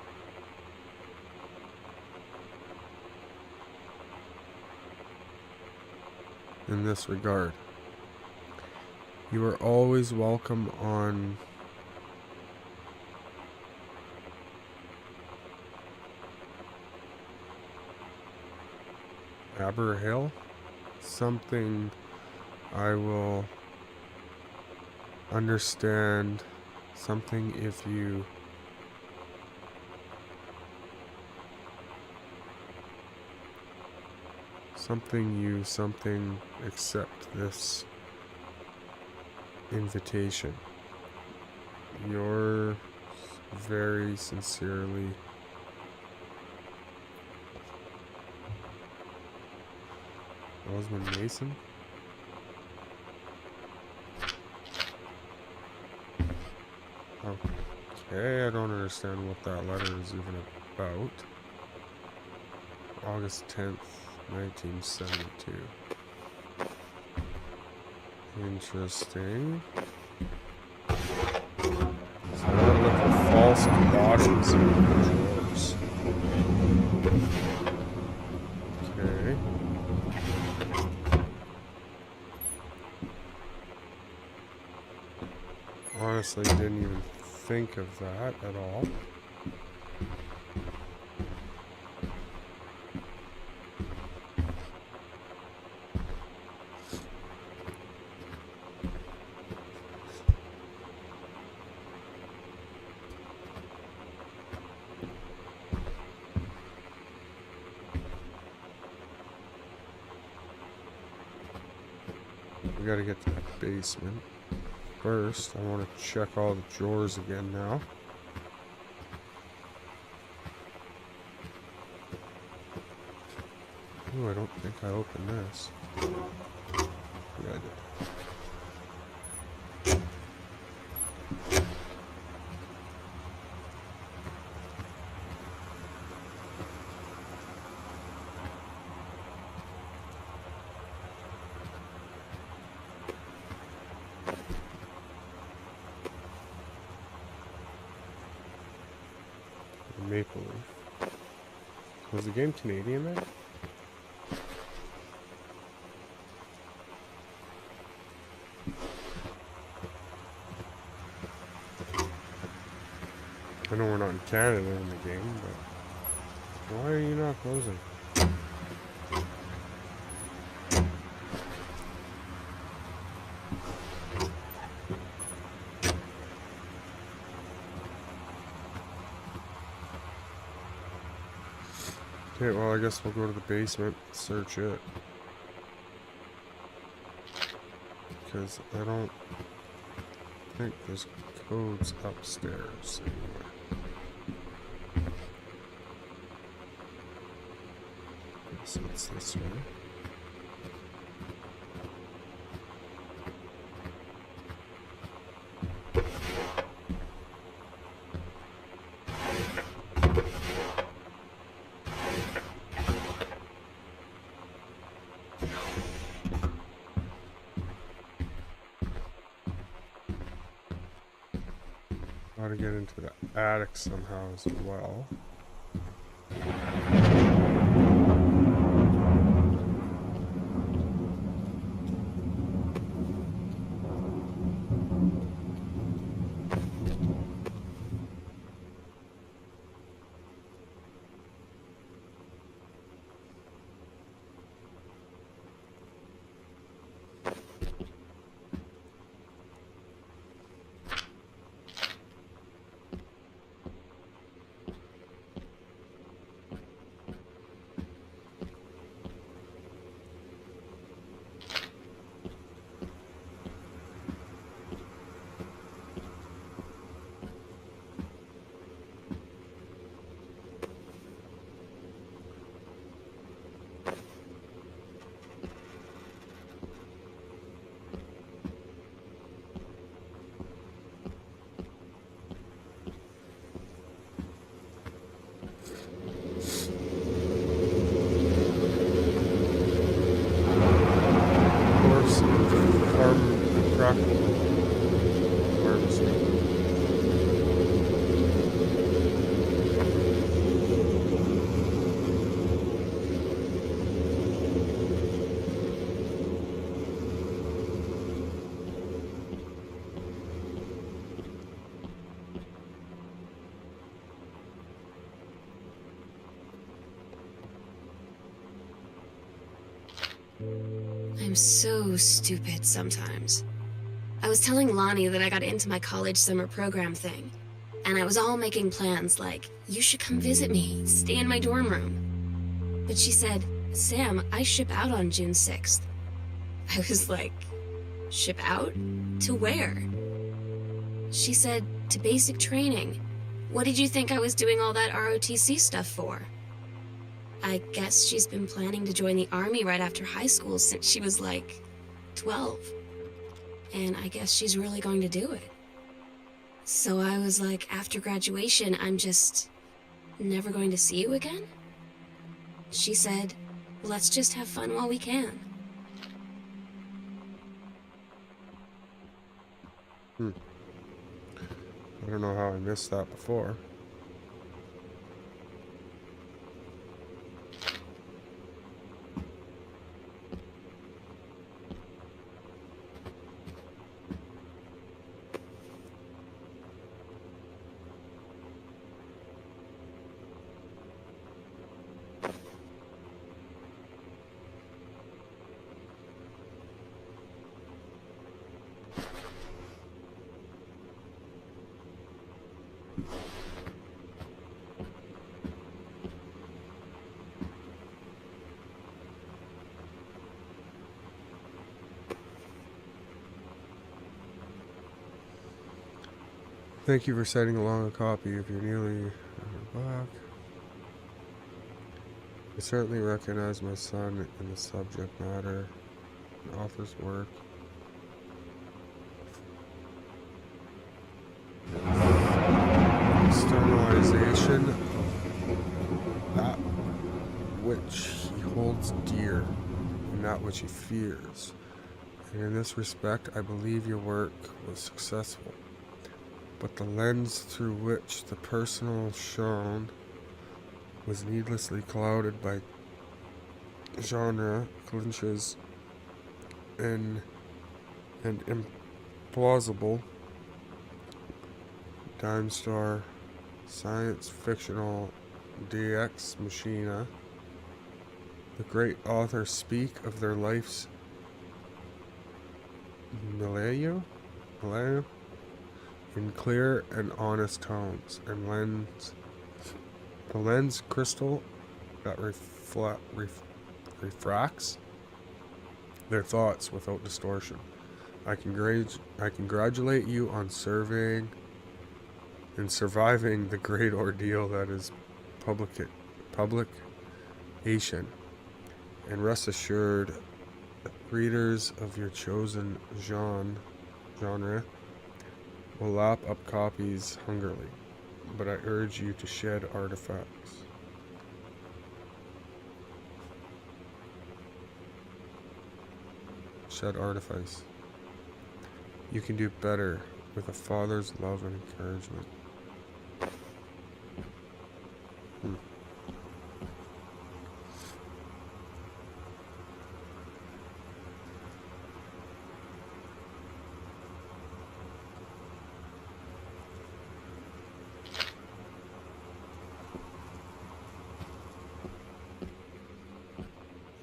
regard. You are always welcome on Aber Hill. Something I will understand. Something if you accept this invitation. Yours very sincerely, Osmond Mason. Okay, I don't understand what that letter is even about. August 10th, 1972. Interesting. So I gotta look for false bottoms in the drawers. Okay. Honestly, didn't even think of that at all. We gotta get to the basement. First, I want to check all the drawers again now. Ooh, I don't think I opened this. Yeah, I did. Maple Leaf. Was the game Canadian then? I know we're not in Canada in the game, but why are you not closing? Okay, well, I guess we'll go to the basement, search it. Because I don't think there's codes upstairs anywhere. So it's this way. Gotta get into the attic somehow as well. I'm so stupid sometimes. I was telling Lonnie that I got into my college summer program thing, and I was all making plans like, you should come visit me, stay in my dorm room. But she said, Sam, I ship out on June 6th. I was like, ship out? To where? She said, to basic training. What did you think I was doing all that ROTC stuff for? I guess she's been planning to join the army right after high school since she was like 12. And I guess she's really going to do it. So I was like, after graduation, I'm just never going to see you again? She said, let's just have fun while we can. I don't know how I missed that before. Thank you for sending along a copy of your newly back. I certainly recognize my son in the subject matter, the author's work. Externalization of that which he holds dear and that which he fears. And in this respect, I believe your work was successful. But the lens through which the personal shone was needlessly clouded by genre clinches and and implausible Dime Star science fictional DX Machina. The great authors speak of their life's milieu in clear and honest tones, and the lens crystal that refracts their thoughts without distortion. I congratulate you on surveying and surviving the great ordeal that is publication, and rest assured, readers of your chosen genre will lap up copies hungrily, but I urge you to shed artifacts. Shed artifice. You can do better with a father's love and encouragement.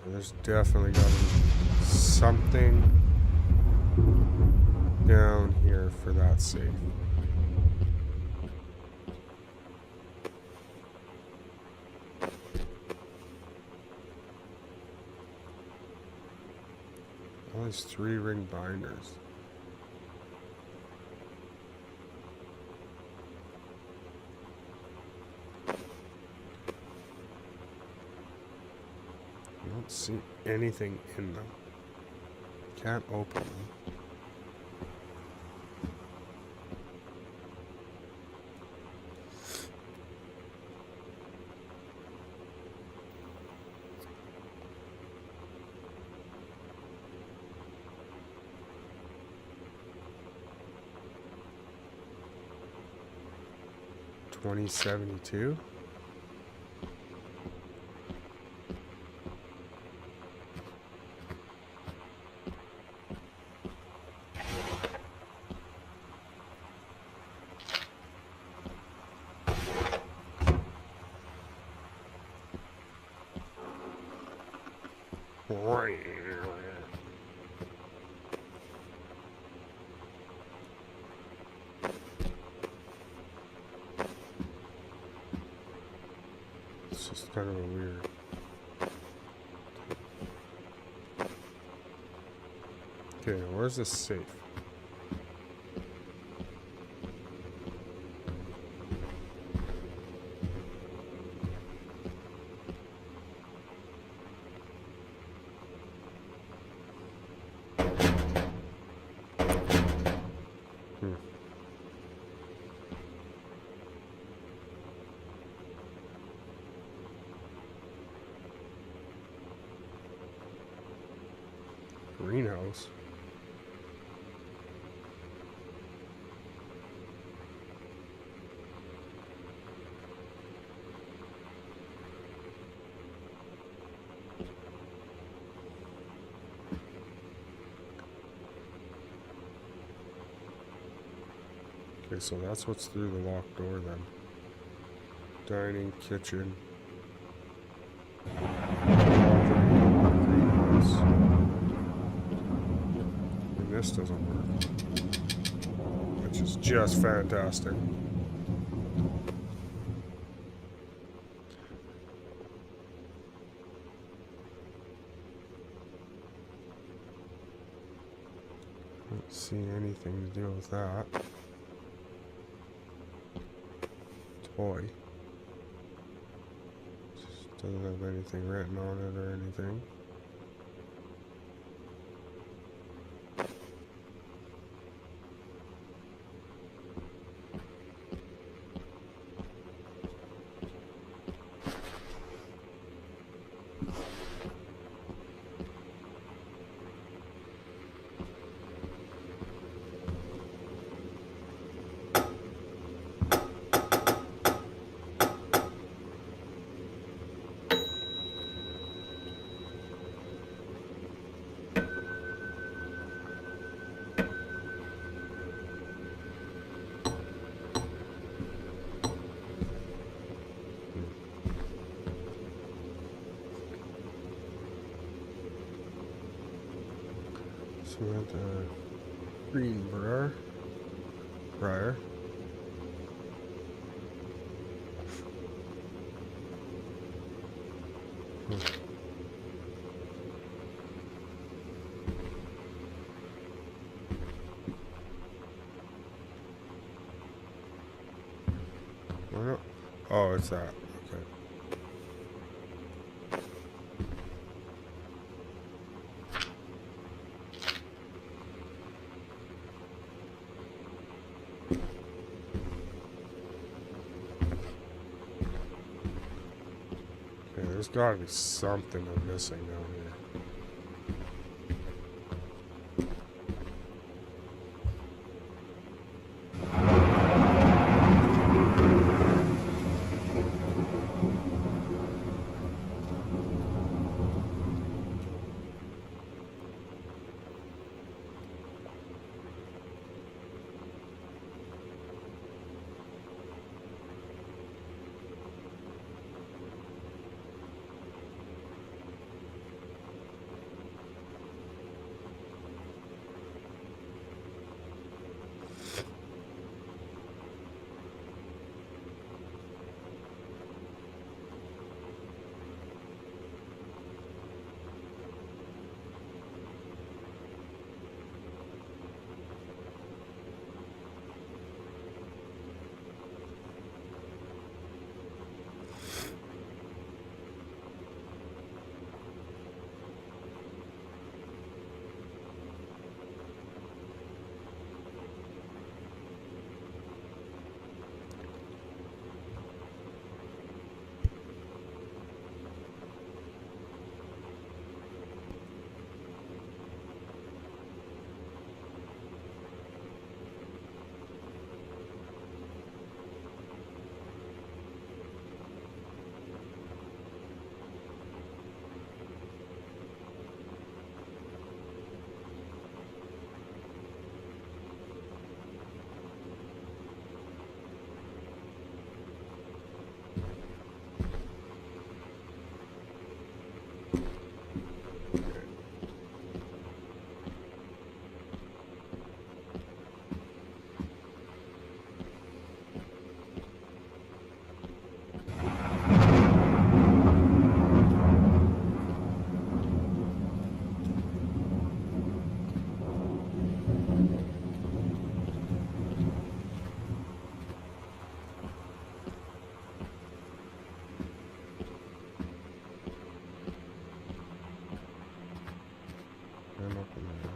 There's definitely got to be something down here for that safe. All these 3-ring binders. I don't see anything in them. Can't open them. $20.72. It's just kind of a weird. Okay, where's this safe? Greenhouse. Okay, so that's what's through the locked door then. Dining, kitchen. Greenhouse. And this doesn't work. Which is just fantastic. Don't see anything to do with that. Toy. Just doesn't have anything written on it or anything. Samantha Greenbrier. Briar. Oh, it's that. Okay. Okay, there's gotta be something I'm missing down here. I'm up in there.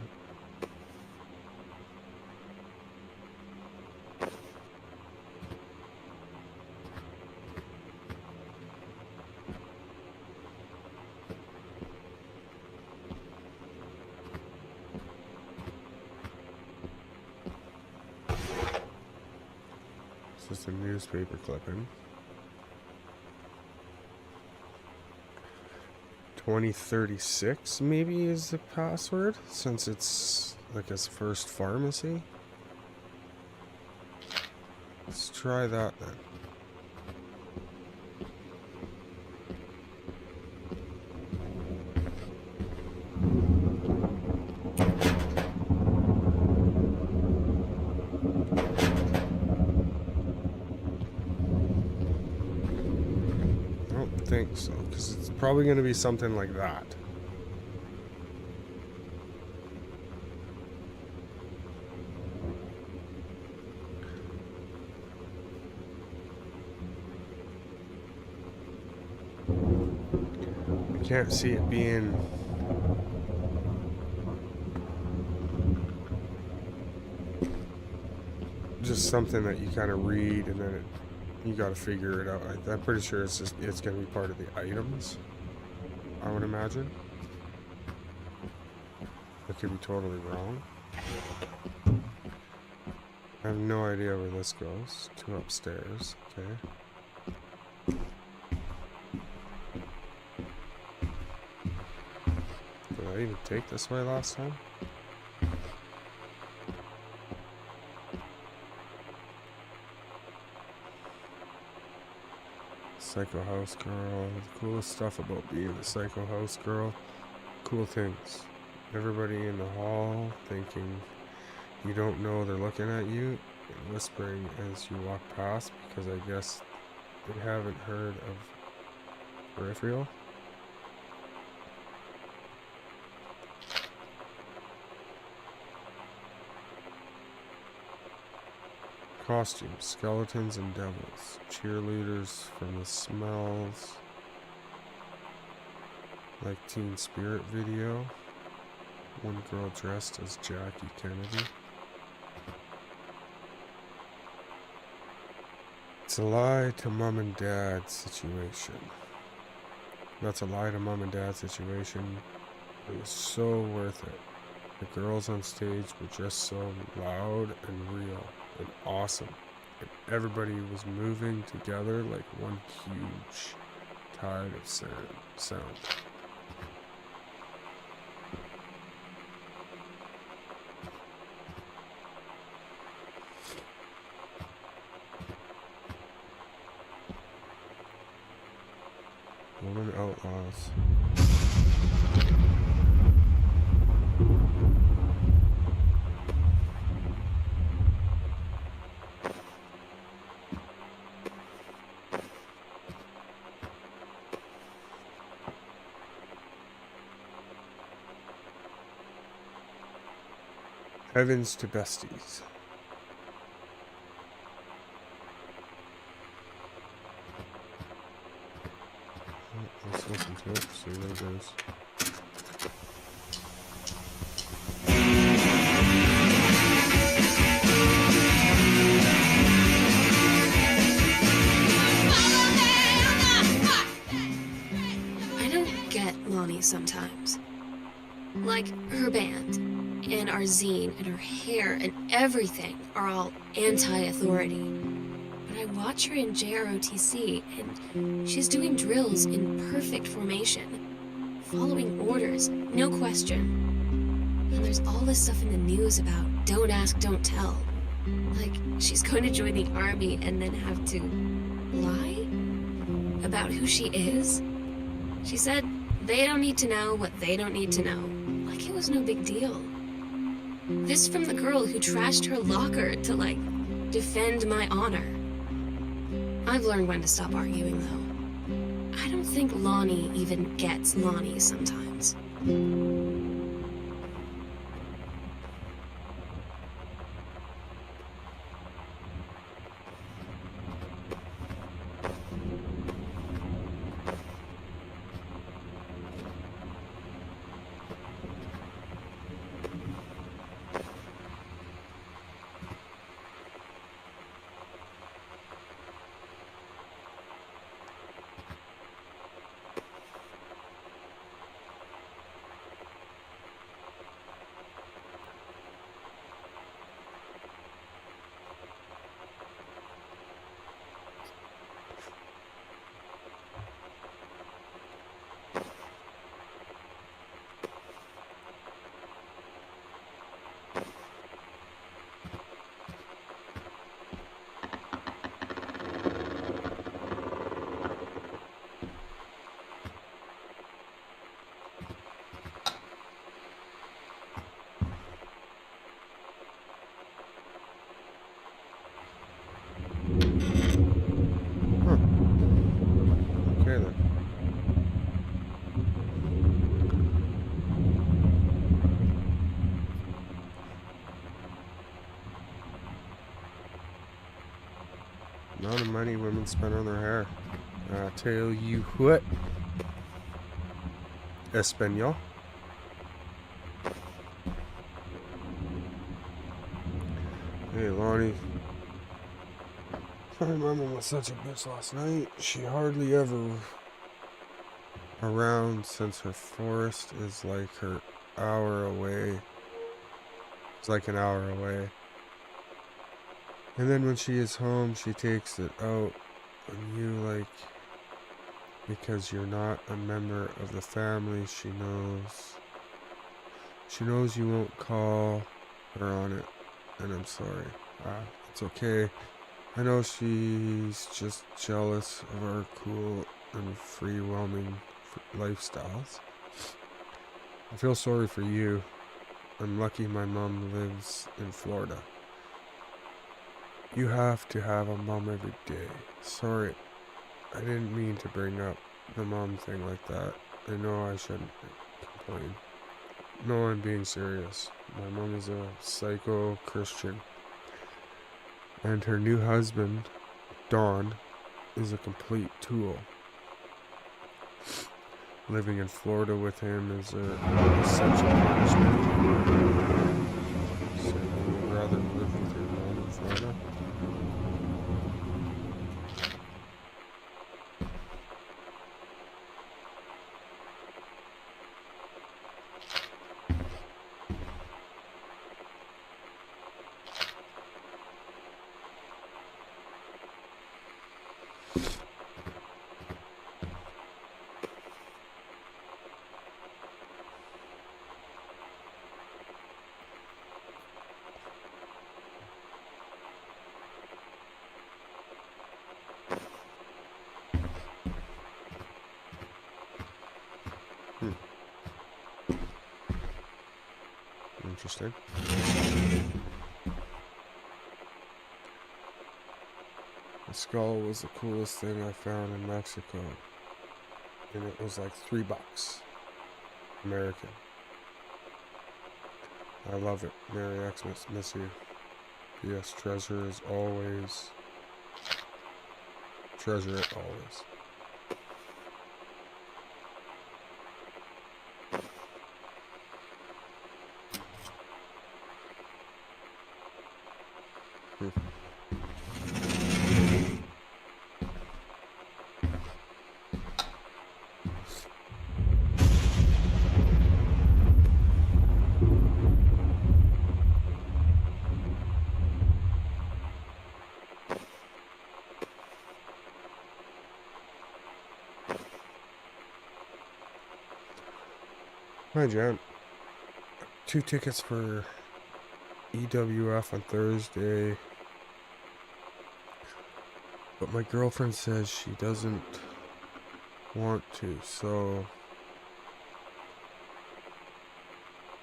It's just a newspaper clipping. 2036 maybe is the password, since it's like his first pharmacy. Let's try that then. I don't think so, because it's probably going to be something like that. I can't see it being just something that you kind of read and then you got to figure it out. I'm pretty sure it's going to be part of the items, I would imagine. I could be totally wrong. I have no idea where this goes. To upstairs. Okay. Did I even take this way last time? Psycho House Girl. The coolest stuff about being the Psycho House Girl. Cool things. everybody in the hall thinking you don't know they're looking at you and whispering as you walk past because I guess they haven't heard of Peripheral. Costumes, skeletons and devils, cheerleaders from the Smells Like Teen Spirit video, one girl dressed as Jackie Kennedy. It's a lie to mom and dad situation. That's a lie to mom and dad situation. It was so worth it. The girls on stage were just so loud and real and awesome. And everybody was moving together like one huge tide of sound. Woman Outlaws. Heavens to besties. Let's listen to it, see what it goes. I don't get Lonnie sometimes. Like, her band, and our zine, and her hair, and everything are all anti-authority. But I watch her in JROTC, and she's doing drills in perfect formation, following orders, no question. And there's all this stuff in the news about don't ask, don't tell. Like, she's going to join the army and then have to lie about who she is. She said they don't need to know what they don't need to know. Like it was no big deal. This from the girl who trashed her locker to, like, defend my honor. I've learned when to stop arguing, though. I don't think Lonnie even gets Lonnie sometimes. Okay then. Amount of money women spend on their hair. I tell you what. Espanol. Hey Lonnie. My mama was such a bitch last night. She hardly ever around since her forest is like her hour away. It's like an hour away. And then when she is home, she takes it out on you, like, because you're not a member of the family. She knows you won't call her on it, and I'm sorry. It's okay. I know she's just jealous of our cool and free-whelming lifestyles. I feel sorry for you. I'm lucky my mom lives in Florida. You have to have a mom every day. Sorry, I didn't mean to bring up the mom thing like that. I know I shouldn't complain. No, I'm being serious. My mom is a psycho Christian. And her new husband, Don, is a complete tool. Living in Florida with him is such a punishment. So you would rather live with your mom in Florida? Interesting. The skull was the coolest thing I found in Mexico. And it was like $3 American. I love it. Merry Xmas, miss you. P.S. Treasure it always. Hi, Jen. 2 tickets for EWF on Thursday. But my girlfriend says she doesn't want to, so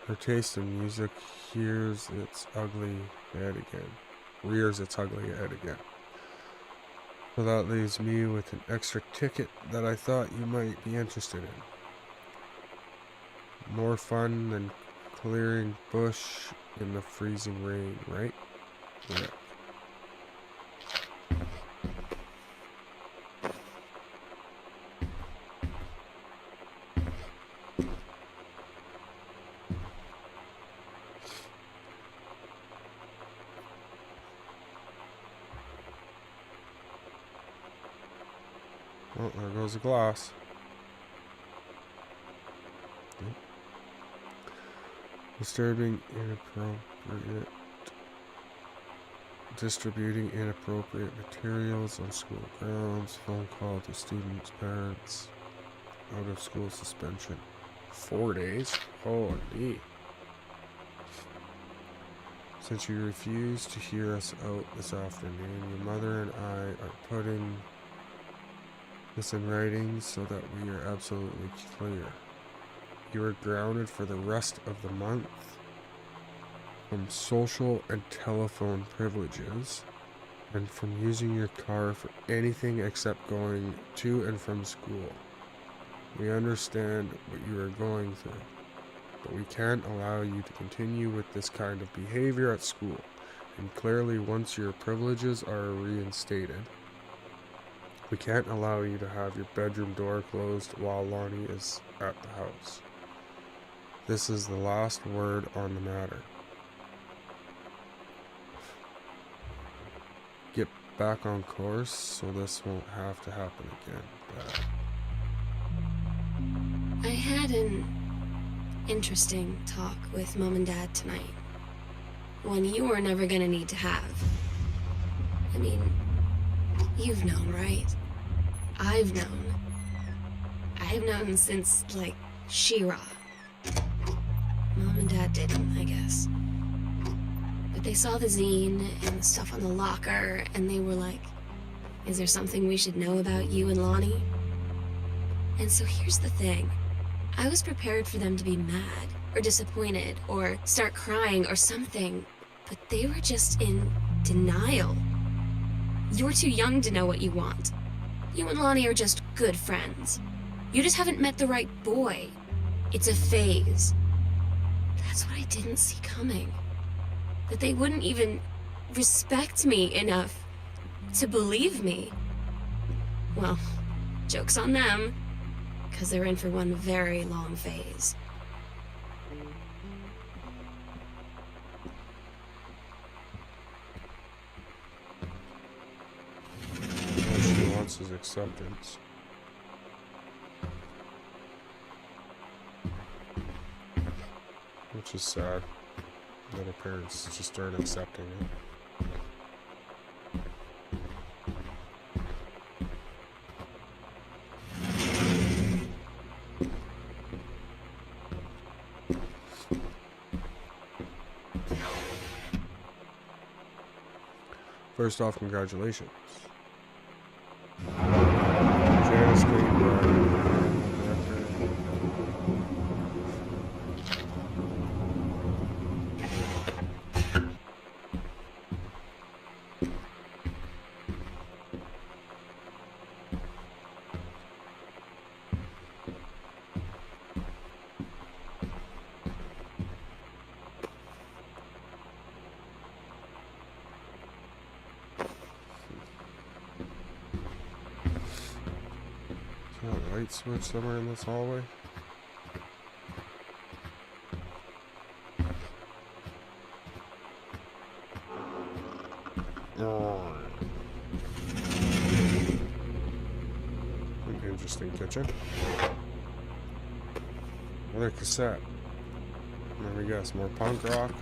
her taste in music rears its ugly head again. So that leaves me with an extra ticket that I thought you might be interested in. More fun than clearing bush in the freezing rain, right? Yeah. Oh, there goes the glass. Disturbing, inappropriate, distributing inappropriate materials on school grounds, phone call to students' parents, out of school suspension. 4 days? Holy. Since you refused to hear us out this afternoon, your mother and I are putting this in writing so that we are absolutely clear. You are grounded for the rest of the month from social and telephone privileges and from using your car for anything except going to and from school. We understand what you are going through, but we can't allow you to continue with this kind of behavior at school. And clearly, once your privileges are reinstated, we can't allow you to have your bedroom door closed while Lonnie is at the house. This is the last word on the matter. Get back on course so this won't have to happen again. I had an interesting talk with Mom and Dad tonight. One you were never gonna need to have. I mean, you've known, right? I've known. I've known since, like, She-Ra. Mom and Dad didn't, I guess. But they saw the zine and the stuff on the locker, and they were like, is there something we should know about you and Lonnie? And so here's the thing. I was prepared for them to be mad, or disappointed, or start crying or something, but they were just in denial. You're too young to know what you want. You and Lonnie are just good friends. You just haven't met the right boy. It's a phase. That's what I didn't see coming. That they wouldn't even respect me enough to believe me. Well, joke's on them, because they're in for one very long phase. All she wants is acceptance. Which is sad that her parents just aren't accepting it. First off, congratulations. Janice Greenberg. Light switch somewhere in this hallway. An interesting kitchen. Another cassette. Let me guess, more punk rock.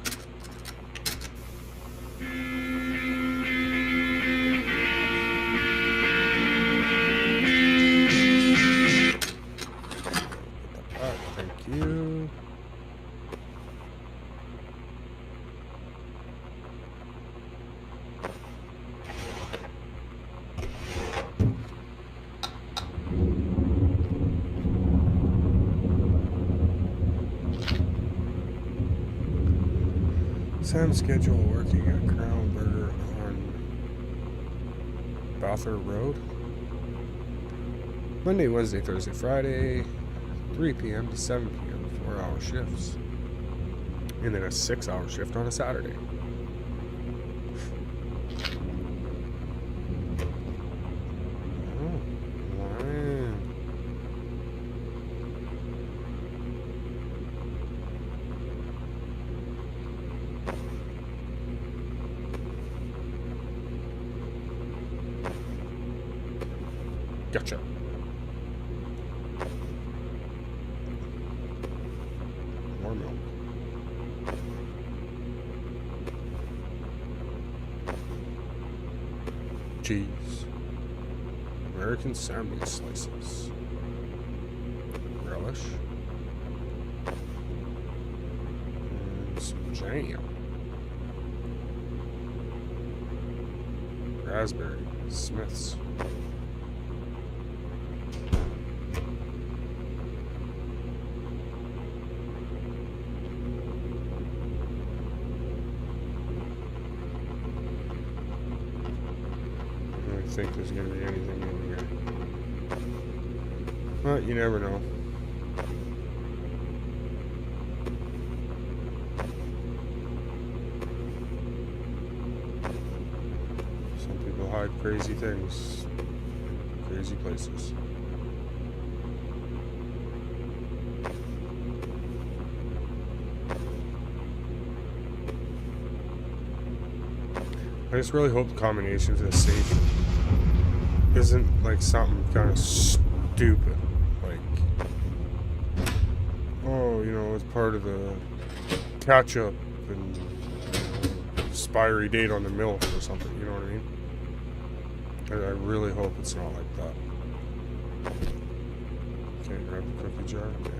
Thank you. Sam's schedule working at Crown Burger on Balfour Road. Monday, Wednesday, Thursday, Friday, 3 p.m. to 7 p.m. 4-hour shifts. And then a 6-hour shift on a Saturday. Oh, wow. Gotcha. More milk. Cheese. American sandwich slices. Relish. And some jam. Raspberry. Smith's. I think there's going to be anything in here. But you never know. Some people hide crazy things, crazy places. I just really hope the combination of this safe isn't like something kind of stupid, like, oh, you know, it's part of the catch-up and expiry date on the milk or something, you know what I mean? I really hope it's not like that. Okay, grab the cookie jar. Okay.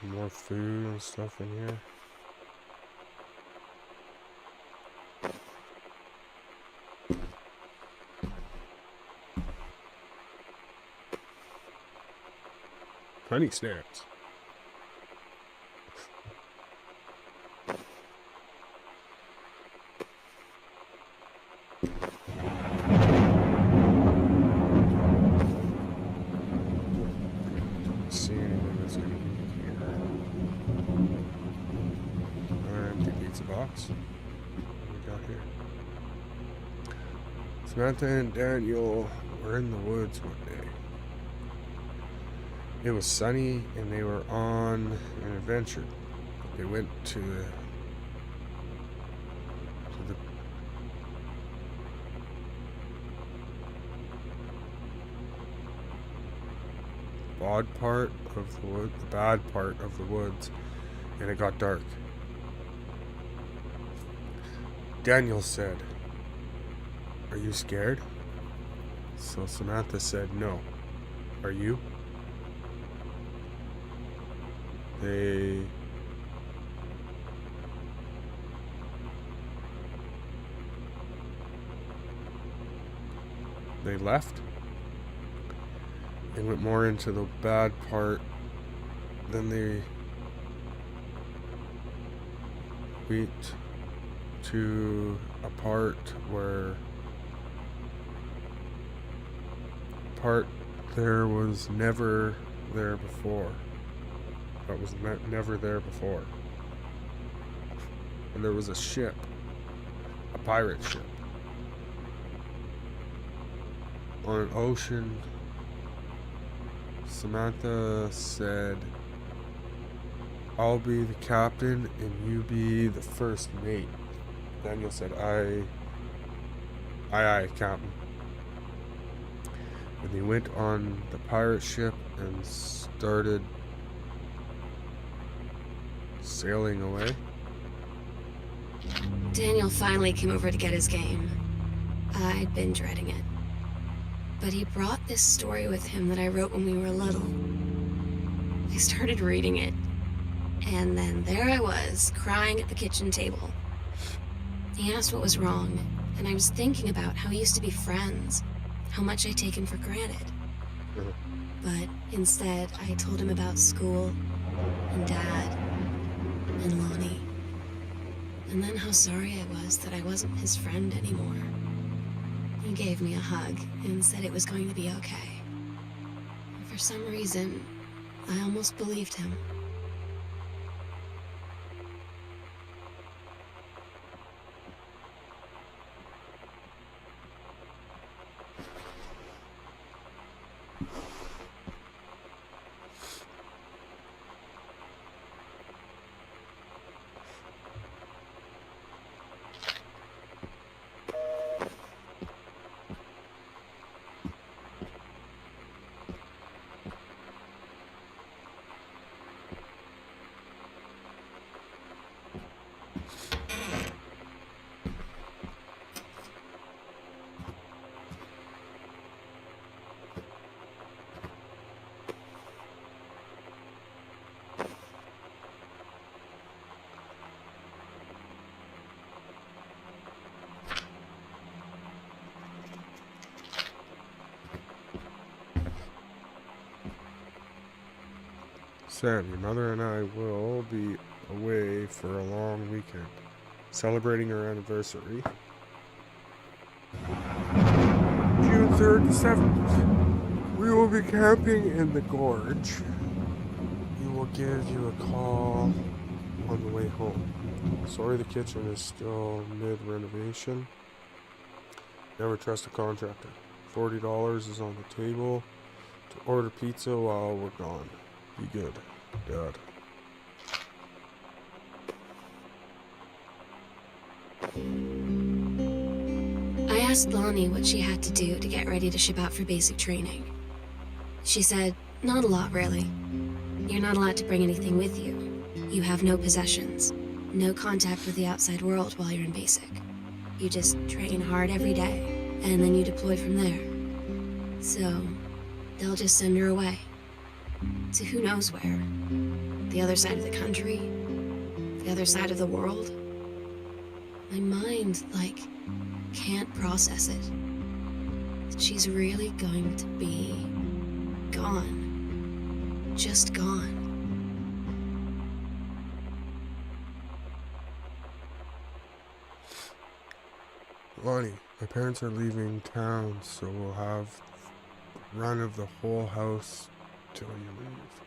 More food and stuff in here. Honey snacks. See anything that's gonna be here. Another empty pizza box. What we got here? Samantha and Daniel were in the woods one day. It was sunny and they were on an adventure. They went to the bad part of the woods, and it got dark. Daniel said, "Are you scared?" So Samantha said, "No. Are you?" They left and went more into the bad part. Then they went to a part there was never there before. That was never there before. And there was a ship, a pirate ship, on an ocean. Samantha said, "I'll be the captain and you be the first mate." Daniel said, Aye, Captain." And they went on the pirate ship and started sailing away. Daniel finally came over to get his game. I'd been dreading it. But he brought this story with him that I wrote when we were little. I started reading it, and then there I was, crying at the kitchen table. He asked what was wrong, and I was thinking about how we used to be friends, how much I'd taken for granted. But instead, I told him about school, and Dad, and Lonnie. And then how sorry I was that I wasn't his friend anymore. He gave me a hug and said it was going to be okay. And for some reason, I almost believed him. Sam, your mother and I will be away for a long weekend, celebrating our anniversary. June 3rd to 7th. We will be camping in the gorge. We will give you a call on the way home. Sorry the kitchen is still mid-renovation. Never trust a contractor. $40 is on the table to order pizza while we're gone. Be good, Dad. I asked Lonnie what she had to do to get ready to ship out for basic training. She said, not a lot, really. You're not allowed to bring anything with you. You have no possessions, no contact with the outside world while you're in basic. You just train hard every day, and then you deploy from there. So, they'll just send her away. To who knows where. the other side of the country, the other side of the world. My mind, like, can't process it. That she's really going to be gone. Just gone. Lonnie, my parents are leaving town, so we'll have run of the whole house till you leave.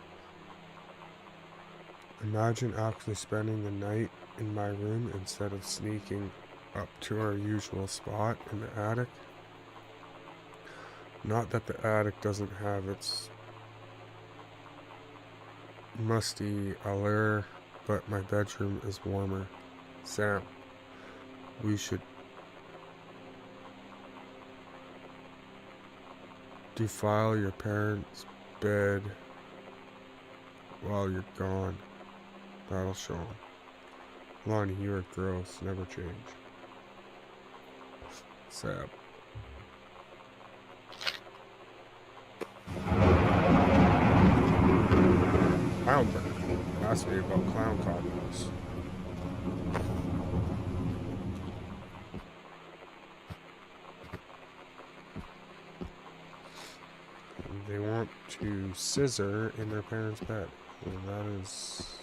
Imagine actually spending the night in my room instead of sneaking up to our usual spot in the attic. Not that the attic doesn't have its musty allure, but my bedroom is warmer. Sam, we should defile your parents' bed while you're gone. That'll show 'em. Lonnie, you are gross. Never change. Sam. Clownberg. Ask me about clown combos. They want to scissor in their parents' bed. Well, that is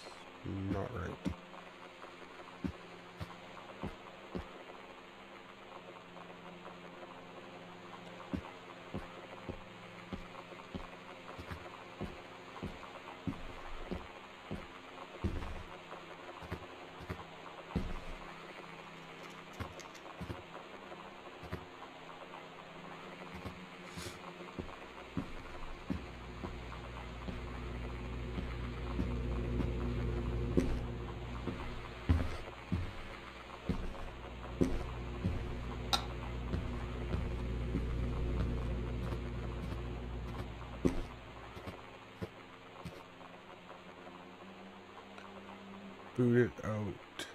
not right. Boot it out.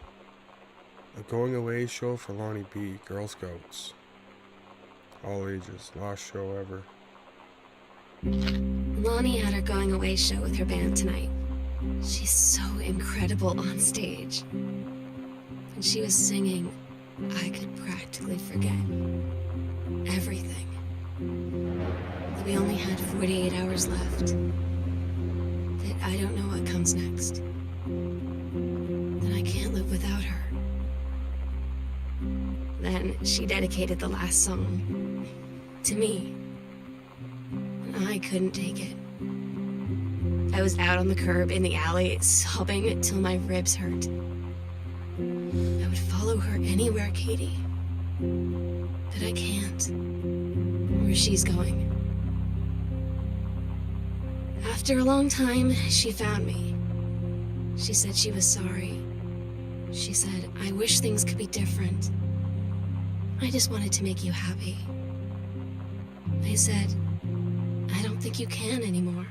A going away show for Lonnie B. Girl Scouts. All ages. Last show ever. Lonnie had her going away show with her band tonight. She's so incredible on stage. When she was singing, I could practically forget everything. That we only had 48 hours left. That I don't know what comes next. That I can't live without her. Then she dedicated the last song to me. And I couldn't take it. I was out on the curb in the alley, sobbing till my ribs hurt. I would follow her anywhere, Katie. But I can't. Where she's going. After a long time, she found me. She said she was sorry. She said, I wish things could be different. I just wanted to make you happy. I said, I don't think you can anymore.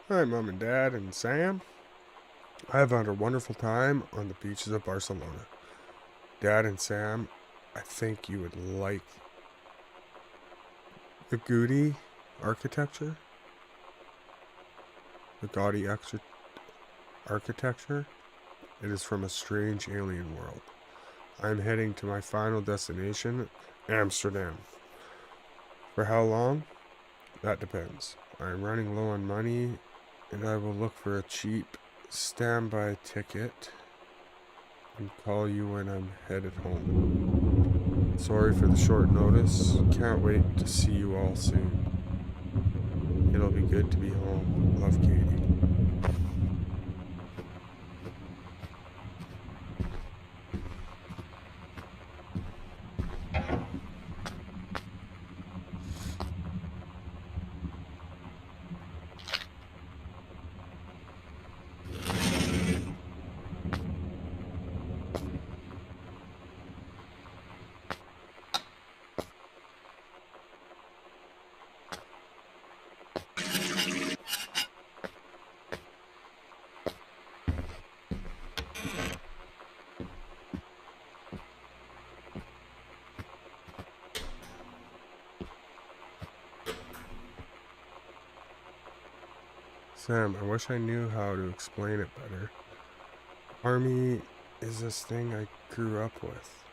Hi, Mom and Dad and Sam. I have had a wonderful time on the beaches of Barcelona. Dad and Sam, I think you would like the Gaudi architecture. The Gaudi architecture. It is from a strange alien world. I am heading to my final destination, Amsterdam. For how long? That depends. I am running low on money, and I will look for a cheap standby ticket and call you when I'm headed home. Sorry for the short notice. Can't wait to see you all soon. It'll be good to be home. Love, Katie. Sam, I wish I knew how to explain it better. Army is this thing I grew up with.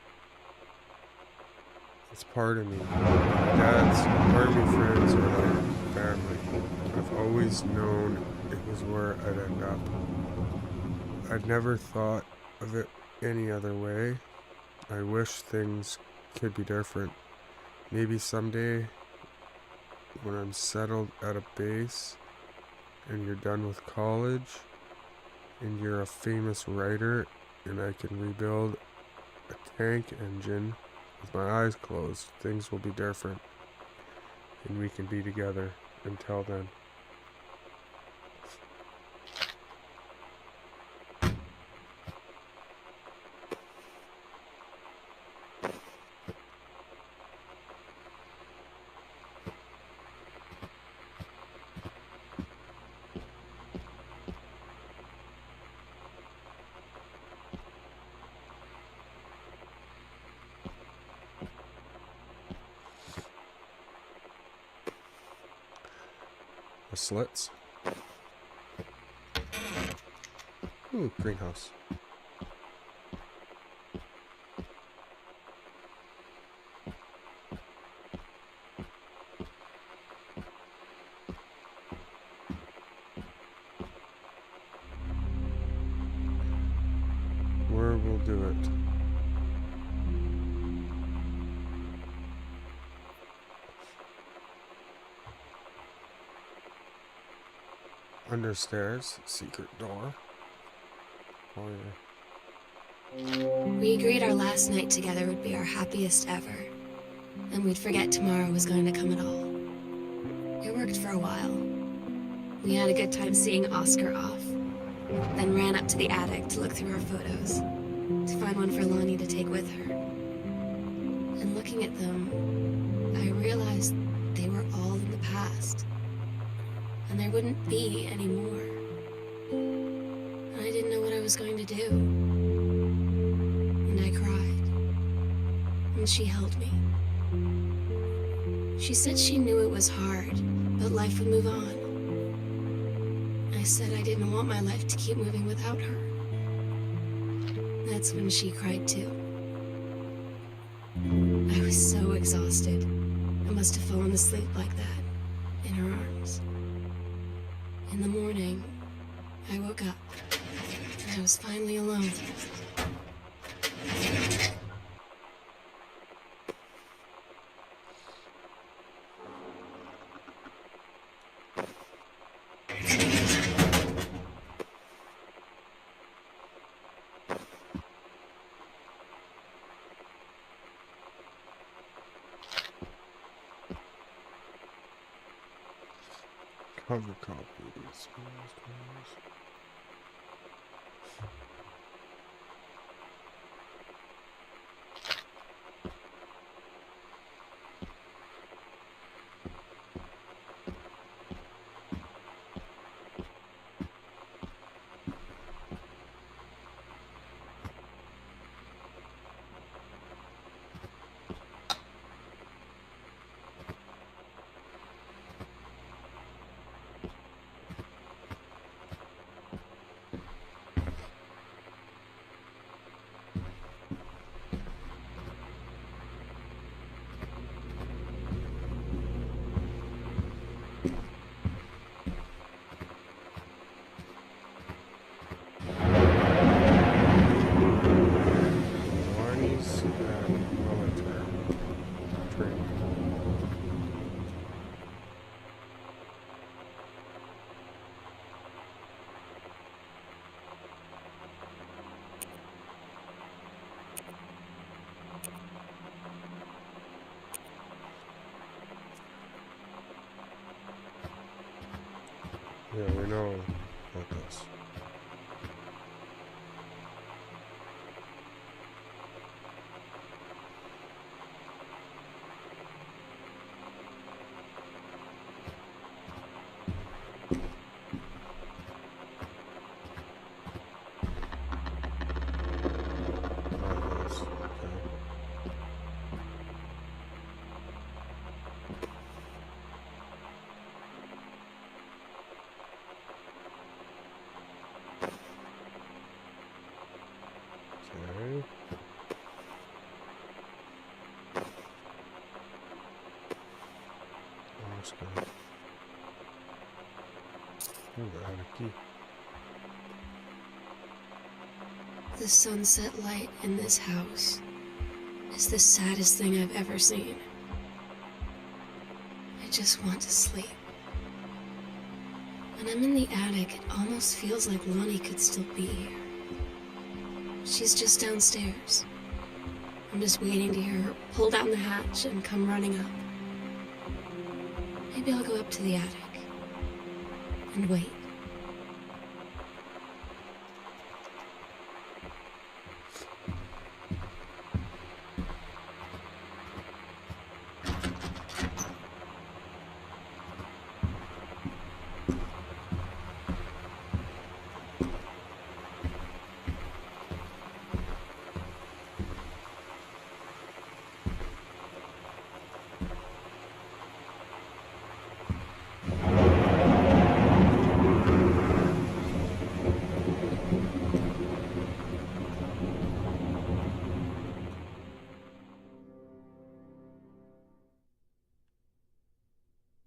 It's part of me. My dad's army friends are like family. I've always known it was where I'd end up. I'd never thought of it any other way. I wish things could be different. Maybe someday, when I'm settled at a base, and you're done with college, and you're a famous writer, and I can rebuild a tank engine with my eyes closed, things will be different, and we can be together. Until then. The slits. Ooh, greenhouse. Where we'll do it. Under stairs, secret door. Oh yeah. We agreed our last night together would be our happiest ever, and we'd forget tomorrow was going to come at all. It worked for a while. We had a good time seeing Oscar off, then ran up to the attic to look through our photos, to find one for Lonnie to take with her. And looking at them, I realized they were all in the past, and there wouldn't be any more. And I didn't know what I was going to do. And I cried. And she held me. She said she knew it was hard, but life would move on. I said I didn't want my life to keep moving without her. That's when she cried too. I was so exhausted. I must have fallen asleep like that, in her arms. In the morning, I woke up, and I was finally alone. Cover copies. Lonnie's military training. Yeah, we know about this. Not this, okay. That's good. Oh, I have a key. The sunset light in this house is the saddest thing I've ever seen. I just want to sleep. When I'm in the attic, it almost feels like Lonnie could still be here. She's just downstairs. I'm just waiting to hear her pull down the hatch and come running up. Maybe I'll go up to the attic and wait.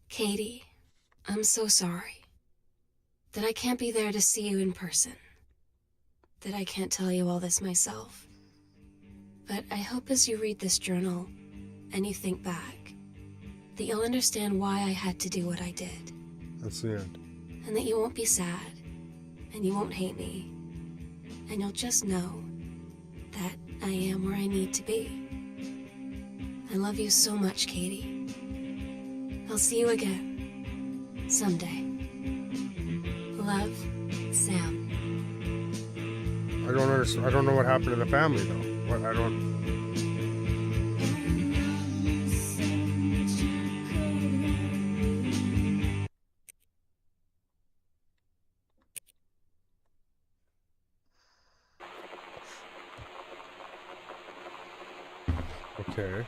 Katie, I'm so sorry that I can't be there to see you in person, that I can't tell you all this myself. But I hope as you read this journal and you think back, that you'll understand why I had to do what I did. That's the end. And that you won't be sad, and you won't hate me, and you'll just know that I am where I need to be. I love you so much, Katie. I'll see you again, someday. Love, Sam. I don't understand. I don't know what happened to the family though. What I don't. Okay.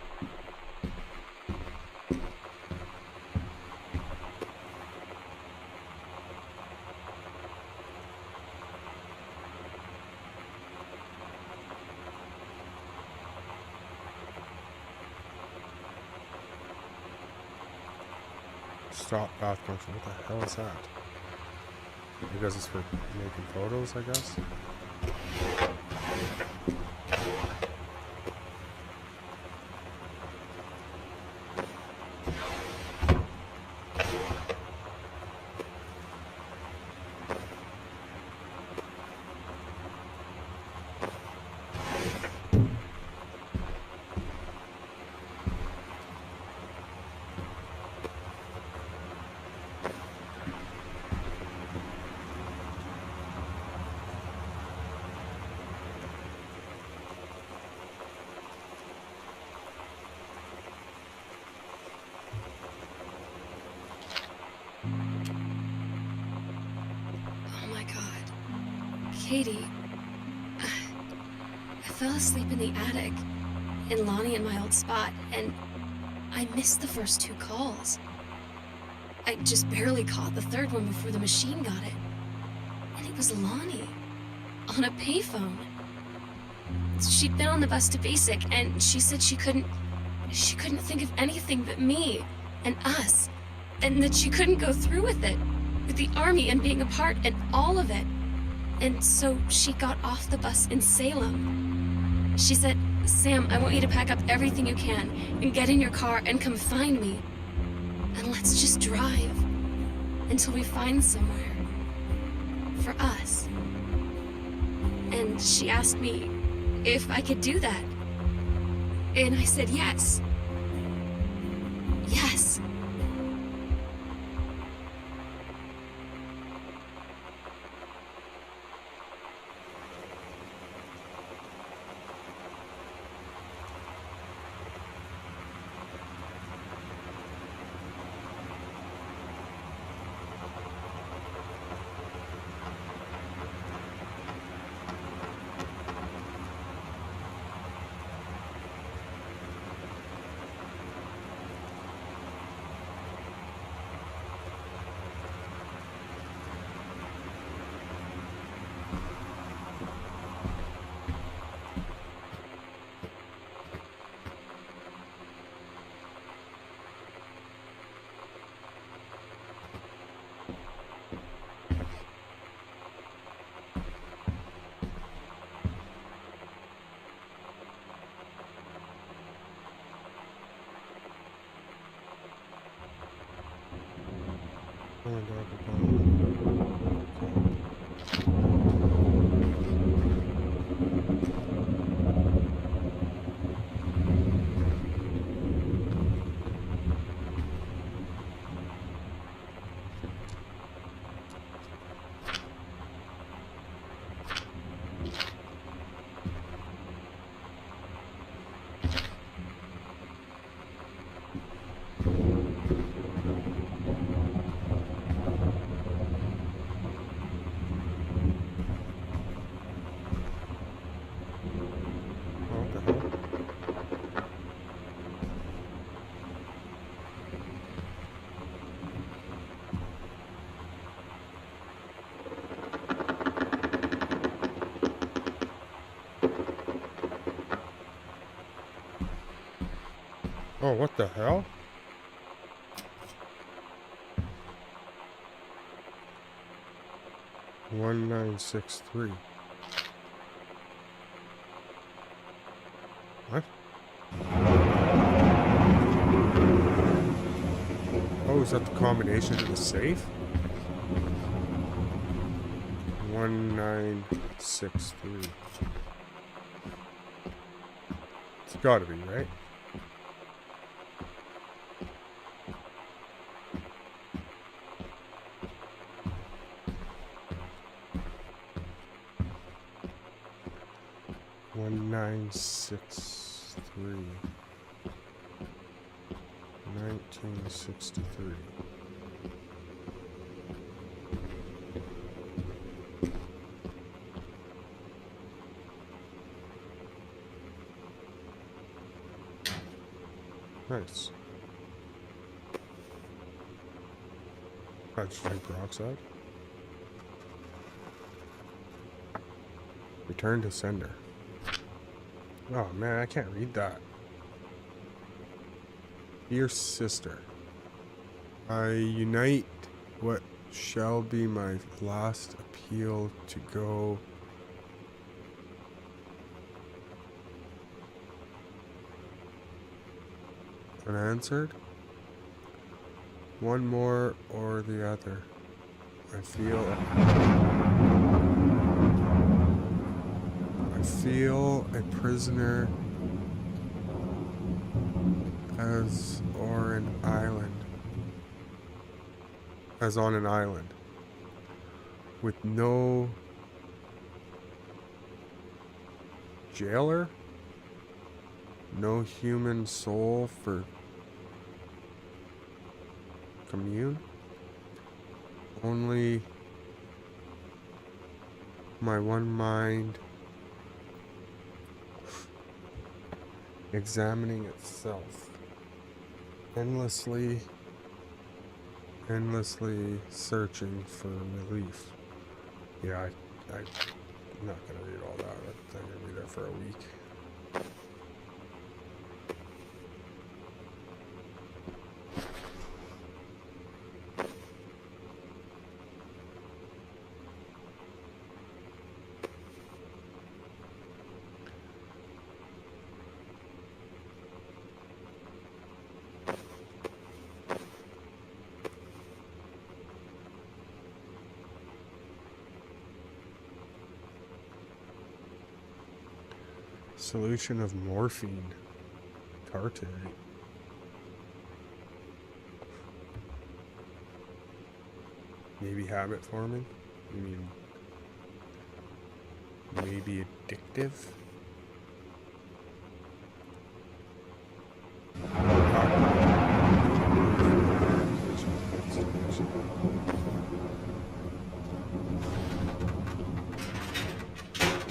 Stop bath function. What the hell is that? I guess it's for making photos, I guess. Katie, I fell asleep in the attic, in Lonnie in my old spot, and I missed the first 2 calls. I just barely caught the 3rd one before the machine got it. And it was Lonnie, on a payphone. She'd been on the bus to Basic, and she said she couldn't think of anything but me and us, and that she couldn't go through with it, with the army and being a part and all of it. And so she got off the bus in Salem. She said, "Sam, I want you to pack up everything you can and get in your car and come find me. And let's just drive until we find somewhere for us." And she asked me if I could do that. And I said yes. Yes. What the hell? Oh, what the hell? One 963. What? Oh, is that the combination to the safe? 1963. It's gotta be, right? One 963. 1963. Nice. Hydrogen peroxide. Return to sender. Oh man, I can't read that. Dear sister, I unite what shall be my last appeal to go unanswered. One more or the other. I feel a prisoner as on an island with no jailer, no human soul for commune, only my one mind examining itself, endlessly searching for relief. Yeah, I'm not gonna read all that. I'm gonna be there for a week. Solution of morphine tartrate. Maybe habit forming? You mean maybe addictive?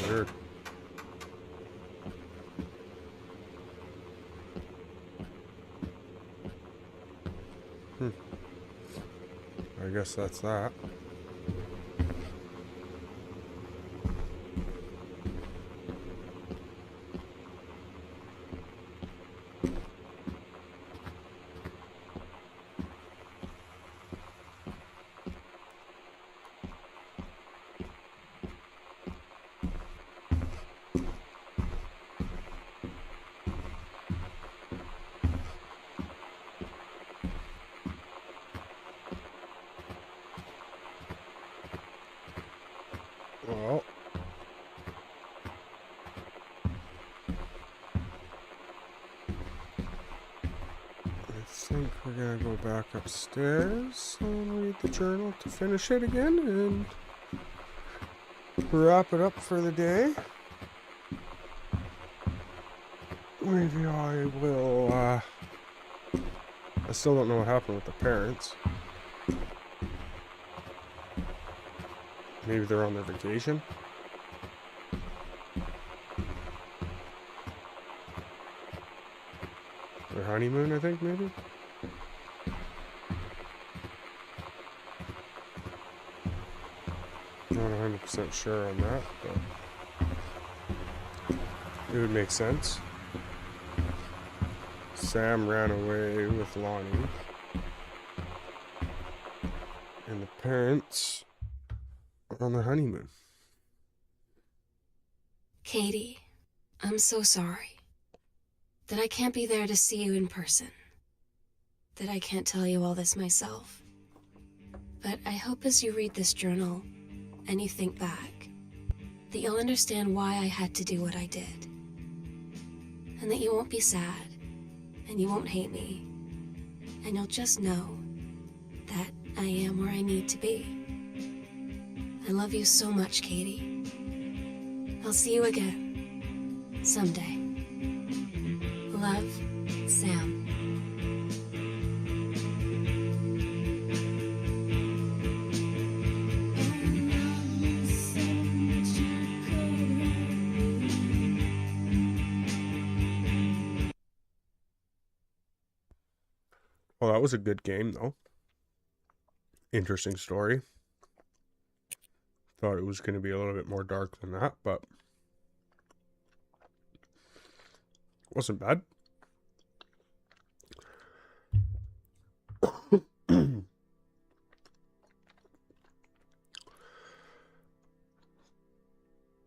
Weird. I guess that's that. think we're gonna go back upstairs and read the journal to finish it again and wrap it up for the day. Maybe I will, I still don't know what happened with the parents. Maybe they're on their vacation. Their honeymoon, I think, maybe? Not 100% sure on that, but it would make sense. Sam ran away with Lonnie. And the parents are on their honeymoon. Katie, I'm so sorry that I can't be there to see you in person, that I can't tell you all this myself. But I hope as you read this journal and you think back, that you'll understand why I had to do what I did. And that you won't be sad, and you won't hate me, and you'll just know that I am where I need to be. I love you so much, Katie. I'll see you again, someday. Love, Sam. Well, that was a good game, though. Interesting story. Thought it was going to be a little bit more dark than that, but wasn't bad.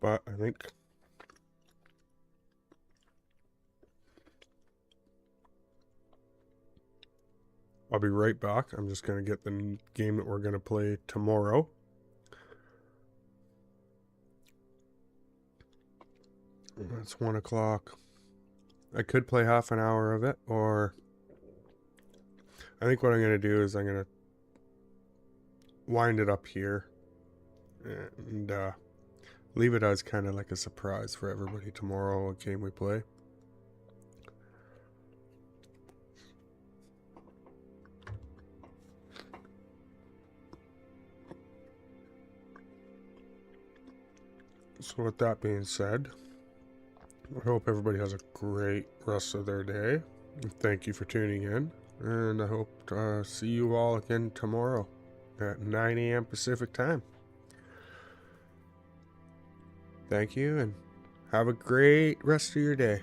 But I think I'll be right back. I'm just going to get the game that we're going to play tomorrow. It's 1 o'clock. I could play half an hour of it, or I think what I'm going to do is I'm going to wind it up here and leave it as kind of like a surprise for everybody tomorrow, what game we play. So with that being said, I hope everybody has a great rest of their day. Thank you for tuning in, and I hope to see you all again tomorrow at 9 a.m. Pacific time. Thank you, and have a great rest of your day.